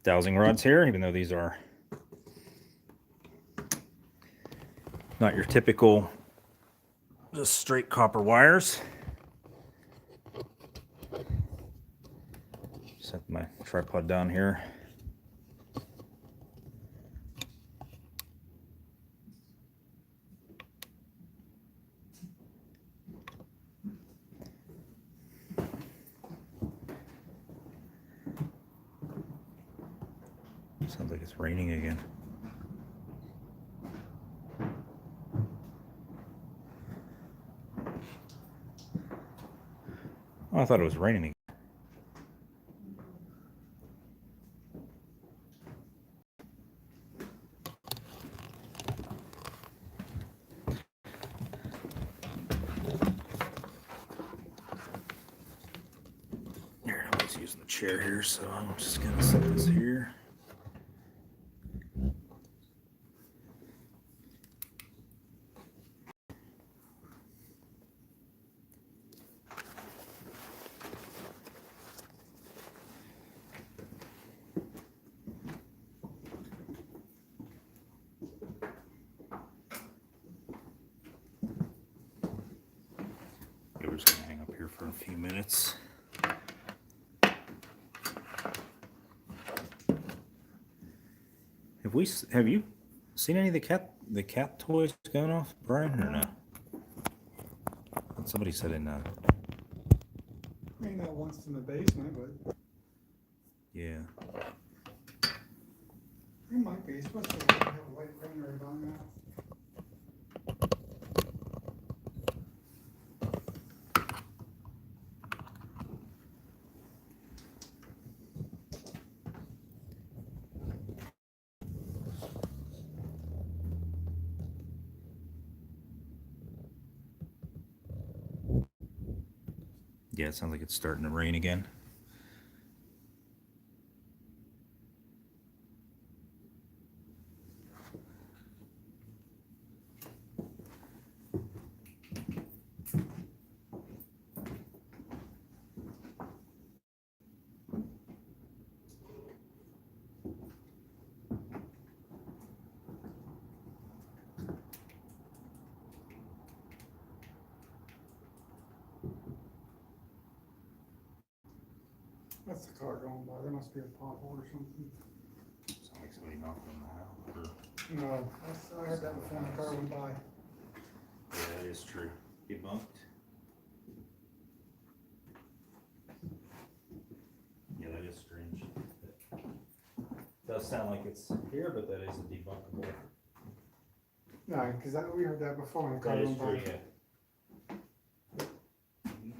dowsing rods here, even though these are not your typical just straight copper wires. Set my tripod down here. Sounds like it's raining again. Oh, I thought it was raining again. Here, nobody's using the chair here, so I'm just gonna set this here. We're just gonna hang up here for a few minutes. Have you seen any of the cat toys going off, Brian, or no? Somebody said in I mean, that once in the basement, but yeah. it might be. It's supposed to have a white rain right about now. Yeah, it sounds like it's starting to rain again. That's the car going by. There must be a pothole or something. Sounds like somebody knocked on the house. No, I heard that before the car went by. Yeah, that is true. Debunked. Yeah, that is strange. It does sound like it's here, but that is a debunkable. No, because we heard that before when the car That is went true, by. yeah.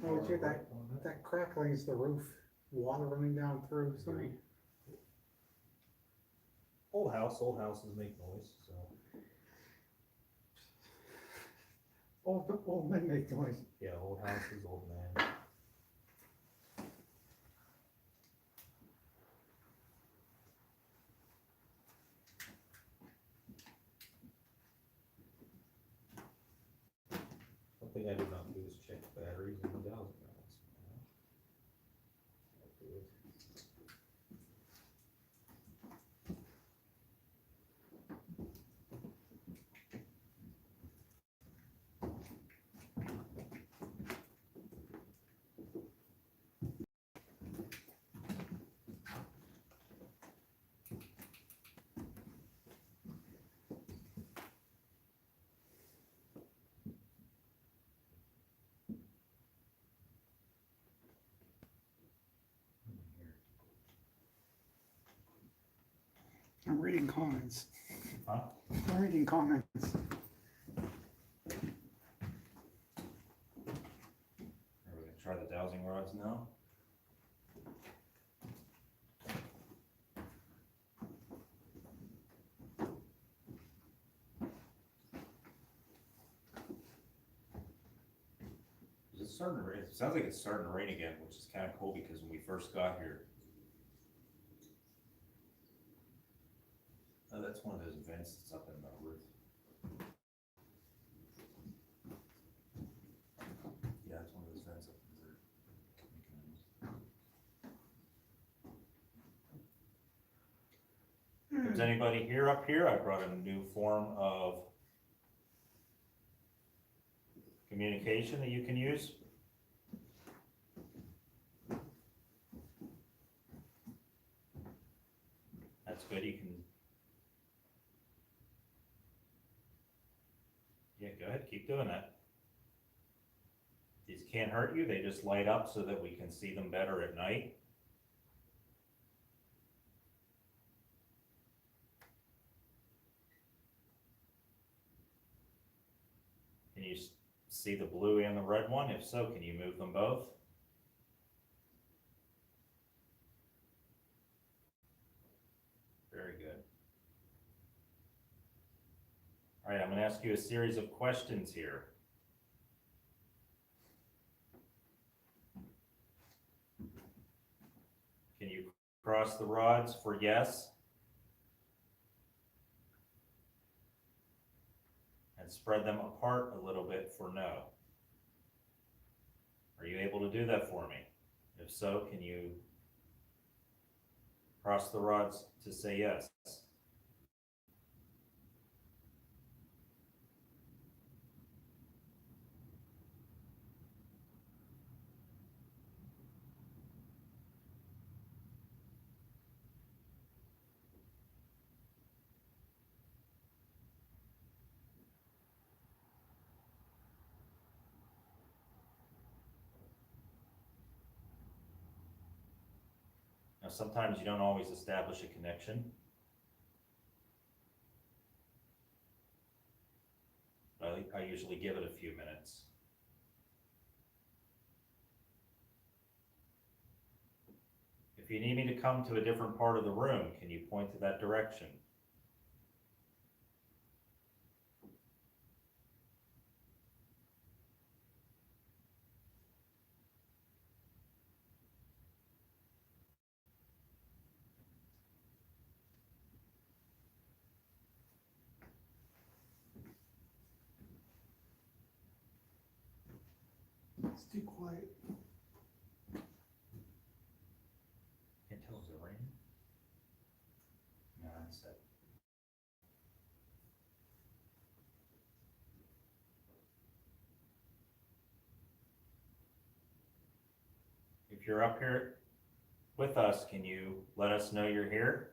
Oh, dude, that crackling is the roof. Water running down through. So Agreed. Old houses make noise, so. old men make noise. Yeah, old houses, old man. One thing I did not do is check the batteries and the dowsing rods. I'll do it. I'm reading comments. Huh? I'm reading comments. Are we gonna try the dowsing rods now? Is it starting to rain? It sounds like it's starting to rain again, which is kind of cool because when we first got here. Oh, that's one of those vents that's up in the roof. Yeah, it's one of those vents up in the roof. If there's anybody here up here, I brought a new form of communication that you can use. That's good, you can. Yeah, go ahead, keep doing that. These can't hurt you, they just light up so that we can see them better at night. Can you see the blue and the red one? If so, can you move them both? Very good. All right, I'm going to ask you a series of questions here. Can you cross the rods for yes? And spread them apart a little bit for no. Are you able to do that for me? If so, can you cross the rods to say yes? Now, sometimes you don't always establish a connection. I usually give it a few minutes. If you need me to come to a different part of the room, can you point to that direction? It's too quiet. Can't tell, is it raining? No, it's set. If you're up here with us, can you let us know you're here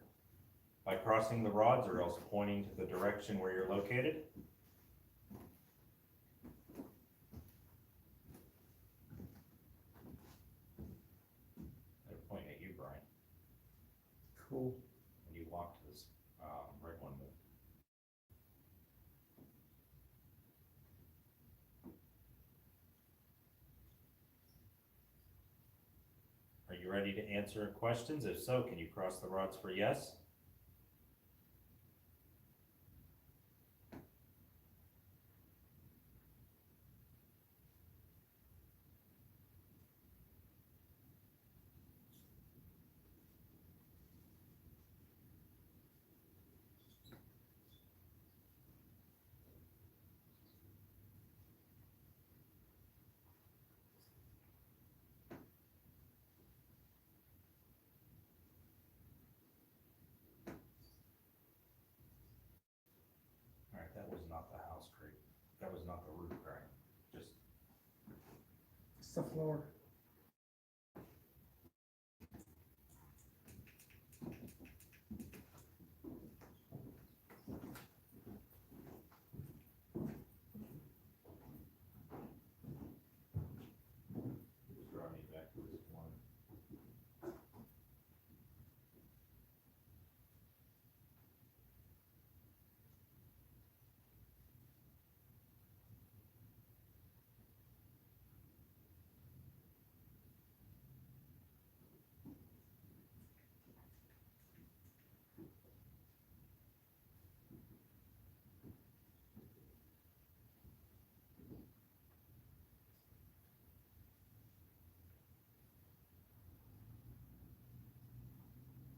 by crossing the rods or else pointing to the direction where you're located? They're pointing at you, Brian, Cool. when you walk to this red one. Are you ready to answer questions? If so, can you cross the rods for yes? That was not the roof crack. Just It's the floor. draw me back to this one.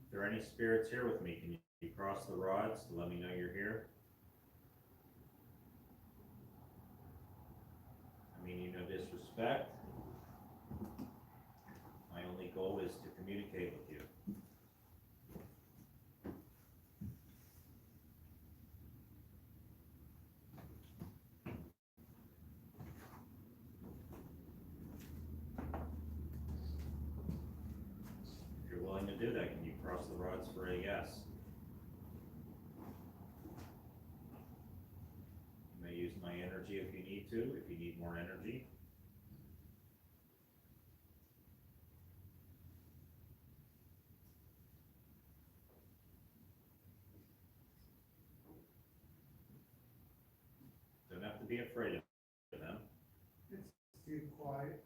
If there are any spirits here with me, can you cross the rods to let me know you're here? I mean, you no disrespect. My only goal is to communicate with you. If you're willing to do that, can you cross the rods for a yes? You may use my energy if you need to, if you need more energy. Don't have to be afraid of them. It's too quiet.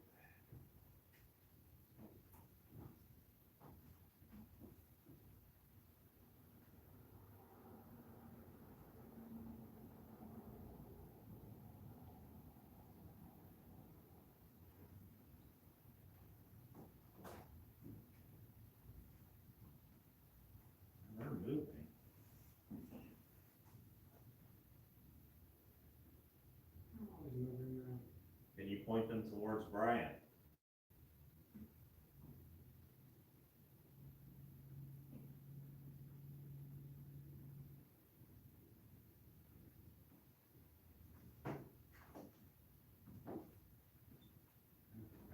They're moving. Can you point them towards Brian?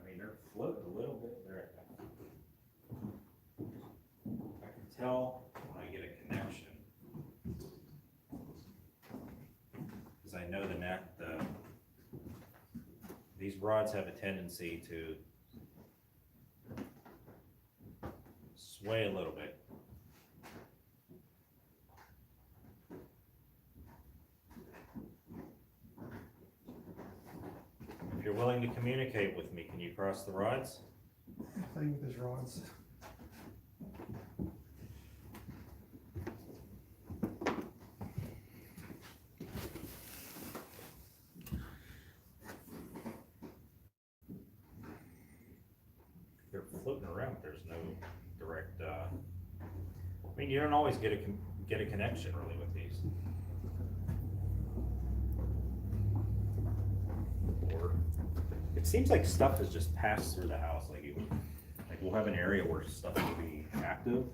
I mean, they're floating a little bit there. I can tell when I get a connection. Because I know these rods have a tendency to sway a little bit. If you're willing to communicate with me, can you cross the rods? Playing with his rods. They're floating around. There's no direct. I mean, you don't always get a connection really with these. Or it seems like stuff has just passed through the house. Like we'll have an area where stuff will be active,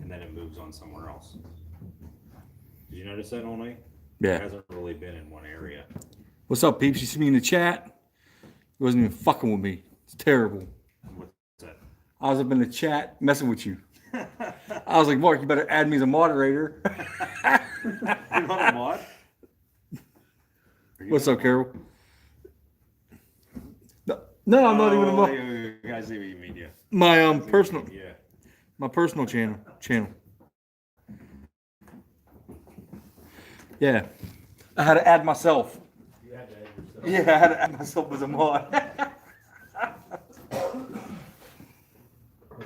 and then it moves on somewhere else. Did you notice that all night? It Yeah. hasn't really been in one area. What's up, peeps? You see me in the chat? He wasn't even fucking with me. It's terrible. What's that? I was up in the chat messing with you. I was like, Mark, you better add me as a moderator. You're not a mod? What's up, Carol? No, I'm not even a mod. I see what you mean, yeah. My personal, Yeah. my personal channel. Yeah, I had to add myself. You had to add yourself. Yeah, I had to add myself as a mod.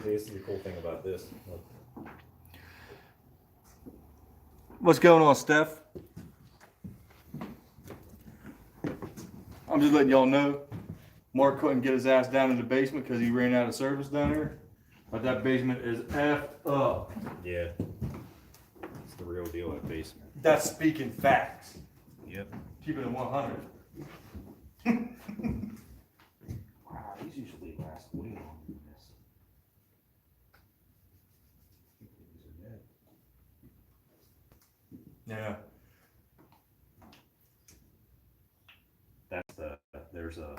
This is the cool thing about this. What's going on, Steph? I'm just letting y'all know. Mark couldn't get his ass down in the basement because he ran out of service down there. But that basement is effed up. Yeah. It's the real deal at basement. That's speaking facts. Yep. Keep it at 100. Wow, these usually last way longer than this. I think these are dead. Yeah. there's a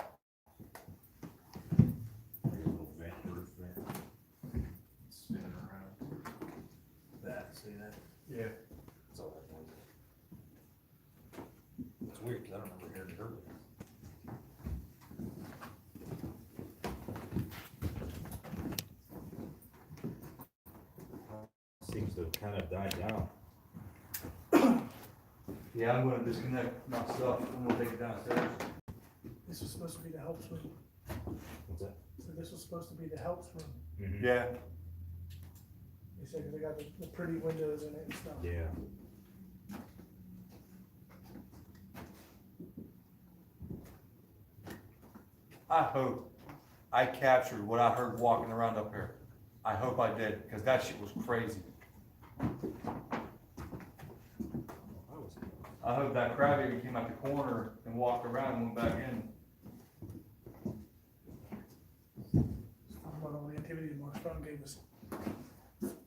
little vent, roof vent. Spinning around. That, see that? Yeah. That's all that noise is. It's weird, because I don't remember hearing it earlier. Seems to have kind of died down. Yeah, I'm gonna disconnect my stuff. I'm gonna take it downstairs. This was supposed to be the helps room. What's that? So this was supposed to be the helps room. Mm-hmm. Yeah. They said they got the pretty windows in it and stuff. Yeah. I hope I captured what I heard walking around up here. I hope I did, because that shit was crazy. I hope that crybaby came out the corner and walked around and went back in. Talk about all the activity Mark's phone gave us.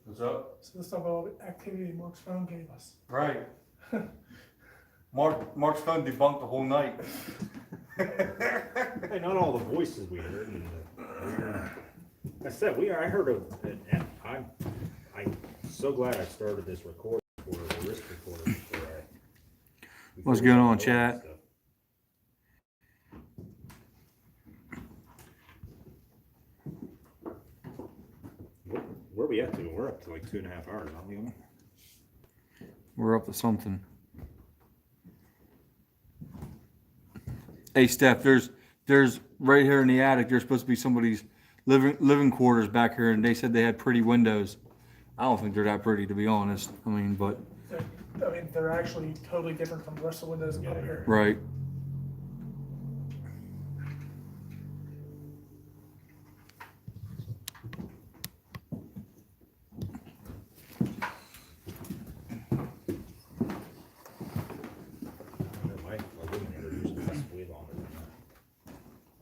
What's up? So let's talk about all the activity Mark's phone gave us. Right. Mark's phone debunked the whole night. Hey, not all the voices we heard. And, I said I heard of, and I'm so glad I started this recording for the risk recorder before What's going on, chat? Where are we at to? We're up to like 2.5 hours, aren't we? We're up to something. Hey, Steph, there's right here in the attic, there's supposed to be somebody's living quarters back here, and they said they had pretty windows. I don't think they're that pretty, to be honest. I mean, but. They're actually totally different from the rest of the windows up here. Right.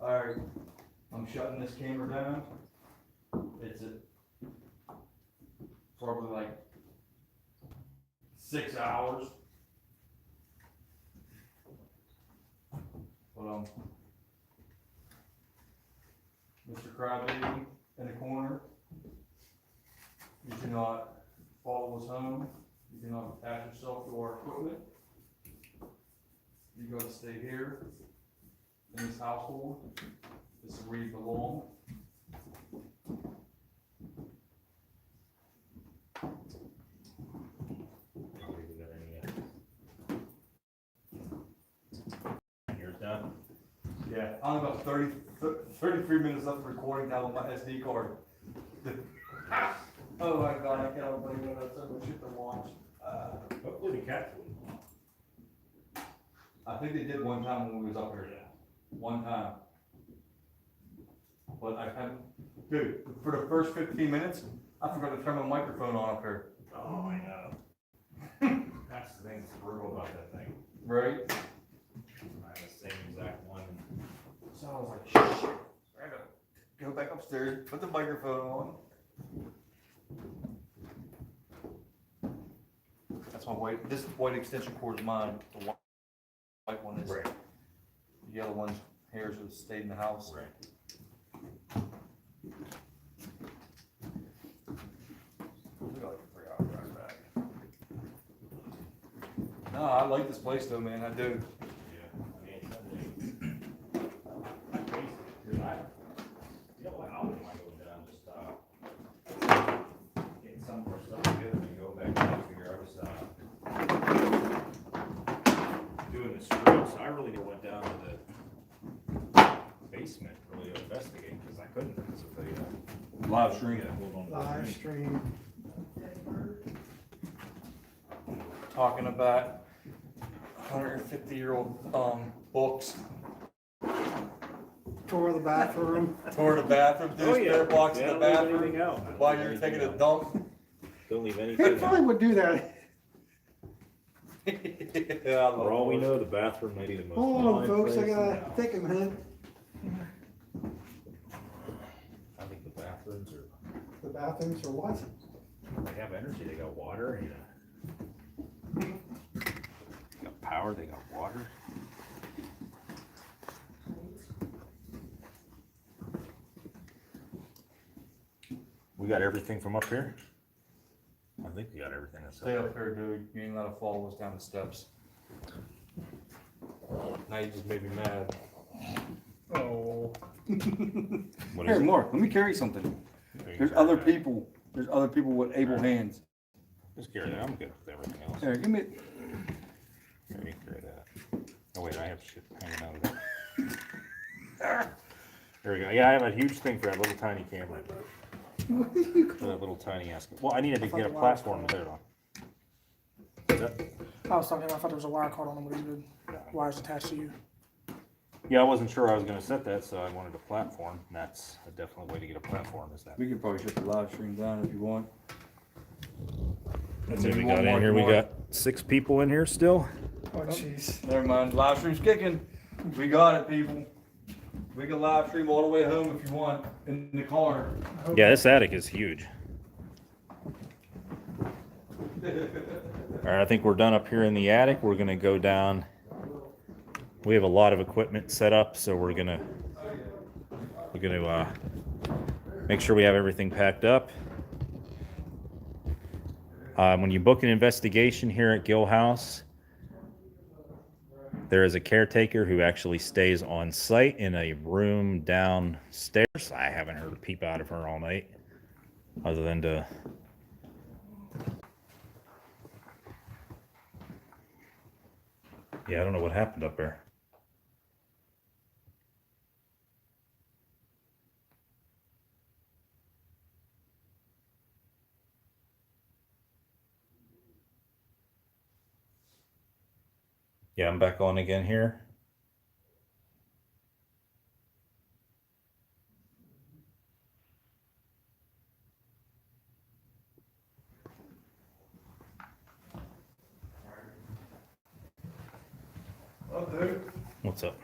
Alright, I'm shutting this camera down. It's at probably like 6 hours. But Mr. Crybaby in the corner. You cannot follow us home. You cannot attach yourself to our equipment. You gotta stay here in this household. This is where you belong. You're done. Yeah, I'm about 33 minutes left of recording now on my SD card. Oh my god, I cannot believe it. That's so much shit to watch. Hopefully the cats will. I think they did one time when we was up here. One time. But I haven't, dude, for the first 15 minutes, I forgot to turn my microphone on up here. Oh, I know. That's the thing that's brutal about that thing. Right? I have the same exact one. So I was like, shit, I gotta go back upstairs, put the microphone on. That's my white, this white extension cord is mine, the white one is. Right. The yellow one's hairs have stayed in the house. Right. No, I like this place though, man, I do. Doing the strips, I really went down to the basement really to investigate because I couldn't because of the Live stream. hold on to the Live screen. stream. Talking about 150-year-old books. Tour the bathroom. Tore the bathroom, threw spare blocks in the Don't leave anything bathroom out. while you're taking a dump. Don't leave I anything probably out. would do that. Yeah, I love For all we books. know, the bathroom may be the most. Hold on, fine folks, I place in the gotta house. take a minute. I think the bathrooms are, The bathrooms are what? they have energy, they got water, They got power, they got water. got everything from up here? I think we got everything that's up Stay here. up here, dude. You ain't allowed to follow us down the steps. Now you just made me mad. Oh. What Here, is it? Mark, let me carry something. There's other people. There's other people with able hands. Just carry that. I'm good with everything else. Here, give me. Here, you carry that. Oh wait, I have shit hanging out of there. There we go. Yeah, I have a huge thing for that little tiny camera. For that little tiny ass. Well, I needed to get a platform to put it on. Is that- I was talking, I thought there was a wire cord on them, but it's good. Wires attached to you. Yeah, I wasn't sure I was gonna set that, so I wanted a platform. And that's a definite way to get a platform, is that. We could probably shut the live stream down if you want. That's what we got in here. We got 6 people in here still. Oh, jeez. Never mind. Live stream's kicking. We got it, people. We can live stream all the way home if you want in the car. Yeah, this attic is huge. All right, I think we're done up here in the attic. We're gonna go down. We have a lot of equipment set up, so we're gonna make sure we have everything packed up. When you book an investigation here at Gill House, there is a caretaker who actually stays on site in a room downstairs. I haven't heard a peep out of her all night, other than to. Yeah, I don't know what happened up there. Yeah, I'm back on again here. What up, dude? What's up?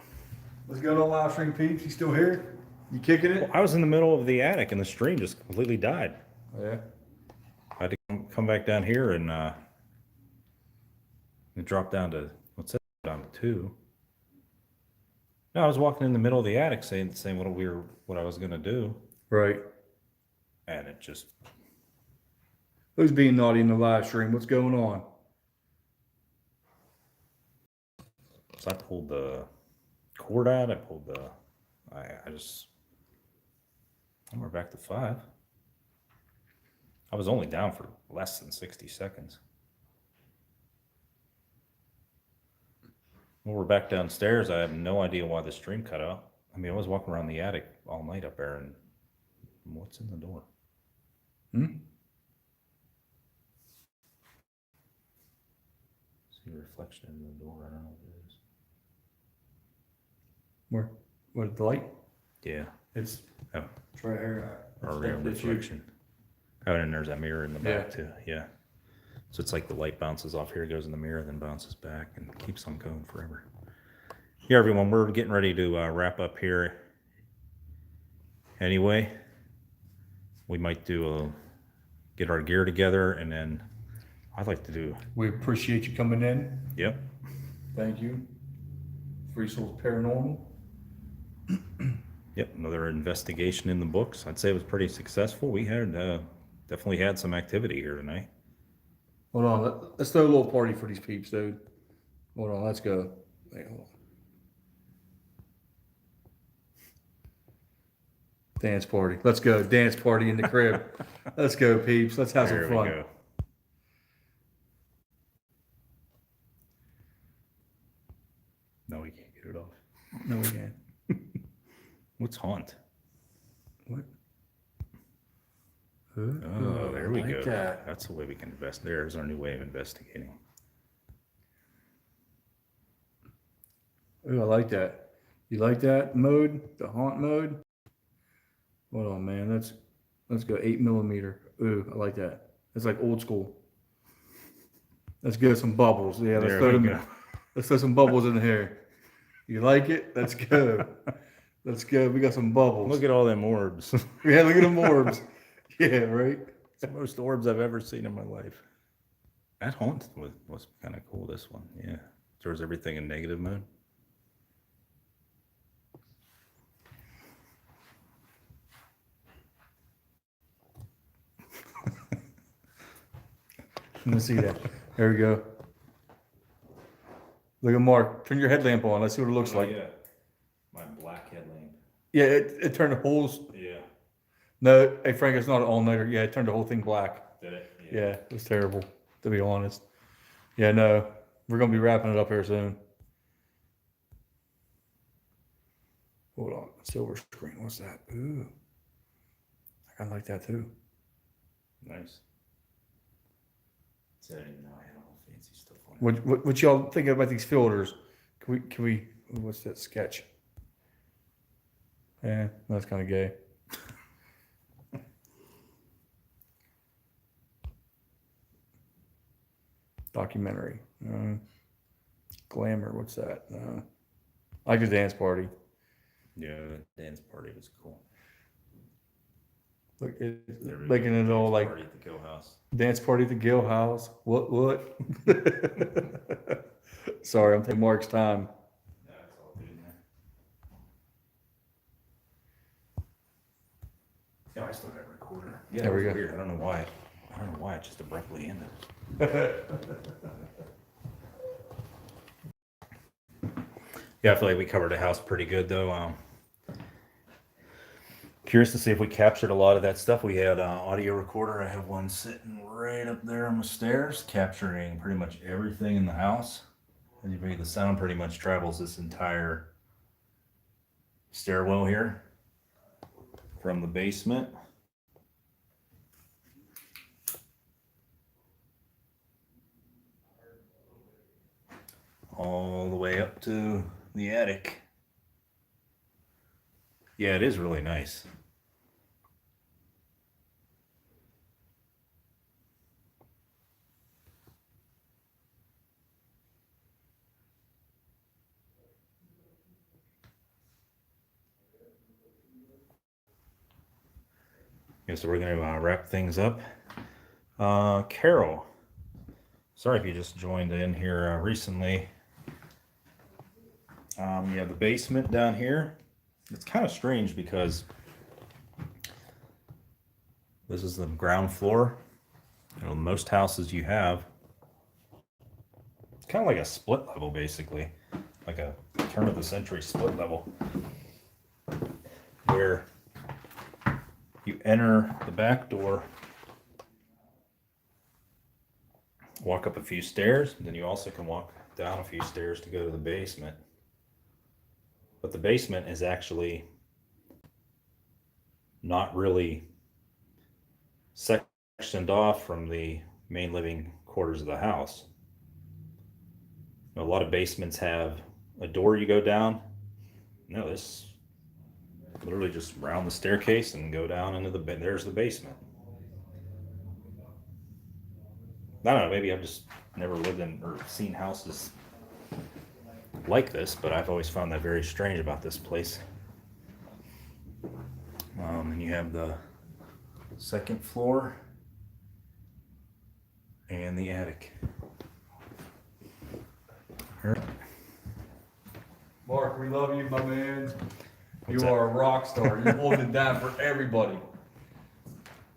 What's going on, live stream peeps? You still here? You kicking it? I was in the middle of the attic and the stream just completely died. Yeah. I had to come back down here and it dropped down to, what's that, down to 2. No, I was walking in the middle of the attic saying what I was gonna do, Right. and it just, Who's being naughty in the live stream? What's going on? so I pulled the cord out, and we're back to 5. I was only down for less than 60 seconds. Well, we're back downstairs. I have no idea why the stream cut out. I mean, I was walking around the attic all night up there, and what's in the door? See a reflection in the door. I don't know what it is. Where? What, the light? Yeah, It's, oh, it's right here. or a real That's you. reflection. Oh, and there's that mirror in the back Yeah. too. Yeah. So it's like the light bounces off here, goes in the mirror, then bounces back, and keeps on going forever. Yeah, everyone, we're getting ready to wrap up here. Anyway, we might get our gear together, and then I'd like to do. We appreciate you coming in. Yep. Thank you. Souls Paranormal. Yep. Another investigation in the books. I'd say it was pretty successful. We had definitely had some activity here tonight. Hold on. Let's throw a little party for these peeps, dude. Hold on. Let's go. Wait, hold on. Dance party. Let's go. Dance party in the crib. Let's go, peeps. Let's have There some we fun. go. No, we can't get it off. No, we can't. What's haunt? What? Oh, there we like go. that. That's the way we can invest. There's our new way of investigating. Ooh, I like that. You like that mode? The haunt mode? Hold on, man. Let's go 8mm. Ooh, I like that. It's like old school. Let's get some bubbles. Yeah, let's There throw we them. go. Let's throw some bubbles in here. You like it? Let's go. Let's go. We got some bubbles. Look at all them orbs. Yeah, look at them orbs. Yeah, right. It's the most orbs I've ever seen in my life. That haunt was kind of cool, this one. Yeah. Throws everything in negative mode. Let me see that. There we go. Look at Mark. Turn your headlamp on. Let's see what it looks like. yeah. My black headlamp. Yeah, it turned the whole. Yeah. No, hey Frank, it's not an all-nighter. Yeah, it turned the whole thing black. Did it? Yeah, it was terrible, to be honest. Yeah, no, we're gonna be wrapping it up here soon. Hold on, silver screen. What's that? Ooh, I kind of like that too. Nice. So I didn't even know I had all fancy stuff on it. What y'all thinking about these filters? Can we? What's that sketch? Yeah, that's kind of gay. Documentary. Glamour. What's that? I like the dance party. Yeah, the dance party was cool. Look, There we making go. it all Dance like party at the Gill House. dance party at the Gill House. What? Sorry, I'm taking Mark's time. Yeah, it's all good in there. Yeah, I still got a recorder. Yeah, There we it was go. weird. I don't know why. I don't know why it just abruptly ended. Yeah, I feel like we covered the house pretty good though. Curious to see if we captured a lot of that stuff. We had audio recorder. I have one sitting right up there on the stairs, capturing pretty much everything in the house. As you read, the sound pretty much travels this entire stairwell here from the basement. All the way up to the attic. Yeah, it is really nice. Yeah, so we're gonna wrap things up. Carol, sorry if you just joined in here recently. You have the basement down here. It's kind of strange because this is the ground floor. You know, most houses you have, it's kind of like a split level, basically, like a turn of the century split level, where you enter the back door, walk up a few stairs, then you also can walk down a few stairs to go to the basement. But the basement is actually not really sectioned off from the main living quarters of the house. A lot of basements have a door you go down. No, this literally just round the staircase and go down into the bed. There's the basement. I don't know, maybe I've just never lived in or seen houses like this, but I've always found that very strange about this place. And you have the second floor and the attic. Mark, we love you, my man. What's You that? are a rock star. You're holding it down for everybody.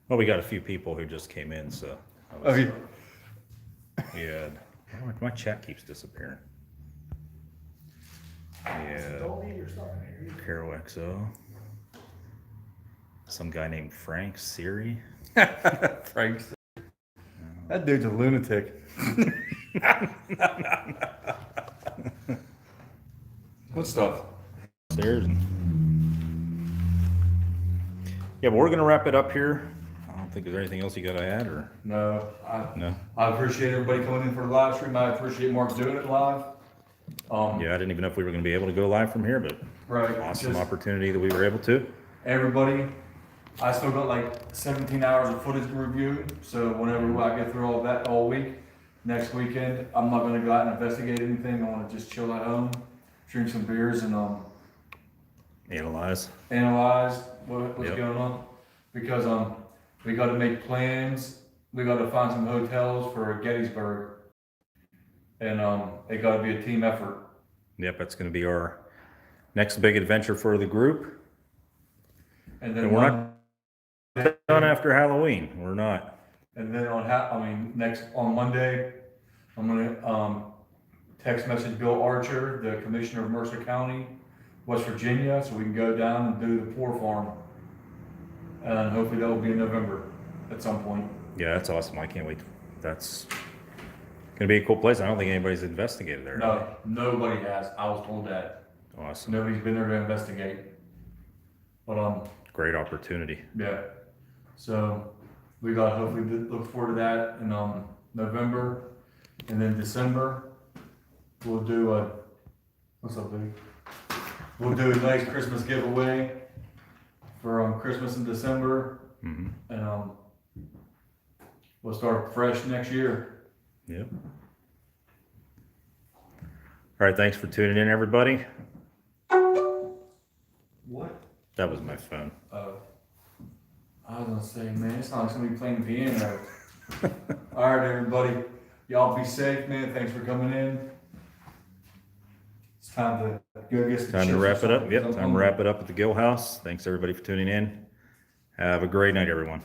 Well, we got a few people who just came in, so Oh, yeah. yeah. My chat keeps disappearing. Yeah. Don't need your stuff in here. Carol XO. Some guy named Frank Siri. Frank. That dude's a lunatic. What stuff? Stairs and yeah, but we're gonna wrap it up here. I don't think there's anything else you gotta add, or No, no? I appreciate everybody coming in for the live stream. I appreciate Mark doing it live. Yeah, I didn't even know if we were gonna be able to go live from here, but Right. awesome Just opportunity that we were able to. everybody. I still got like 17 hours of footage to review. So whenever I get through all that all week, next weekend, I'm not gonna go out and investigate anything. I wanna just chill at home, drink some beers and Analyze. analyze what's Yep. going on, because we got to make plans. We got to find some hotels for Gettysburg, and it got to be a team effort. Yep, that's gonna be our next big adventure for the group. And then And we're not done after Halloween. We're not. And then next, on Monday, I'm gonna, text message Bill Archer, the Commissioner of Mercer County, West Virginia, so we can go down and do the poor farm. And hopefully that will be in November at some point. Yeah, that's awesome. I can't wait. That's gonna be a cool place. I don't think anybody's investigated there. No, nobody has. I was told that. Awesome. Nobody's been there to investigate. But, Great opportunity. yeah. So we got hopefully look forward to that in, November. And then December, we'll do what's up, dude? We'll do a nice Christmas giveaway for, Christmas in December. Mm-hmm. And, we'll start fresh next year. Yep. All right. Thanks for tuning in, everybody. What? That was my phone. I was gonna say, man, it's not like somebody playing the piano. All right, everybody. Y'all be safe, man. Thanks for coming in. It's time to go get some Time to chips or wrap it up. something. Yep. Time to wrap it up at the Gill House. Thanks everybody for tuning in. Have a great night, everyone.